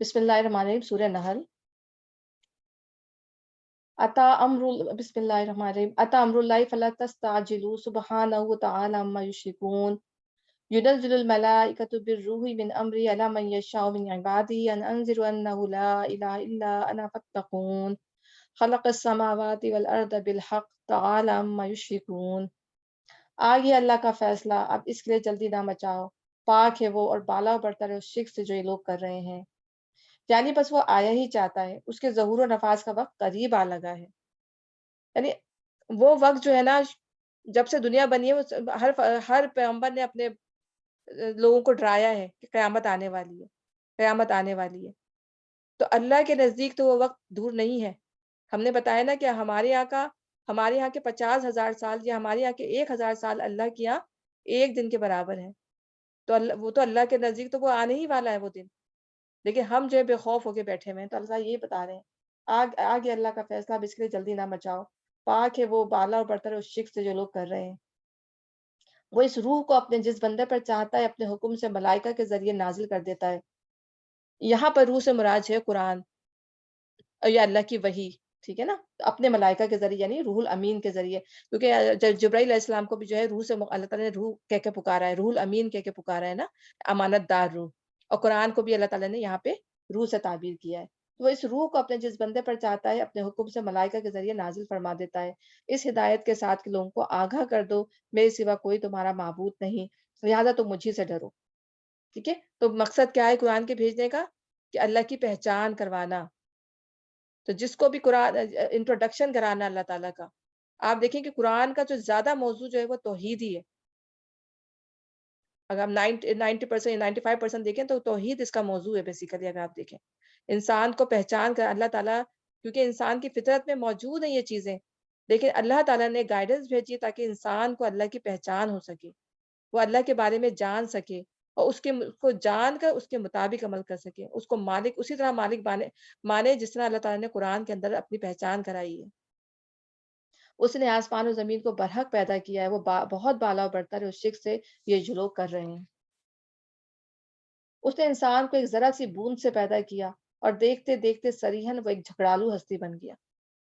بسم اللہ الرحمن الرحیم، سورہ نحل۔ بسم اللہ الرحمن الرحیم، اتا امر اللہ فلا تستعجلوا سبحانہ وتعالی عما یشرکون، ينزل الملائكة بالروح من أمره على من يشاء من عباده أن أنذروا أنه لا إله إلا أنا فاتقون، خلق السماوات والأرض بالحق تعالى عما يشركون۔ آ گیا اللہ کا فیصلہ، اب اس کے لیے جلدی نہ مچاؤ، پاک ہے وہ اور بالا برتر ہے اس شرک سے جو یہ لوگ کر رہے ہیں۔ یعنی بس وہ آیا ہی چاہتا ہے، اس کے ظہور و نفاذ کا وقت قریب آ لگا ہے۔ یعنی وہ وقت جو ہے نا، جب سے دنیا بنی ہے، ہر پیغمبر نے اپنے لوگوں کو ڈرایا ہے کہ قیامت آنے والی ہے، قیامت آنے والی ہے۔ تو اللہ کے نزدیک تو وہ وقت دور نہیں ہے۔ ہم نے بتایا نا کہ ہمارے یہاں کے 50,000 سال یا ہمارے یہاں کے 1,000 سال اللہ کے یہاں ایک دن کے برابر ہے۔ تو وہ تو اللہ کے نزدیک تو وہ آنے ہی والا ہے وہ دن، لیکن ہم جو ہے بے خوف ہو کے بیٹھے ہوئے ہیں۔ تو اللہ یہی بتا رہے ہیں، آگے اللہ کا فیصلہ، اب اس کے لیے جلدی نہ مچاؤ، پاک ہے وہ بالا اور برتر ہے اس شرک سے جو لوگ کر رہے ہیں۔ وہ اس روح کو اپنے جس بندے پر چاہتا ہے اپنے حکم سے ملائکہ کے ذریعے نازل کر دیتا ہے۔ یہاں پر روح سے مراد ہے قرآن یا اللہ کی وحی، ٹھیک ہے نا، اپنے ملائکہ کے ذریعے یعنی روح الامین کے ذریعے، کیونکہ جبرائیل علیہ السلام کو بھی جو ہے روح سے اللہ تعالیٰ نے روح کہہ کے پکارا ہے، روح الامین کہہ کے پکارا ہے نا، امانت دار روح۔ اور قرآن کو بھی اللہ تعالیٰ نے یہاں پہ روح سے تعبیر کیا ہے۔ تو وہ اس روح کو اپنے جس بندے پر چاہتا ہے اپنے حکم سے ملائکہ کے ذریعے نازل فرما دیتا ہے، اس ہدایت کے ساتھ کہ لوگوں کو آگاہ کر دو میرے سوا کوئی تمہارا معبود نہیں، لہٰذا تم مجھ ہی سے ڈرو۔ ٹھیک ہے، تو مقصد کیا ہے قرآن کے بھیجنے کا؟ کہ اللہ کی پہچان کروانا۔ تو جس کو بھی قرآن انٹروڈکشن کرانا اللہ تعالیٰ کا، آپ دیکھیں کہ قرآن کا جو زیادہ موضوع جو ہے وہ توحید ہی ہے۔ اگر ہم 90% 95% دیکھیں تو توحید اس کا موضوع ہے بیسیکلی۔ اگر آپ دیکھیں انسان کو پہچان کر اللہ تعالیٰ، کیونکہ انسان کی فطرت میں موجود ہیں یہ چیزیں، لیکن اللہ تعالیٰ نے گائیڈنس بھیجی ہے تاکہ انسان کو اللہ کی پہچان ہو سکے، وہ اللہ کے بارے میں جان سکے اور اس کو جان کر اس کے مطابق عمل کر سکے، اس کو مالک اسی طرح مالک مانے جس طرح اللہ تعالیٰ نے قرآن کے اندر اپنی پہچان کرائی ہے۔ اس نے آسمان و زمین کو برحق پیدا کیا ہے، وہ بہت بالا و برتر ہے اس شرک سے یہ جو لوگ کر رہے ہیں۔ اس نے انسان کو ایک ذرا سی بوند سے پیدا کیا اور دیکھتے دیکھتے سریحن وہ ایک جھگڑالو ہستی بن گیا۔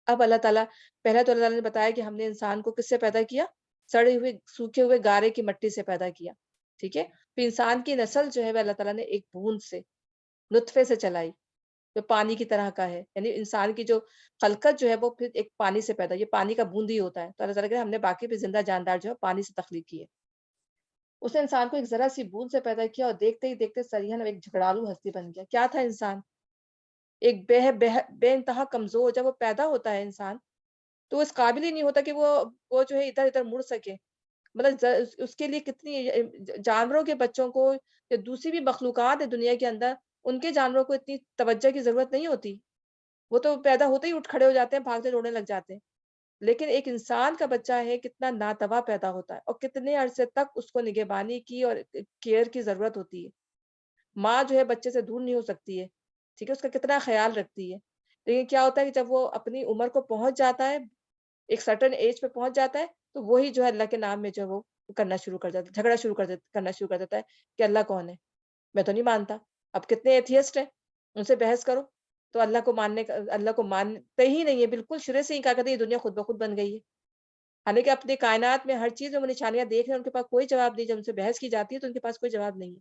اب اللہ تعالیٰ، پہلے تو اللہ تعالیٰ نے بتایا کہ ہم نے انسان کو کس سے پیدا کیا؟ سڑے ہوئے سوکھے ہوئے گارے کی مٹی سے پیدا کیا، ٹھیک ہے۔ پھر انسان کی نسل جو ہے وہ اللہ تعالیٰ نے ایک بوند سے، نطفے سے چلائی جو پانی کی طرح کا ہے، یعنی انسان کی جو خلقت جو ہے وہ پھر ایک پانی سے پیدا، یہ پانی کا بوند ہی ہوتا ہے۔ تو اللہ تعالیٰ کہ ہم نے باقی بھی زندہ جاندار جو ہے پانی سے تخلیق کی ہے۔ اس نے انسان کو ایک ذرا سی بوند سے پیدا کیا اور دیکھتے ہی دیکھتے سریحن ایک جھگڑالو ہستی بن گیا۔ کیا تھا انسان؟ ایک بے انتہا کمزور۔ جب وہ پیدا ہوتا ہے انسان تو اس قابل ہی نہیں ہوتا کہ وہ جو ہے ادھر ادھر مڑ سکے۔ مطلب اس کے لیے کتنی جانوروں کے بچوں کو یا دوسری بھی مخلوقات ہے دنیا کے اندر، ان کے جانوروں کو اتنی توجہ کی ضرورت نہیں ہوتی، وہ تو پیدا ہوتے ہی اٹھ کھڑے ہو جاتے ہیں، بھاگتے دوڑنے لگ جاتے ہیں۔ لیکن ایک انسان کا بچہ ہے کتنا ناتواں پیدا ہوتا ہے اور کتنے عرصے تک اس کو نگہبانی کی اور کیئر کی ضرورت ہوتی ہے۔ ماں جو ہے بچے سے دور نہیں ہو سکتی ہے، ٹھیک ہے، اس کا کتنا خیال رکھتی ہے۔ لیکن کیا ہوتا ہے کہ جب وہ اپنی عمر کو پہنچ جاتا ہے، ایک سرٹن ایج پہ پہنچ جاتا ہے، تو وہی جو ہے اللہ کے نام میں جو ہے وہ کرنا شروع کر جاتا ہے، جھگڑا کرنا شروع کر دیتا ہے کہ اللہ کون ہے؟ میں تو نہیں مانتا۔ اب کتنے ایتھیسٹ ہیں، ان سے بحث کرو تو اللہ کو مانتے ہی نہیں ہے، بالکل شروع سے ہی کہا کرتے ہیں یہ دنیا خود بخود بن گئی ہے۔ حالانکہ اپنے کائنات میں ہر چیز میں وہ نشانیاں دیکھ رہے ہیں، ان کے پاس کوئی جواب نہیں۔ جب ان سے بحث کی جاتی ہے تو ان کے پاس کوئی جواب نہیں ہے۔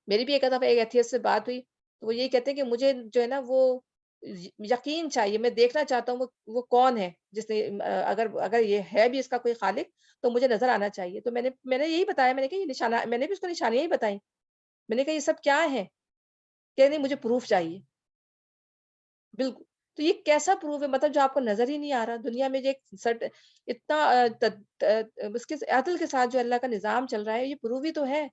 میری بھی ایک دفعہ ایک ایتھیسٹ سے بات ہوئی تو وہ یہی کہتے ہیں کہ مجھے جو ہے نا وہ یقین چاہیے، میں دیکھنا چاہتا ہوں وہ کون ہے جس نے اگر یہ ہے بھی اس کا کوئی خالق تو مجھے نظر آنا چاہیے۔ تو میں نے یہی بتایا، میں نے کہا یہ نشانہ، میں نے بھی اس کو نشانیاں ہی بتائیں۔ میں نے کہا یہ سب کیا ہے؟ کہ نہیں مجھے پروف چاہیے۔ بالکل، تو یہ کیسا پروف ہے؟ مطلب جو آپ کو نظر ہی نہیں آ رہا دنیا میں، جو ایک اتنا اس کے عدل کے ساتھ جو اللہ کا نظام چل رہا ہے، یہ پروف ہی تو ہے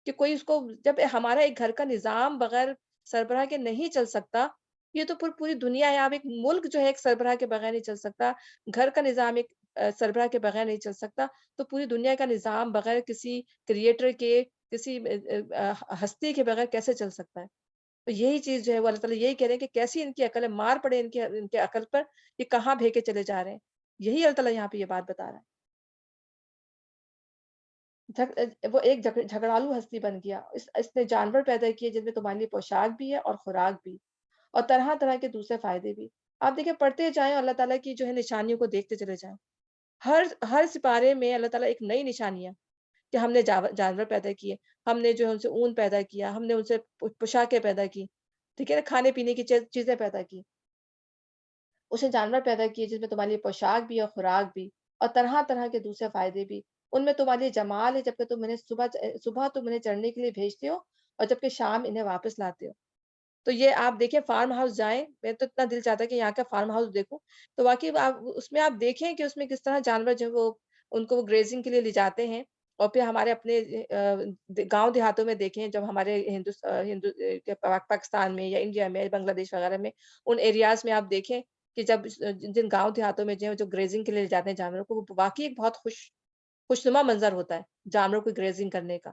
کہ کوئی اس کو، جب ہمارا ایک گھر کا نظام بغیر سربراہ کے نہیں چل سکتا، یہ تو پوری دنیا ہے۔ آپ ایک ملک جو ہے ایک سربراہ کے بغیر نہیں چل سکتا، گھر کا نظام ایک سربراہ کے بغیر نہیں چل سکتا، تو پوری دنیا کا نظام بغیر کسی کریٹر کے، کسی ہستی کے بغیر کیسے چل سکتا ہے؟ تو یہی چیز جو ہے وہ اللہ تعالیٰ یہی کہہ رہے ہیں کہ کیسی ان کی عقل ہے، مار پڑے ان کے عقل پر، یہ کہاں بھیگے چلے جا رہے ہیں۔ یہی اللہ تعالیٰ یہاں پہ یہ بات بتا رہا ہے۔ وہ ایک جھگڑالو ہستی بن گیا. اس نے جانور پیدا کیے جن میں تمہارے لیے پوشاک بھی ہے اور خوراک بھی اور طرح طرح کے دوسرے فائدے بھی. آپ دیکھیں پڑھتے جائیں اللہ تعالیٰ کی جو ہے نشانیوں کو دیکھتے چلے جائیں. ہر سپارے میں اللہ تعالیٰ ایک نئی نشانیاں کہ ہم نے جانور پیدا کیے، ہم نے جو ہے ان سے اون پیدا کیا، ہم نے ان سے پوشاکیں پیدا کی، ٹھیک ہے نا، کھانے پینے کی چیزیں پیدا کی. اس نے جانور پیدا کیے جس میں تمہارے لیے پوشاک بھی اور خوراک بھی اور طرح طرح کے دوسرے فائدے بھی. ان میں تمہارے لیے جمال ہے جبکہ تم انہیں صبح تم انہیں چڑھنے کے لیے بھیجتے ہو اور جبکہ شام انہیں واپس لاتے ہو. تو یہ آپ دیکھیں فارم ہاؤس جائیں، میں تو اتنا دل چاہتا ہے کہ یہاں کا فارم ہاؤس دیکھوں. تو واقعی آپ دیکھیں کہ اس میں کس طرح جانور جو ہے وہ ان کو وہ گریزنگ کے لیے لے جاتے ہیں. اور پھر ہمارے اپنے گاؤں دیہاتوں میں دیکھیں جب ہمارے پاکستان میں یا انڈیا میں بنگلہ دیش وغیرہ میں ان ایریاز میں آپ دیکھیں کہ جب جن گاؤں دیہاتوں میں جو گریزنگ کے لیے لے جاتے ہیں جانوروں کو، وہ واقعی ایک بہت خوشنما منظر ہوتا ہے جانوروں کو گریزنگ کرنے کا.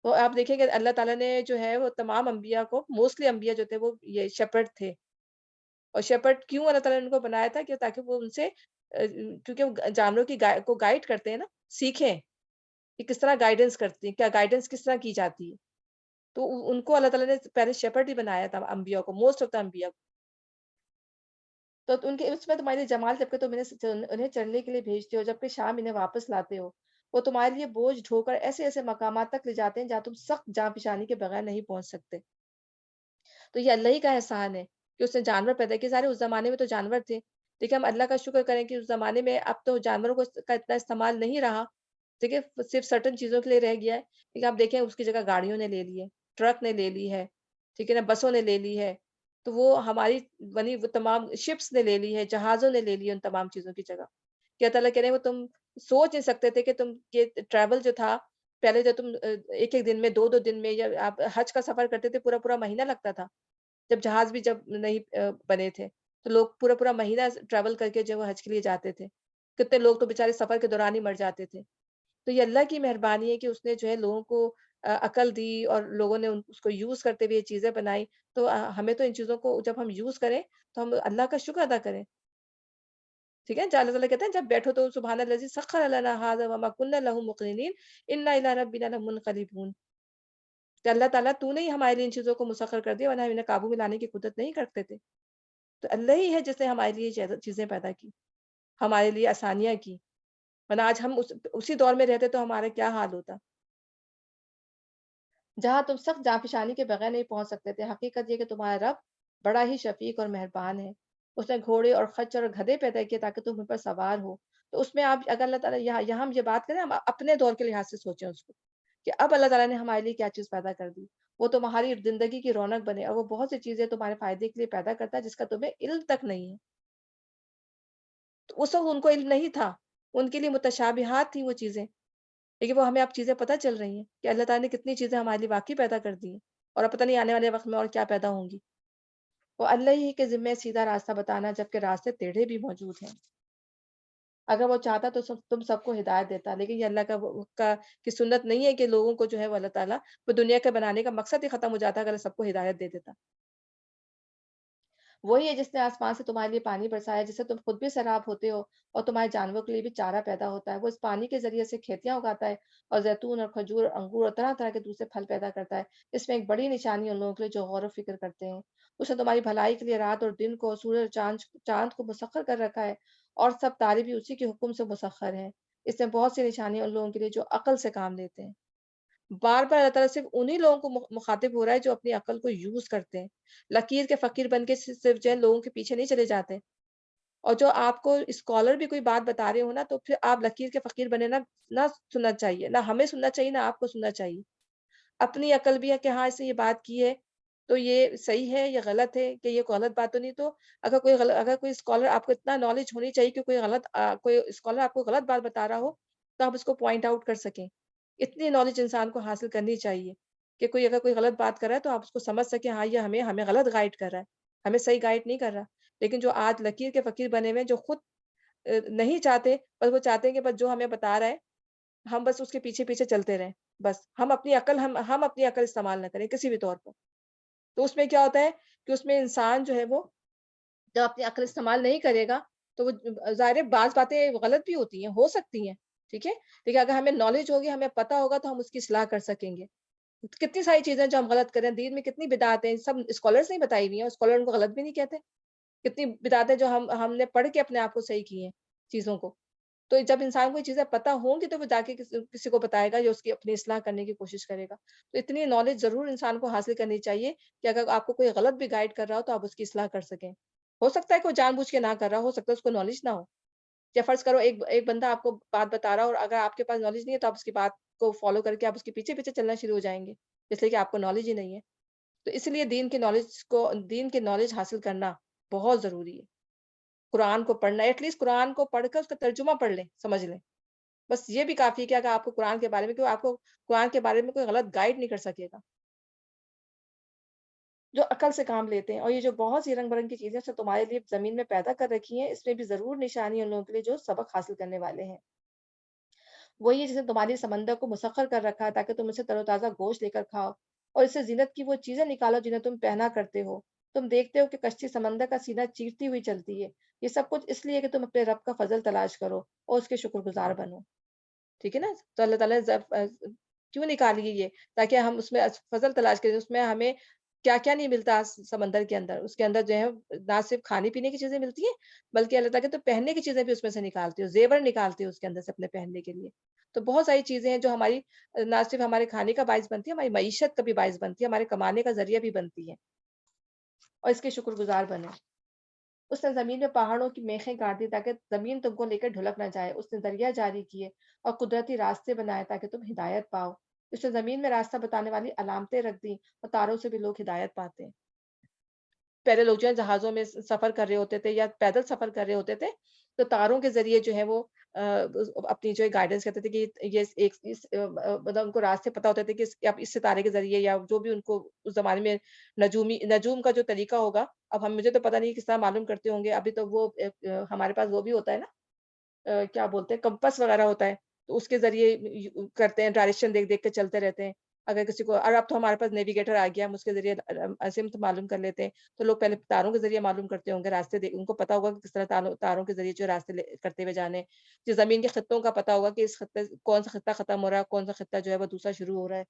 تو آپ دیکھیں کہ اللہ تعالیٰ نے جو ہے وہ تمام انبیاء کو، موسٹلی انبیاء جو تھے وہ یہ شیپرڈ تھے. اور شیپرڈ کیوں اللہ تعالیٰ نے ان کو بنایا تھا کہ تاکہ وہ ان سے کیونکہ وہ جانوروں کو گائیڈ کرتے ہیں نا، سیکھیں کہ کس طرح گائیڈنس کرتی ہیں، کیا گائیڈنس کس طرح کی جاتی ہے. تو ان کو اللہ تعالیٰ نے پہلے شیپرڈ ہی بنایا تھا انبیاء کو، موسٹ آف دا انبیاء کو. تو ان کے اس میں تمہارے جمال جبکہ تم انہیں چڑھنے کے لیے بھیجتے ہو جبکہ شام انہیں واپس لاتے ہو. وہ تمہارے لیے بوجھ ڈھو کر ایسے ایسے مقامات تک لے جاتے ہیں جہاں تم سخت جاں پہچانی کے بغیر نہیں پہنچ سکتے. تو یہ اللہ ہی کا احسان ہے کہ اس نے جانور پیدا کیے. سارے اس زمانے میں تو جانور تھے، لیکن ہم اللہ کا شکر کریں کہ اس زمانے میں اب تو جانوروں کا اتنا استعمال نہیں رہا. ٹھیک ہے، صرف سرٹن چیزوں کے لیے رہ گیا ہے. لیکن آپ دیکھیں اس کی جگہ گاڑیوں نے لے لی ہے، ٹرک نے لے لی ہے، ٹھیک ہے نا، بسوں نے لے لی ہے. تو وہ ہماری بنی وہ تمام شپس نے لے لی ہے، جہازوں نے لے لی ہے ان تمام چیزوں کی جگہ. کہ اللہ تعالیٰ کہہ رہے ہیں وہ تم سوچ نہیں سکتے تھے کہ تم یہ ٹریول جو تھا پہلے، جو تم ایک ایک دن میں، دو دو دن میں، یا آپ حج کا سفر کرتے تھے پورا پورا مہینہ لگتا تھا. جب جہاز بھی جب نہیں بنے تھے تو لوگ پورا پورا مہینہ ٹریول کر کے جو وہ حج کے لیے جاتے تھے. کتنے لوگ تو بےچارے سفر کے دوران ہی مر جاتے تھے. تو یہ اللہ کی مہربانی ہے کہ اس نے جو ہے لوگوں کو عقل دی اور لوگوں نے اس کو یوز کرتے ہوئے یہ چیزیں بنائی. تو ہمیں تو ان چیزوں کو جب ہم یوز کریں تو ہم اللہ کا شکر ادا کریں. ٹھیک ہے، اللہ تعالیٰ کہتے ہیں جب بیٹھو تو سبحان الذی سخر لنا ھذا وما كنا له مقرنین انا الی ربنا لمنقلبون. کہ اللہ تعالیٰ تو نے ہی ہمارے لیے ان چیزوں کو مسخر کر دیا ورنہ ہم انہیں قابو میں لانے کی قدرت نہیں کرتے تھے. تو اللہ ہی ہے جس نے ہمارے لیے چیزیں پیدا کی، ہمارے لیے آسانیاں کی. ورنہ آج ہم اسی دور میں رہتے تو ہمارا کیا حال ہوتا جہاں تم سخت جاں کے بغیر نہیں پہنچ سکتے تھے. حقیقت یہ کہ تمہارا رب بڑا ہی شفیق اور مہربان ہے. اس نے گھوڑے اور خچر اور گدھے پیدا کیے تاکہ تم ان پر سوار ہو. تو اس میں آپ اگر اللہ تعالیٰ یہاں ہم یہ بات کریں، ہم اپنے دور کے لحاظ سے سوچیں اس کو کہ اب اللہ تعالیٰ نے ہمارے لیے کیا چیز پیدا کر دی. وہ تمہاری زندگی کی رونق بنے اور وہ بہت سی چیزیں تمہارے فائدے کے لیے پیدا کرتا ہے جس کا تمہیں علم تک نہیں ہے. تو اس وقت ان کو علم نہیں تھا، ان کے لیے متشابہات تھیں وہ چیزیں. لیکن وہ ہمیں اب چیزیں پتہ چل رہی ہیں کہ اللہ تعالیٰ نے کتنی چیزیں ہمارے لیے واقعی پیدا کر دی ہیں اور اب پتہ نہیں آنے والے وقت میں اور کیا پیدا ہوں گی. وہ اللہ ہی کے ذمہ سیدھا راستہ بتانا جبکہ راستے ٹیڑھے بھی موجود ہیں. اگر وہ چاہتا تو تم سب کو ہدایت دیتا، لیکن یہ اللہ کا کی سنت نہیں ہے کہ لوگوں کو جو ہے وہ اللہ تعالیٰ وہ دنیا کے بنانے کا مقصد ہی ختم ہو جاتا اگر سب کو ہدایت دے دیتا. وہی ہے جس نے آسمان سے تمہارے لیے پانی برسایا جس سے تم خود بھی سیراب ہوتے ہو اور تمہارے جانوروں کے لیے بھی چارہ پیدا ہوتا ہے. وہ اس پانی کے ذریعے سے کھیتیاں اگاتا ہے اور زیتون اور کھجور اور انگور اور طرح طرح کے دوسرے پھل پیدا کرتا ہے. اس میں ایک بڑی نشانی ان لوگوں کے لیے جو غور و فکر کرتے ہیں. اس نے تمہاری بھلائی کے لیے رات اور دن کو، سورج اور چاند کو مسخر کر رکھا ہے اور سب تارے بھی اسی کے حکم سے مسخر ہیں. اس میں بہت سی نشانیاں ان لوگوں کے لیے جو عقل سے کام لیتے ہیں. بار بار اللہ تعالیٰ صرف انہی لوگوں کو مخاطب ہو رہا ہے جو اپنی عقل کو یوز کرتے ہیں. لکیر کے فقیر بن کے صرف جو ہے لوگوں کے پیچھے نہیں چلے جاتے. اور جو آپ کو اسکالر بھی کوئی بات بتا رہے ہو نا تو پھر آپ لکیر کے فقیر بنے نہ سننا چاہیے، نہ ہمیں سننا چاہیے، نہ آپ کو سننا چاہیے. اپنی عقل بھی ہے کہ ہاں اس نے یہ بات کی ہے تو یہ صحیح ہے یا غلط ہے، کہ یہ غلط بات تو نہیں. تو اگر کوئی اسکالر آپ کو اتنا نالج ہونی چاہیے کہ کوئی اسکالر آپ کو غلط بات بتا رہا ہو تو آپ اس کو پوائنٹ آؤٹ کر سکیں. اتنی نالج انسان کو حاصل کرنی چاہیے کہ اگر کوئی غلط بات کر رہا ہے تو آپ اس کو سمجھ سکیں ہاں یہ ہمیں غلط گائیڈ کر رہا ہے، ہمیں صحیح گائیڈ نہیں کر رہا. لیکن جو آج لکیر کے فقیر بنے ہوئے جو خود نہیں چاہتے، بس وہ چاہتے ہیں کہ بس جو ہمیں بتا رہا ہے ہم بس اس کے پیچھے پیچھے چلتے رہیں، بس ہم اپنی عقل استعمال نہ کریں کسی بھی طور پر. تو اس میں کیا ہوتا ہے کہ اس میں انسان جو ہے وہ جب اپنی عقل استعمال نہیں کرے گا تو وہ ظاہر ہے بعض باتیں غلط بھی ہوتی ہیں، ہو سکتی ہیں، ٹھیک ہے؟ لیکن اگر ہمیں نالج ہوگی، ہمیں پتہ ہوگا تو ہم اس کی اصلاح کر سکیں گے۔ کتنی ساری چیزیں جو ہم غلط کر رہے ہیں، دین میں کتنی بدعتیں ہیں، سب اسکالرس نے بتائی ہوئی ہیں، اسکالر ان کو غلط بھی نہیں کہتے۔ کتنی بدعتیں جو ہم نے پڑھ کے اپنے آپ کو صحیح کی ہیں چیزوں کو۔ تو جب انسان کو یہ چیزیں پتہ ہوں گی تو وہ جا کے کسی کو بتائے گا یا اس کی اپنی اصلاح کرنے کی کوشش کرے گا۔ تو اتنی نالج ضرور انسان کو حاصل کرنی چاہیے کہ اگر آپ کو کوئی غلط بھی گائیڈ کر رہا ہو تو آپ اس کی اصلاح کر سکیں۔ ہو سکتا ہے کہ وہ جان بوجھ کے نہ کر رہا ہو سکتا ہے اس کو نالج نہ ہو۔ یا فرض کرو ایک بندہ آپ کو بات بتا رہا ہو اور اگر آپ کے پاس نالج نہیں ہے تو آپ اس کی بات کو فالو کر کے آپ اس کے پیچھے چلنا شروع ہو جائیں گے، اس لیے کہ آپ کو نالج ہی نہیں ہے۔ تو اس لیے دین کی نالج حاصل کرنا بہت ضروری ہے۔ قرآن کو پڑھنا، ایٹ لیسٹ قرآن کو پڑھ کر اس کا ترجمہ پڑھ لیں، سمجھ لیں۔ بس یہ بھی کافی ہے کہ اگر آپ کو قرآن کے بارے میں آپ کو قرآن کے بارے میں کوئی غلط گائیڈ نہیں کر سکے گا۔ جو عقل سے کام لیتے ہیں اور یہ جو بہت سی رنگ برنگ کی چیزیں جو تمہارے لیے زمین میں پیدا کر رکھی ہیں، اس میں بھی ضرور نشانی ہے ان لوگوں کے لیے جو سبق حاصل کرنے والے ہیں۔ وہی ہے جس نے تمہاری سمندر کو مسخر کر رکھا ہے تاکہ تم اسے تر و تازہ گوشت لے کر کھاؤ اور اس سے زینت کی وہ چیزیں نکالو جنہیں تم پہنا کرتے ہو۔ تم دیکھتے ہو کہ کشتی سمندر کا سینہ چیرتی ہوئی چلتی ہے۔ یہ سب کچھ اس لیے کہ تم اپنے رب کا فضل تلاش کرو اور اس کے شکر گزار بنو۔ ٹھیک ہے نا؟ تو اللہ تعالیٰ نے کیوں نکالی ہے یہ؟ تاکہ ہم اس میں فضل تلاش کریں، اس میں ہمیں کیا کیا نہیں ملتا سمندر کے اندر۔ اس کے اندر جو ہے نہ صرف کھانے پینے کی چیزیں ملتی ہیں بلکہ اللہ تعالیٰ کے تو پہننے کی چیزیں بھی اس میں سے نکالتی ہو، زیور نکالتی ہو اس کے اندر سے اپنے پہننے کے لیے۔ تو بہت ساری چیزیں ہیں جو ہماری نہ صرف ہمارے کھانے کا باعث بنتی ہے، ہماری معیشت کا بھی باعث بنتی ہے، ہمارے کمانے کا ذریعہ بھی بنتی ہے، اور اس کے شکر گزار بنے۔ اس نے زمین میں پہاڑوں کی میخیں کاٹ دی تاکہ زمین تم کو لے کر ڈھلک نہ جائے۔ اس نے دریا جاری کیے اور قدرتی راستے بنائے تاکہ تم ہدایت پاؤ۔ اس نے زمین میں راستہ بتانے والی علامتیں رکھ دی اور تاروں سے بھی لوگ ہدایت پاتے ہیں۔ پہلے لوگ جو ہے جہازوں میں سفر کر رہے ہوتے تھے یا پیدل سفر کر رہے ہوتے تھے تو تاروں کے ذریعے جو ہے وہ اپنی جو گائیڈنس کرتے تھے کہ یہ مطلب ان کو راستے پتہ ہوتے تھے کہ اب اس ستارے کے ذریعے یا جو بھی ان کو اس زمانے میں نجوم کا جو طریقہ ہوگا، اب مجھے تو پتہ نہیں کس طرح معلوم کرتے ہوں گے۔ ابھی تو وہ ہمارے پاس وہ بھی ہوتا ہے نا، کیا بولتے ہیں، کمپس وغیرہ ہوتا ہے، تو اس کے ذریعے کرتے ہیں، ڈائریکشن دیکھ دیکھ کے چلتے رہتے ہیں۔ اگر کسی کو، اور اب تو ہمارے پاس نیویگیٹر آ گیا، ہم اس کے ذریعے سمت معلوم کر لیتے ہیں۔ تو لوگ پہلے تاروں کے ذریعے معلوم کرتے ہوں گے راستے، ان کو پتا ہوگا کہ کس طرح تاروں کے ذریعے جو راستے کرتے ہوئے جانے، جو زمین کے خطوں کا پتا ہوگا کہ اس خطے کون سا خطہ ختم ہو رہا ہے، کون سا خطہ جو ہے وہ دوسرا شروع ہو رہا ہے۔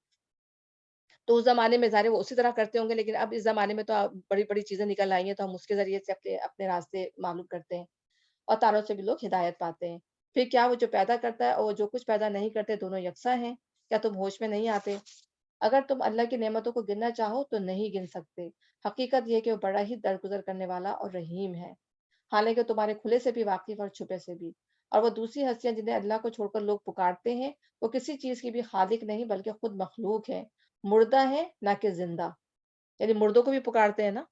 تو اس زمانے میں ظاہر ہے وہ اسی طرح کرتے ہوں گے، لیکن اب اس زمانے میں تو بڑی بڑی چیزیں نکل آئی ہیں تو ہم اس کے ذریعے سے اپنے راستے معلوم کرتے ہیں، اور تاروں سے بھی لوگ ہدایت پاتے ہیں۔ پھر کیا وہ جو پیدا کرتا ہے اور جو کچھ پیدا نہیں کرتے دونوں یکساں ہیں؟ کیا تم ہوش میں نہیں آتے؟ اگر تم اللہ کی نعمتوں کو گننا چاہو تو نہیں گن سکتے۔ حقیقت یہ کہ وہ بڑا ہی درگزر کرنے والا اور رحیم ہے، حالانکہ تمہارے کھلے سے بھی واقف اور چھپے سے بھی۔ اور وہ دوسری ہستیاں جنہیں اللہ کو چھوڑ کر لوگ پکارتے ہیں، وہ کسی چیز کی بھی خالق نہیں بلکہ خود مخلوق ہے، مردہ ہے نہ کہ زندہ۔ یعنی مردوں کو بھی پکارتے ہیں نا،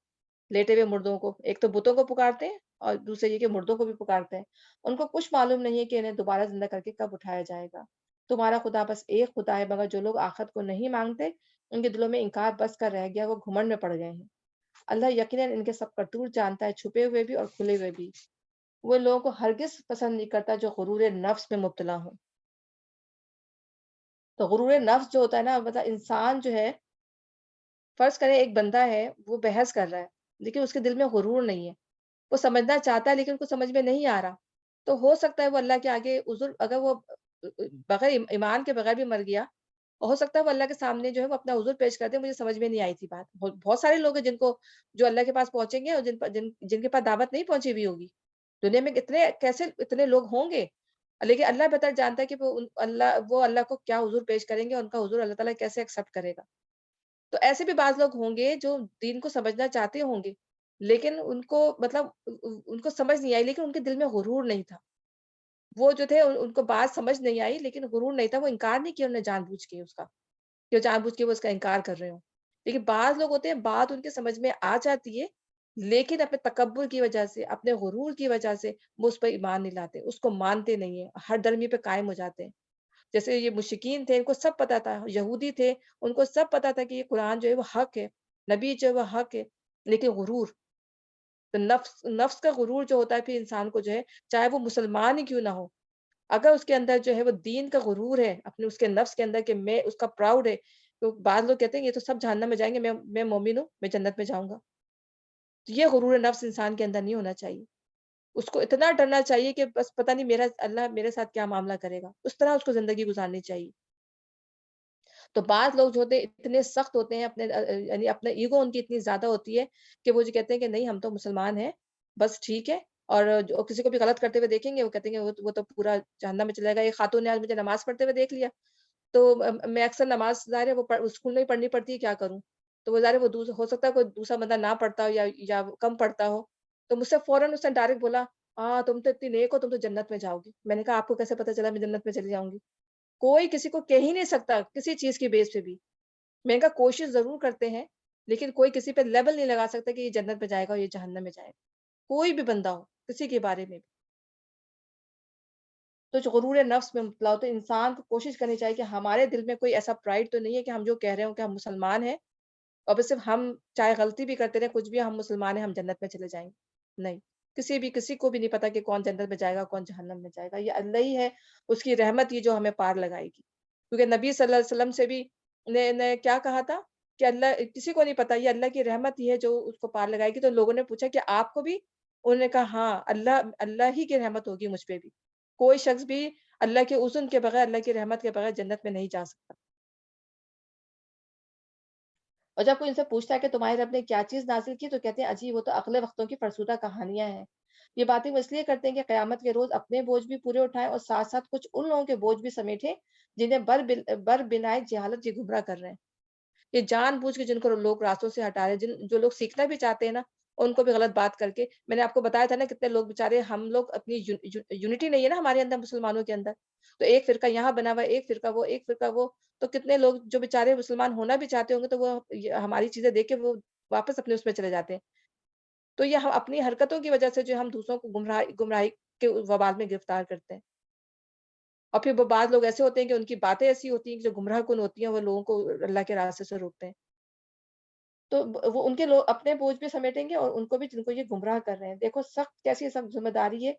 لیٹے ہوئے مردوں کو، ایک تو بتوں کو پکارتے ہیں اور دوسرے یہ کہ مردوں کو بھی پکارتے ہیں۔ ان کو کچھ معلوم نہیں ہے کہ انہیں دوبارہ زندہ کر کے کب اٹھایا جائے گا۔ تمہارا خدا بس ایک خدا ہے، مگر جو لوگ آخرت کو نہیں مانگتے ان کے دلوں میں انکار بس کر رہ گیا، وہ گھمنڈ میں پڑ گئے ہیں۔ اللہ یقیناً ان کے سب کرتوت جانتا ہے، چھپے ہوئے بھی اور کھلے ہوئے بھی۔ وہ لوگوں کو ہرگز پسند نہیں کرتا جو غرور نفس میں مبتلا ہوں۔ تو غرور نفس جو ہوتا ہے نا، مطلب انسان جو ہے، فرض کریں ایک بندہ ہے وہ بحث کر رہا ہے لیکن اس کے دل میں غرور نہیں ہے، وہ سمجھنا چاہتا ہے لیکن اس کو سمجھ میں نہیں آ رہا، تو ہو سکتا ہے وہ اللہ کے آگے عذر، اگر وہ بغیر ایمان کے بغیر بھی مر گیا، ہو سکتا ہے وہ اللہ کے سامنے جو ہے وہ اپنا عذر پیش کر دے، مجھے سمجھ میں نہیں آئی تھی بات۔ بہت سارے لوگ ہیں جن کو، جو اللہ کے پاس پہنچیں گے اور جن کے پاس دعوت نہیں پہنچی ہوئی ہوگی، دنیا میں اتنے لوگ ہوں گے، لیکن اللہ بہتر جانتا ہے کہ وہ اللہ کو کیا عذر پیش کریں گے، ان کا عذر اللہ تعالیٰ کیسے ایکسیپٹ کرے گا۔ تو ایسے بھی بعض لوگ ہوں گے جو دین کو سمجھنا چاہتے ہوں گے لیکن ان کو مطلب ان کو سمجھ نہیں آئی، لیکن ان کے دل میں غرور نہیں تھا۔ وہ جو تھے ان کو بات سمجھ نہیں آئی لیکن غرور نہیں تھا، وہ انکار نہیں کیا انہوں نے جان بوجھ کے اس کا، کہ وہ جان بوجھ کے وہ اس کا انکار کر رہے ہوں۔ لیکن بعض لوگ ہوتے ہیں بات ان کے سمجھ میں آ جاتی ہے لیکن اپنے تکبر کی وجہ سے، اپنے غرور کی وجہ سے وہ اس پر ایمان نہیں لاتے، اس کو مانتے نہیں ہیں، ہر درمی پہ قائم ہو جاتے ہیں۔ جیسے یہ مشرکین تھے، ان کو سب پتا تھا، یہودی تھے، ان کو سب پتا تھا کہ یہ قرآن جو ہے وہ حق ہے، نبی جو ہے وہ حق ہے، لیکن غرور، تو نفس کا غرور جو ہوتا ہے پھر انسان کو جو ہے، چاہے وہ مسلمان ہی کیوں نہ ہو، اگر اس کے اندر جو ہے وہ دین کا غرور ہے، اپنے اس کے نفس کے اندر کہ میں اس کا پراؤڈ ہے، تو بعض لوگ کہتے ہیں یہ تو سب جہنم میں جائیں گے، میں مومن ہوں، میں جنت میں جاؤں گا۔ تو یہ غرور نفس انسان کے اندر نہیں ہونا چاہیے۔ اس کو اتنا ڈرنا چاہیے کہ بس پتہ نہیں میرا اللہ میرے ساتھ کیا معاملہ کرے گا، اس طرح اس کو زندگی گزارنی چاہیے۔ تو بعض لوگ جو ہوتے ہیں اتنے سخت ہوتے ہیں یعنی اپنا ایگو ان کی اتنی زیادہ ہوتی ہے کہ وہ جو کہتے ہیں کہ نہیں ہم تو مسلمان ہیں، بس ٹھیک ہے، اور جو کسی کو بھی غلط کرتے ہوئے دیکھیں گے وہ کہتے ہیں کہ وہ تو پورا جہنم میں چلے جائے گا۔ ایک خاتون نے آج مجھے نماز پڑھتے ہوئے دیکھ لیا، تو میں اکثر نماز ظاہر ہے وہ اسکول میں ہی پڑھنی پڑتی ہے، کیا کروں؟ تو وہ ظاہر ہے وہ ہو سکتا ہے کوئی دوسرا بندہ نہ پڑھتا ہو یا کم پڑھتا ہو، تو مجھ سے فوراً اس نے ڈائریکٹ بولا، ہاں تم تو اتنی نیک ہو، تم تو جنت میں جاؤ گی۔ میں نے کہا آپ کو کیسے پتا چلا میں جنت میں چلی جاؤں گی؟ کوئی کسی کو کہہ ہی نہیں سکتا کسی چیز کی بیس پہ بھی۔ میں نے کہا کوشش ضرور کرتے ہیں، لیکن کوئی کسی پہ لیبل نہیں لگا سکتا کہ یہ جنت میں جائے گا اور یہ جہنم میں جائے گا، کوئی بھی بندہ ہو کسی کے بارے میں بھی۔ تو جو غرور نفس میں مبتلا ہو تو انسان کو کوشش کرنی چاہیے کہ ہمارے دل میں کوئی ایسا پرائڈ تو نہیں ہے کہ ہم جو کہہ رہے ہوں کہ ہم مسلمان ہیں اور بس صرف ہم چاہے غلطی بھی کرتے رہیں کچھ بھی ہم مسلمان ہیں ہم جنت میں چلے جائیں گے، نہیں، کسی کو بھی نہیں پتا کہ کون جنت میں جائے گا کون جہنم میں جائے گا، یہ اللہ ہی ہے، اس کی رحمت یہ جو ہمیں پار لگائے گی، کیونکہ نبی صلی اللہ علیہ وسلم سے بھی نے کیا کہا تھا کہ اللہ کسی کو نہیں پتا، یہ اللہ کی رحمت ہی ہے جو اس کو پار لگائے گی۔ تو لوگوں نے پوچھا کہ آپ کو بھی؟ انہوں نے کہا ہاں، اللہ ہی کی رحمت ہوگی مجھ پہ بھی، کوئی شخص بھی اللہ کے اذن کے بغیر اللہ کی رحمت کے بغیر جنت میں نہیں جا سکتا۔ اور جب کوئی ان سے پوچھتا ہے کہ تمہارے رب نے کیا چیز نازل کی تو کہتے ہیں اجی وہ تو اگلے وقتوں کی فرسودہ کہانیاں ہیں۔ یہ باتیں وہ اس لیے کرتے ہیں کہ قیامت کے روز اپنے بوجھ بھی پورے اٹھائیں اور ساتھ ساتھ کچھ ان لوگوں کے بوجھ بھی سمیٹیں جنہیں بر بنائے جہالت یہ گمراہ کر رہے ہیں۔ یہ جان بوجھ کے جن کو لوگ راستوں سے ہٹا رہے ہیں، جو لوگ سیکھنا بھی چاہتے ہیں نا ان کو بھی غلط بات کر کے، میں نے آپ کو بتایا تھا نا کتنے لوگ بےچارے، ہم لوگ اپنی یونٹی نہیں ہے نا ہمارے اندر مسلمانوں کے اندر، تو ایک فرقہ یہاں بنا ہوا ہے، ایک فرقہ وہ، ایک فرقہ وہ، تو کتنے لوگ جو بےچارے مسلمان ہونا بھی چاہتے ہوں گے تو وہ ہماری چیزیں دیکھ کے وہ واپس اپنے اس میں چلے جاتے ہیں۔ تو یہ ہم اپنی حرکتوں کی وجہ سے جو ہم دوسروں کو گمراہی کے وبال میں گرفتار کرتے ہیں، اور پھر وہ بعض لوگ ایسے ہوتے ہیں کہ ان کی باتیں ایسی ہوتی ہیں کہ جو گمراہ کن ہوتی ہیں، وہ لوگوں کو اللہ کے راستے سے روکتے ہیں۔ تو وہ ان کے لوگ اپنے بوجھ بھی سمیٹیں گے اور ان کو بھی جن کو یہ گمراہ کر رہے ہیں۔ دیکھو سخت کیسی سخت ذمہ داری ہے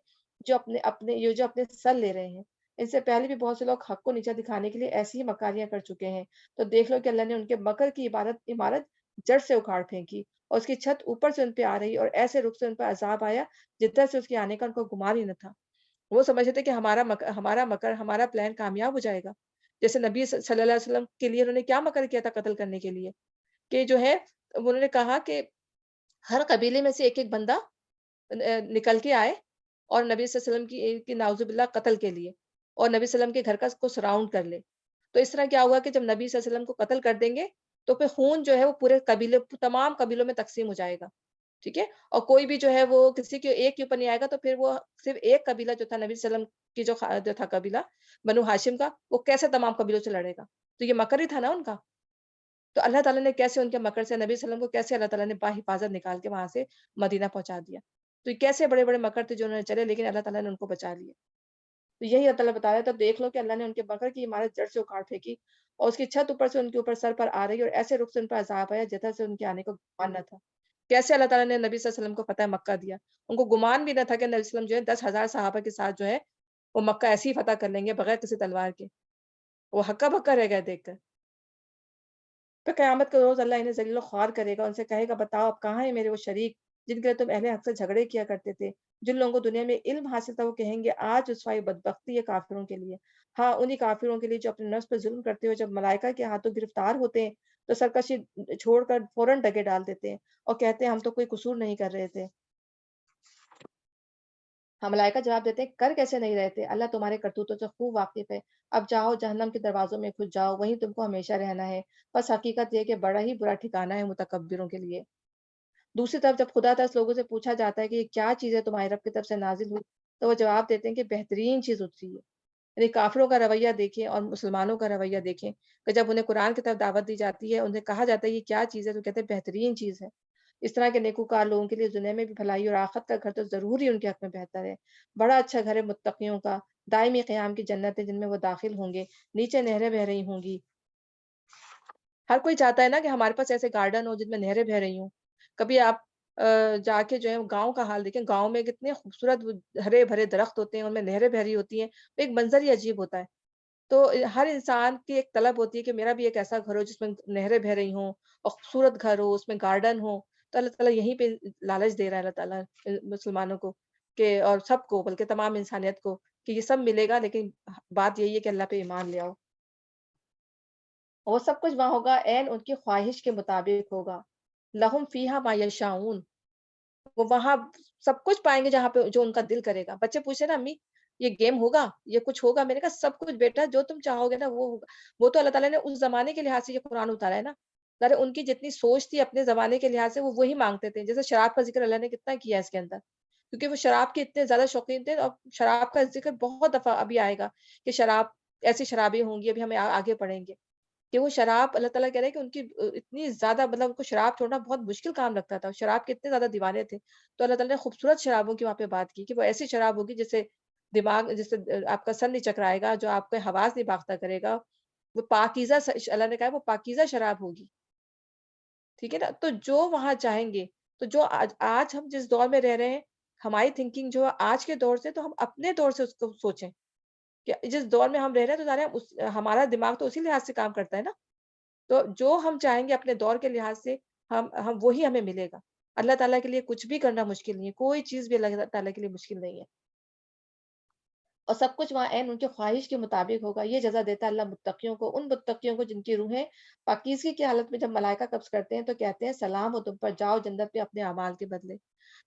جو اپنے سر لے رہے ہیں۔ ان سے پہلے بھی بہت سے لوگ حق کو نیچا دکھانے کے لیے ایسی ہی مکاریاں کر چکے ہیں۔ تو دیکھ لو کہ اللہ نے ان کے مکر کی عمارت جڑ سے اکھاڑ پھینکی اور اس کی چھت اوپر سے ان پہ آ رہی اور ایسے رخ سے ان پر عذاب آیا جس طرح سے اس کے آنے کا ان کو گمان ہی نہ تھا۔ وہ سمجھتے تھے کہ ہمارا مکر ہمارا پلان کامیاب ہو جائے گا، جیسے نبی صلی اللہ علیہ وسلم کے لیے انہوں نے کیا مکر کیا تھا قتل کرنے کے لیے، کہ جو ہے انہوں نے کہا کہ ہر قبیلے میں سے ایک ایک بندہ نکل کے آئے اور نبی صلی اللہ علیہ وسلم کی نعوذ باللہ قتل کے لیے، اور نبی صلی اللہ علیہ وسلم کے گھر کا کو سراؤنڈ کر لے۔ تو اس طرح کیا ہوا کہ جب نبی صلی اللہ علیہ وسلم کو قتل کر دیں گے تو پھر خون جو ہے وہ پورے تمام قبیلوں میں تقسیم ہو جائے گا، ٹھیک ہے، اور کوئی بھی جو ہے وہ کسی کے ایک کے اوپر نہیں آئے گا، تو پھر وہ صرف ایک قبیلہ جو تھا نبی صلی اللہ علیہ وسلم کی جو تھا قبیلہ بنو ہاشم کا، وہ کیسے تمام قبیلوں سے لڑے گا؟ تو یہ مکر ہی تھا نا ان کا۔ تو اللہ تعالیٰ نے کیسے ان کے مکر سے نبی صلی اللہ علیہ وسلم کو کیسے اللہ تعالیٰ نے باحفاظت نکال کے وہاں سے مدینہ پہنچا دیا۔ تو یہ کیسے بڑے بڑے مکر تھے جو انہوں نے چلے، لیکن اللہ تعالیٰ نے ان کو بچا لیا۔ تو یہی اللہ تعالیٰ بتا رہا ہے، تب دیکھ لو کہ اللہ نے ان کے مکر کی عمارت جڑ سے اکھاڑ پھینکی اور اس کی چھت اوپر سے ان کے اوپر سر پر آ رہی اور ایسے رخ سے ان پر عذاب آیا جیسا سے ان کے آنے کا گمان نہ تھا۔ کیسے اللہ تعالیٰ نے نبی صلی اللہ علیہ وسلم کو فتح مکہ دیا، ان کو گمان بھی نہ تھا کہ نبی صلی اللہ علیہ وسلم جو ہے 10,000 صحابہ کے ساتھ جو ہے وہ مکہ ایسے ہی فتح کر لیں گے بغیر کسی تلوار کے، وہ ہکا بکا رہ گئے دیکھ کر۔ پھر قیامت کے روز اللہ انہیں ذلیل و خوار کرے گا، ان سے کہے گا بتاؤ اب کہاں ہیں میرے وہ شریک جن کے لیے تم اہل حق سے جھگڑے کیا کرتے تھے؟ جن لوگوں کو دنیا میں علم حاصل تھا وہ کہیں گے آج رسوائی بدبختی ہے کافروں کے لیے، ہاں انہی کافروں کے لیے جو اپنے نفس پر ظلم کرتے ہوئے جب ملائکہ کے ہاتھوں گرفتار ہوتے ہیں تو سرکشی چھوڑ کر فوراً ڈگے ڈال دیتے ہیں اور کہتے ہیں ہم تو کوئی قصور نہیں کر رہے تھے۔ ہم ملائکہ جواب دیتے ہیں کر کیسے نہیں رہے تھے، اللہ تمہارے کرتوتوں سے خوب واقف ہے، اب جاؤ جہنم کے دروازوں میں گھس جاؤ، وہیں تم کو ہمیشہ رہنا ہے، بس حقیقت یہ کہ بڑا ہی برا ٹھکانہ ہے متکبروں کے لیے۔ دوسری طرف جب خدا تعالیٰ لوگوں سے پوچھا جاتا ہے کہ یہ کیا چیز ہے تمہاری رب کی طرف سے نازل ہوئی تو وہ جواب دیتے ہیں کہ بہترین چیز اتری ہے۔ یعنی کافروں کا رویہ دیکھیں اور مسلمانوں کا رویہ دیکھیں کہ جب انہیں قرآن کی طرف دعوت دی جاتی ہے انہیں کہا جاتا ہے یہ کیا چیز ہے تو کہتے ہیں بہترین چیز ہے۔ اس طرح کے نیکوکار لوگوں کے لیے دنیا میں بھی بھلائی اور آخرت کا گھر تو ضرور ہی ان کے حق میں بہتر ہے۔ بڑا اچھا گھر ہے متقیوں کا، دائمی قیام کی جنت ہے جن میں وہ داخل ہوں گے، نیچے نہریں بہ رہی ہوں گی۔ ہر کوئی چاہتا ہے نا کہ ہمارے پاس ایسے گارڈن ہو جن میں نہریں بہ رہی ہوں۔ کبھی آپ جا کے جو ہے گاؤں کا حال دیکھیں، گاؤں میں کتنے خوبصورت ہرے بھرے درخت ہوتے ہیں، ان میں نہریں بہ رہی ہوتی ہیں، تو ایک منظر ہی عجیب ہوتا ہے۔ تو ہر انسان کی ایک طلب ہوتی ہے کہ میرا بھی ایک ایسا گھر ہو جس میں نہریں بہ رہی ہوں اور خوبصورت گھر ہو، اس میں گارڈن ہو۔ تو اللہ تعالیٰ یہیں پہ لالچ دے رہا ہے اللہ تعالیٰ مسلمانوں کو کہ اور سب کو بلکہ تمام انسانیت کو کہ یہ سب ملے گا، لیکن بات یہی ہے کہ اللہ پہ ایمان لے آؤ۔ اور سب کچھ وہاں ہوگا عین ان کی خواہش کے مطابق ہوگا۔ لہم فیہا ما یشاؤون، وہ وہاں سب کچھ پائیں گے جہاں پہ جو ان کا دل کرے گا۔ بچے پوچھے نا امی یہ گیم ہوگا، یہ کچھ ہوگا، میں نے کہا سب کچھ بیٹا جو تم چاہو گے نا وہ ہوگا۔ وہ تو اللہ تعالیٰ نے اس زمانے کے لحاظ سے یہ قرآن اتارا ہے نا، ظاہر ہے ان کی جتنی سوچ تھی اپنے زمانے کے لحاظ سے وہ وہی مانگتے تھے۔ جیسے شراب کا ذکر اللہ نے کتنا کیا ہے اس کے اندر، کیونکہ وہ شراب کے اتنے زیادہ شوقین تھے، اور شراب کا ذکر بہت دفعہ ابھی آئے گا کہ شراب ایسی شرابیں ہوں گی، ابھی ہمیں آگے پڑھیں گے کہ وہ شراب اللہ تعالیٰ کہہ رہے ہیں کہ ان کی اتنی زیادہ مطلب ان کو شراب چھوڑنا بہت مشکل کام لگتا تھا، شراب کے اتنے زیادہ دیوانے تھے۔ تو اللہ تعالیٰ نے خوبصورت شرابوں کی وہاں پہ بات کی کہ وہ ایسی شراب ہوگی جس سے دماغ، جس سے آپ کا سر نہیں چکرائے گا، جو آپ کے حواس نہیں باختہ کرے گا، وہ پاکیزہ اللہ نے کہا ہے وہ پاکیزہ شراب ہوگی، ٹھیک ہے نا؟ تو جو وہاں چاہیں گے، تو جو آج ہم جس دور میں رہ رہے ہیں، ہماری تھنکنگ جو ہے آج کے دور سے، تو ہم اپنے دور سے اس کو سوچیں کہ جس دور میں ہم رہ رہے ہیں تو ظاہر ہے ہمارا دماغ تو اسی لحاظ سے کام کرتا ہے نا۔ تو جو ہم چاہیں گے اپنے دور کے لحاظ سے، ہم وہی ہمیں ملے گا۔ اللہ تعالیٰ کے لیے کچھ بھی کرنا مشکل نہیں ہے، کوئی چیز بھی اللہ تعالیٰ کے لیے مشکل نہیں ہے، اور سب کچھ وہاں عین ان کی خواہش کے مطابق ہوگا۔ یہ جزا دیتا ہے اللہ متقیوں کو، ان متقیوں کو جن کی روحیں پاکیزگی کی حالت میں جب ملائکہ قبض کرتے ہیں تو کہتے ہیں سلام ہو تم پر، جاؤ جنت میں اپنے اعمال کے بدلے۔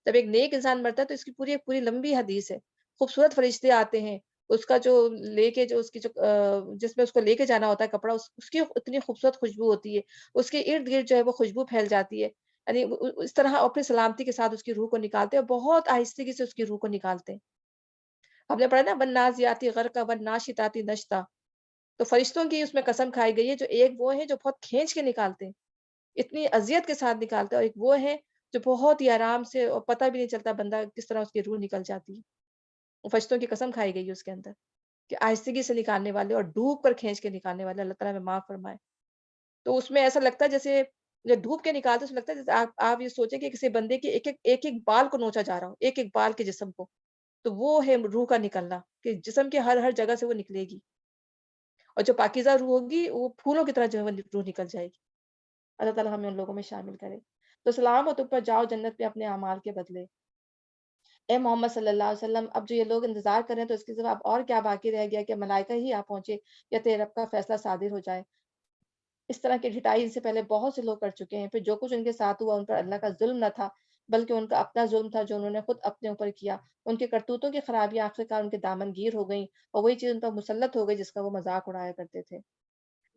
جب ایک نیک انسان مرتا ہے تو اس کی پوری ایک پوری لمبی حدیث ہے، خوبصورت فرشتے آتے ہیں، اس کا جو لے کے جو اس کی جو جس میں اس کو لے کے جانا ہوتا ہے کپڑا، اس کی اتنی خوبصورت خوشبو ہوتی ہے، اس کے ارد گرد جو ہے وہ خوشبو پھیل جاتی ہے، یعنی اس طرح اپنی سلامتی کے ساتھ اس کی روح کو نکالتے ہیں، اور بہت آہستگی سے اس کی روح کو نکالتے ہیں۔ ہم نے پڑھا نا والنازعاتی غرقا والناشطاتی نشطا، تو فرشتوں کی اس میں قسم کھائی گئی ہے، جو ایک وہ ہیں جو بہت کھینچ کے نکالتے ہیں، اتنی اذیت کے ساتھ نکالتے ہیں، اور ایک وہ ہے جو بہت ہی آرام سے، اور پتہ بھی نہیں چلتا بندہ کس طرح اس کی روح نکل جاتی ہے۔ وہ فرشتوں کی قسم کھائی گئی ہے اس کے اندر کہ آہستگی سے نکالنے والے اور ڈوب کر کھینچ کے نکالنے والے، اللہ تعالیٰ ہمیں معاف فرمائے۔ تو اس میں ایسا لگتا ہے جیسے جب ڈوب کے نکالتے ہیں، تو لگتا ہے جیسے آپ یہ سوچیں کہ کسی بندے کے ایک ایک بال کو نوچا جا رہا ہو، ایک ایک بال کے جسم کو، تو وہ ہے روح کا نکلنا، کہ جسم کے ہر ہر جگہ سے وہ نکلے گی، اور جو پاکیزہ روح ہوگی وہ پھولوں کی طرح جو ہے وہ روح نکل جائے گی۔ اللہ تعالیٰ ہمیں ان لوگوں میں شامل کرے۔ تو سلام ہو تم پر، جاؤ جنت میں اپنے اعمال کے بدلے۔ اے محمد صلی اللہ علیہ وسلم، اب جو یہ لوگ انتظار کر رہے ہیں تو اس کے سوا اب اور کیا باقی رہ گیا کہ ملائکہ ہی آ پہنچے یا تیرے رب کا فیصلہ صادر ہو جائے۔ اس طرح کی ڈھٹائی ان سے پہلے بہت سے لوگ کر چکے ہیں، پھر جو کچھ ان کے ساتھ ہوا ان پر اللہ کا ظلم نہ تھا بلکہ ان کا اپنا ظلم تھا جو انہوں نے خود اپنے اوپر کیا۔ ان کے کرتوتوں کی خرابیاں آخرکار ان کے دامن گیر ہو گئیں، اور وہی چیز ان پر مسلط ہو گئی جس کا وہ مذاق اڑایا کرتے تھے۔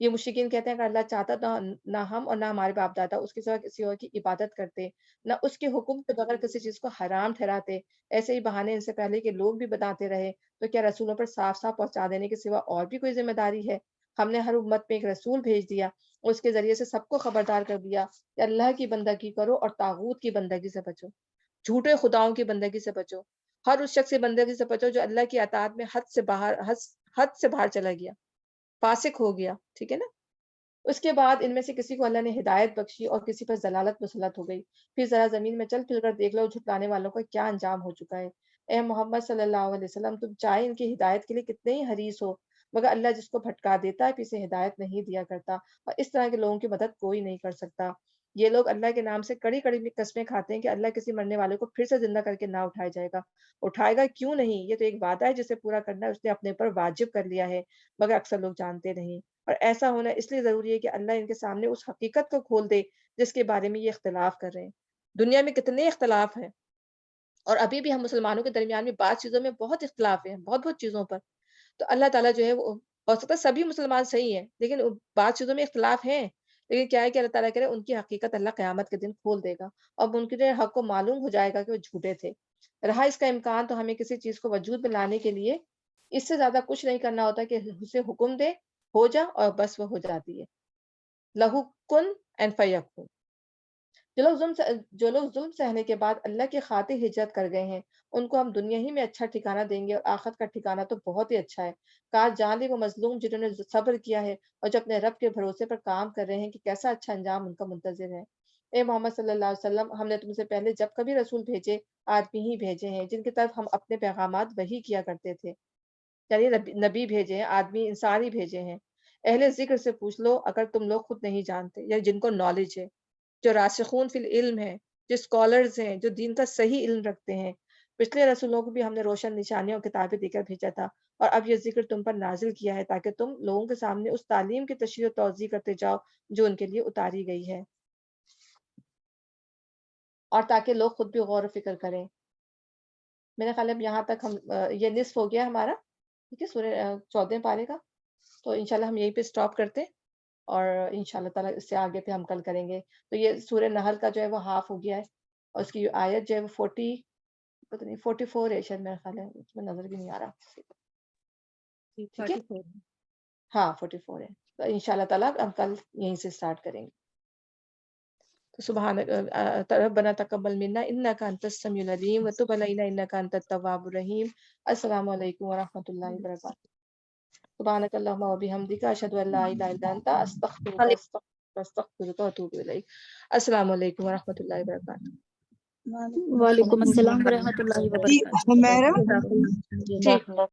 یہ مشرکین کہتے ہیں کہ اللہ چاہتا تو نہ ہم اور نہ ہمارے باپ دادا اس کے سوا کسی اور کی عبادت کرتے، نہ اس کے حکم کے بغیر کسی چیز کو حرام ٹھہراتے۔ ایسے ہی بہانے ان سے پہلے کے لوگ بھی بتاتے رہے، تو کیا رسولوں پر صاف صاف پہنچا دینے کے سوا اور بھی کوئی ذمہ داری ہے؟ ہم نے ہر امت میں ایک رسول بھیج دیا، اس کے ذریعے سے سب کو خبردار کر دیا کہ اللہ کی بندگی کرو اور طاغوت کی بندگی سے بچو، جھوٹے خداؤں کی بندگی سے بچو، ہر اس شخص کی بندگی سے بچو جو اللہ کی اطاعت میں حد سے باہر چلا گیا، فاسق ہو گیا، ٹھیک ہے نا؟ اس کے بعد ان میں سے کسی کو اللہ نے ہدایت بخشی اور کسی پر ضلالت مسلط ہو گئی، پھر ذرا زمین میں چل پھر کر دیکھ لو جھٹلانے والوں کا کیا انجام ہو چکا ہے۔ اے محمد صلی اللہ علیہ وسلم، تم چاہے ان کی ہدایت کے لیے کتنے ہی حریص ہو، مگر اللہ جس کو بھٹکا دیتا ہے پھر اسے ہدایت نہیں دیا کرتا، اور اس طرح کے لوگوں کی مدد کوئی نہیں کر سکتا۔ یہ لوگ اللہ کے نام سے کڑی کڑی قسمیں کھاتے ہیں کہ اللہ کسی مرنے والے کو پھر سے زندہ کر کے نہ اٹھایا جائے گا۔ اٹھائے گا کیوں نہیں، یہ تو ایک وعدہ ہے جسے پورا کرنا اس نے اپنے پر واجب کر لیا ہے، مگر اکثر لوگ جانتے نہیں۔ اور ایسا ہونا اس لیے ضروری ہے کہ اللہ ان کے سامنے اس حقیقت کو کھول دے جس کے بارے میں یہ اختلاف کر رہے ہیں۔ دنیا میں کتنے اختلاف ہیں، اور ابھی بھی ہم مسلمانوں کے درمیان میں بعض چیزوں میں بہت اختلاف ہیں، بہت بہت چیزوں پر۔ تو اللہ تعالیٰ جو ہے وہ ہو سکتا ہے سبھی مسلمان صحیح ہیں، لیکن بعض چیزوں میں اختلاف ہیں، لیکن کیا ہے کہ اللہ تعالیٰ کرے ان کی حقیقت اللہ قیامت کے دن کھول دے گا، اور منکر حق کو معلوم ہو جائے گا کہ وہ جھوٹے تھے۔ رہا اس کا امکان، تو ہمیں کسی چیز کو وجود میں لانے کے لیے اس سے زیادہ کچھ نہیں کرنا ہوتا کہ اسے حکم دے ہو جا، اور بس وہ ہو جاتی ہے۔ لہو کن اینڈ فیکون۔ جو لوگ ظلم سہنے کے بعد اللہ کی خاطر ہجرت کر گئے ہیں، ان کو ہم دنیا ہی میں اچھا ٹھکانہ دیں گے، اور آخرت کا ٹھکانہ تو بہت ہی اچھا ہے۔ کاش جان لے وہ مظلوم جنہوں نے صبر کیا ہے اور جو اپنے رب کے بھروسے پر کام کر رہے ہیں کہ کیسا اچھا انجام ان کا منتظر ہے۔ اے محمد صلی اللہ علیہ وسلم، ہم نے تم سے پہلے جب کبھی رسول بھیجے، آدمی ہی بھیجے ہیں جن کی طرف ہم اپنے پیغامات وحی کیا کرتے تھے، یعنی نبی بھیجے ہیں، آدمی انسان ہی بھیجے ہیں۔ اہل ذکر سے پوچھ لو اگر تم لوگ خود نہیں جانتے، یا جن کو نالج ہے، جو راسخون فی العلم ہے، جو اسکالرز ہیں، جو دین کا صحیح علم رکھتے ہیں، پچھلے رسولوں کو بھی ہم نے روشن نشانیاں اور کتابیں دے کر بھیجا تھا، اور اب یہ ذکر تم پر نازل کیا ہے تاکہ تم لوگوں کے سامنے اس تعلیم کی تشریح و توضیح کرتے جاؤ جو ان کے لیے اتاری گئی ہے، اور تاکہ لوگ خود بھی غور و فکر کریں۔ میرے خیال ہے اب یہاں تک ہم یہ نصف ہو گیا ہمارا، ٹھیک ہے، سورہ 14 پارے کا، تو انشاءاللہ ہم یہیں پہ سٹاپ کرتے ہیں، اور انشاءاللہ تعالیٰ اس سے آگے پہ ہم کل کریں گے۔ تو یہ سورہ نحل کا جو ہے وہ ہاف ہو گیا ہے، اور اس کی آیت جو ہے وہ پتہ نہیں 44 ہے شاید، میرا خیال ہے، اس میں نظر بھی نہیں آ رہا، ٹھیک ہے، 44 ہاں 44 ہے، تو انشاءاللہ تعالیٰ ہم کل یہیں سے سٹارٹ کریں گے۔ تو سبحانک ربنا تقبل منا انک انت السمیع العلیم وتب علینا انک انت التواب الرحیم۔ السلام علیکم ورحمۃ اللہ وبرکاتہ۔ سبحانک اللہم وبحمدک اشہد ان لا الہ الا انت استغفرک واتوب الیک۔ السلام علیکم ورحمۃ اللہ وبرکاتہ۔ وعلیکم السلام ورحمۃ اللہ جی وبرکاتہ۔ حمیرہ جزاک اللہ۔ جی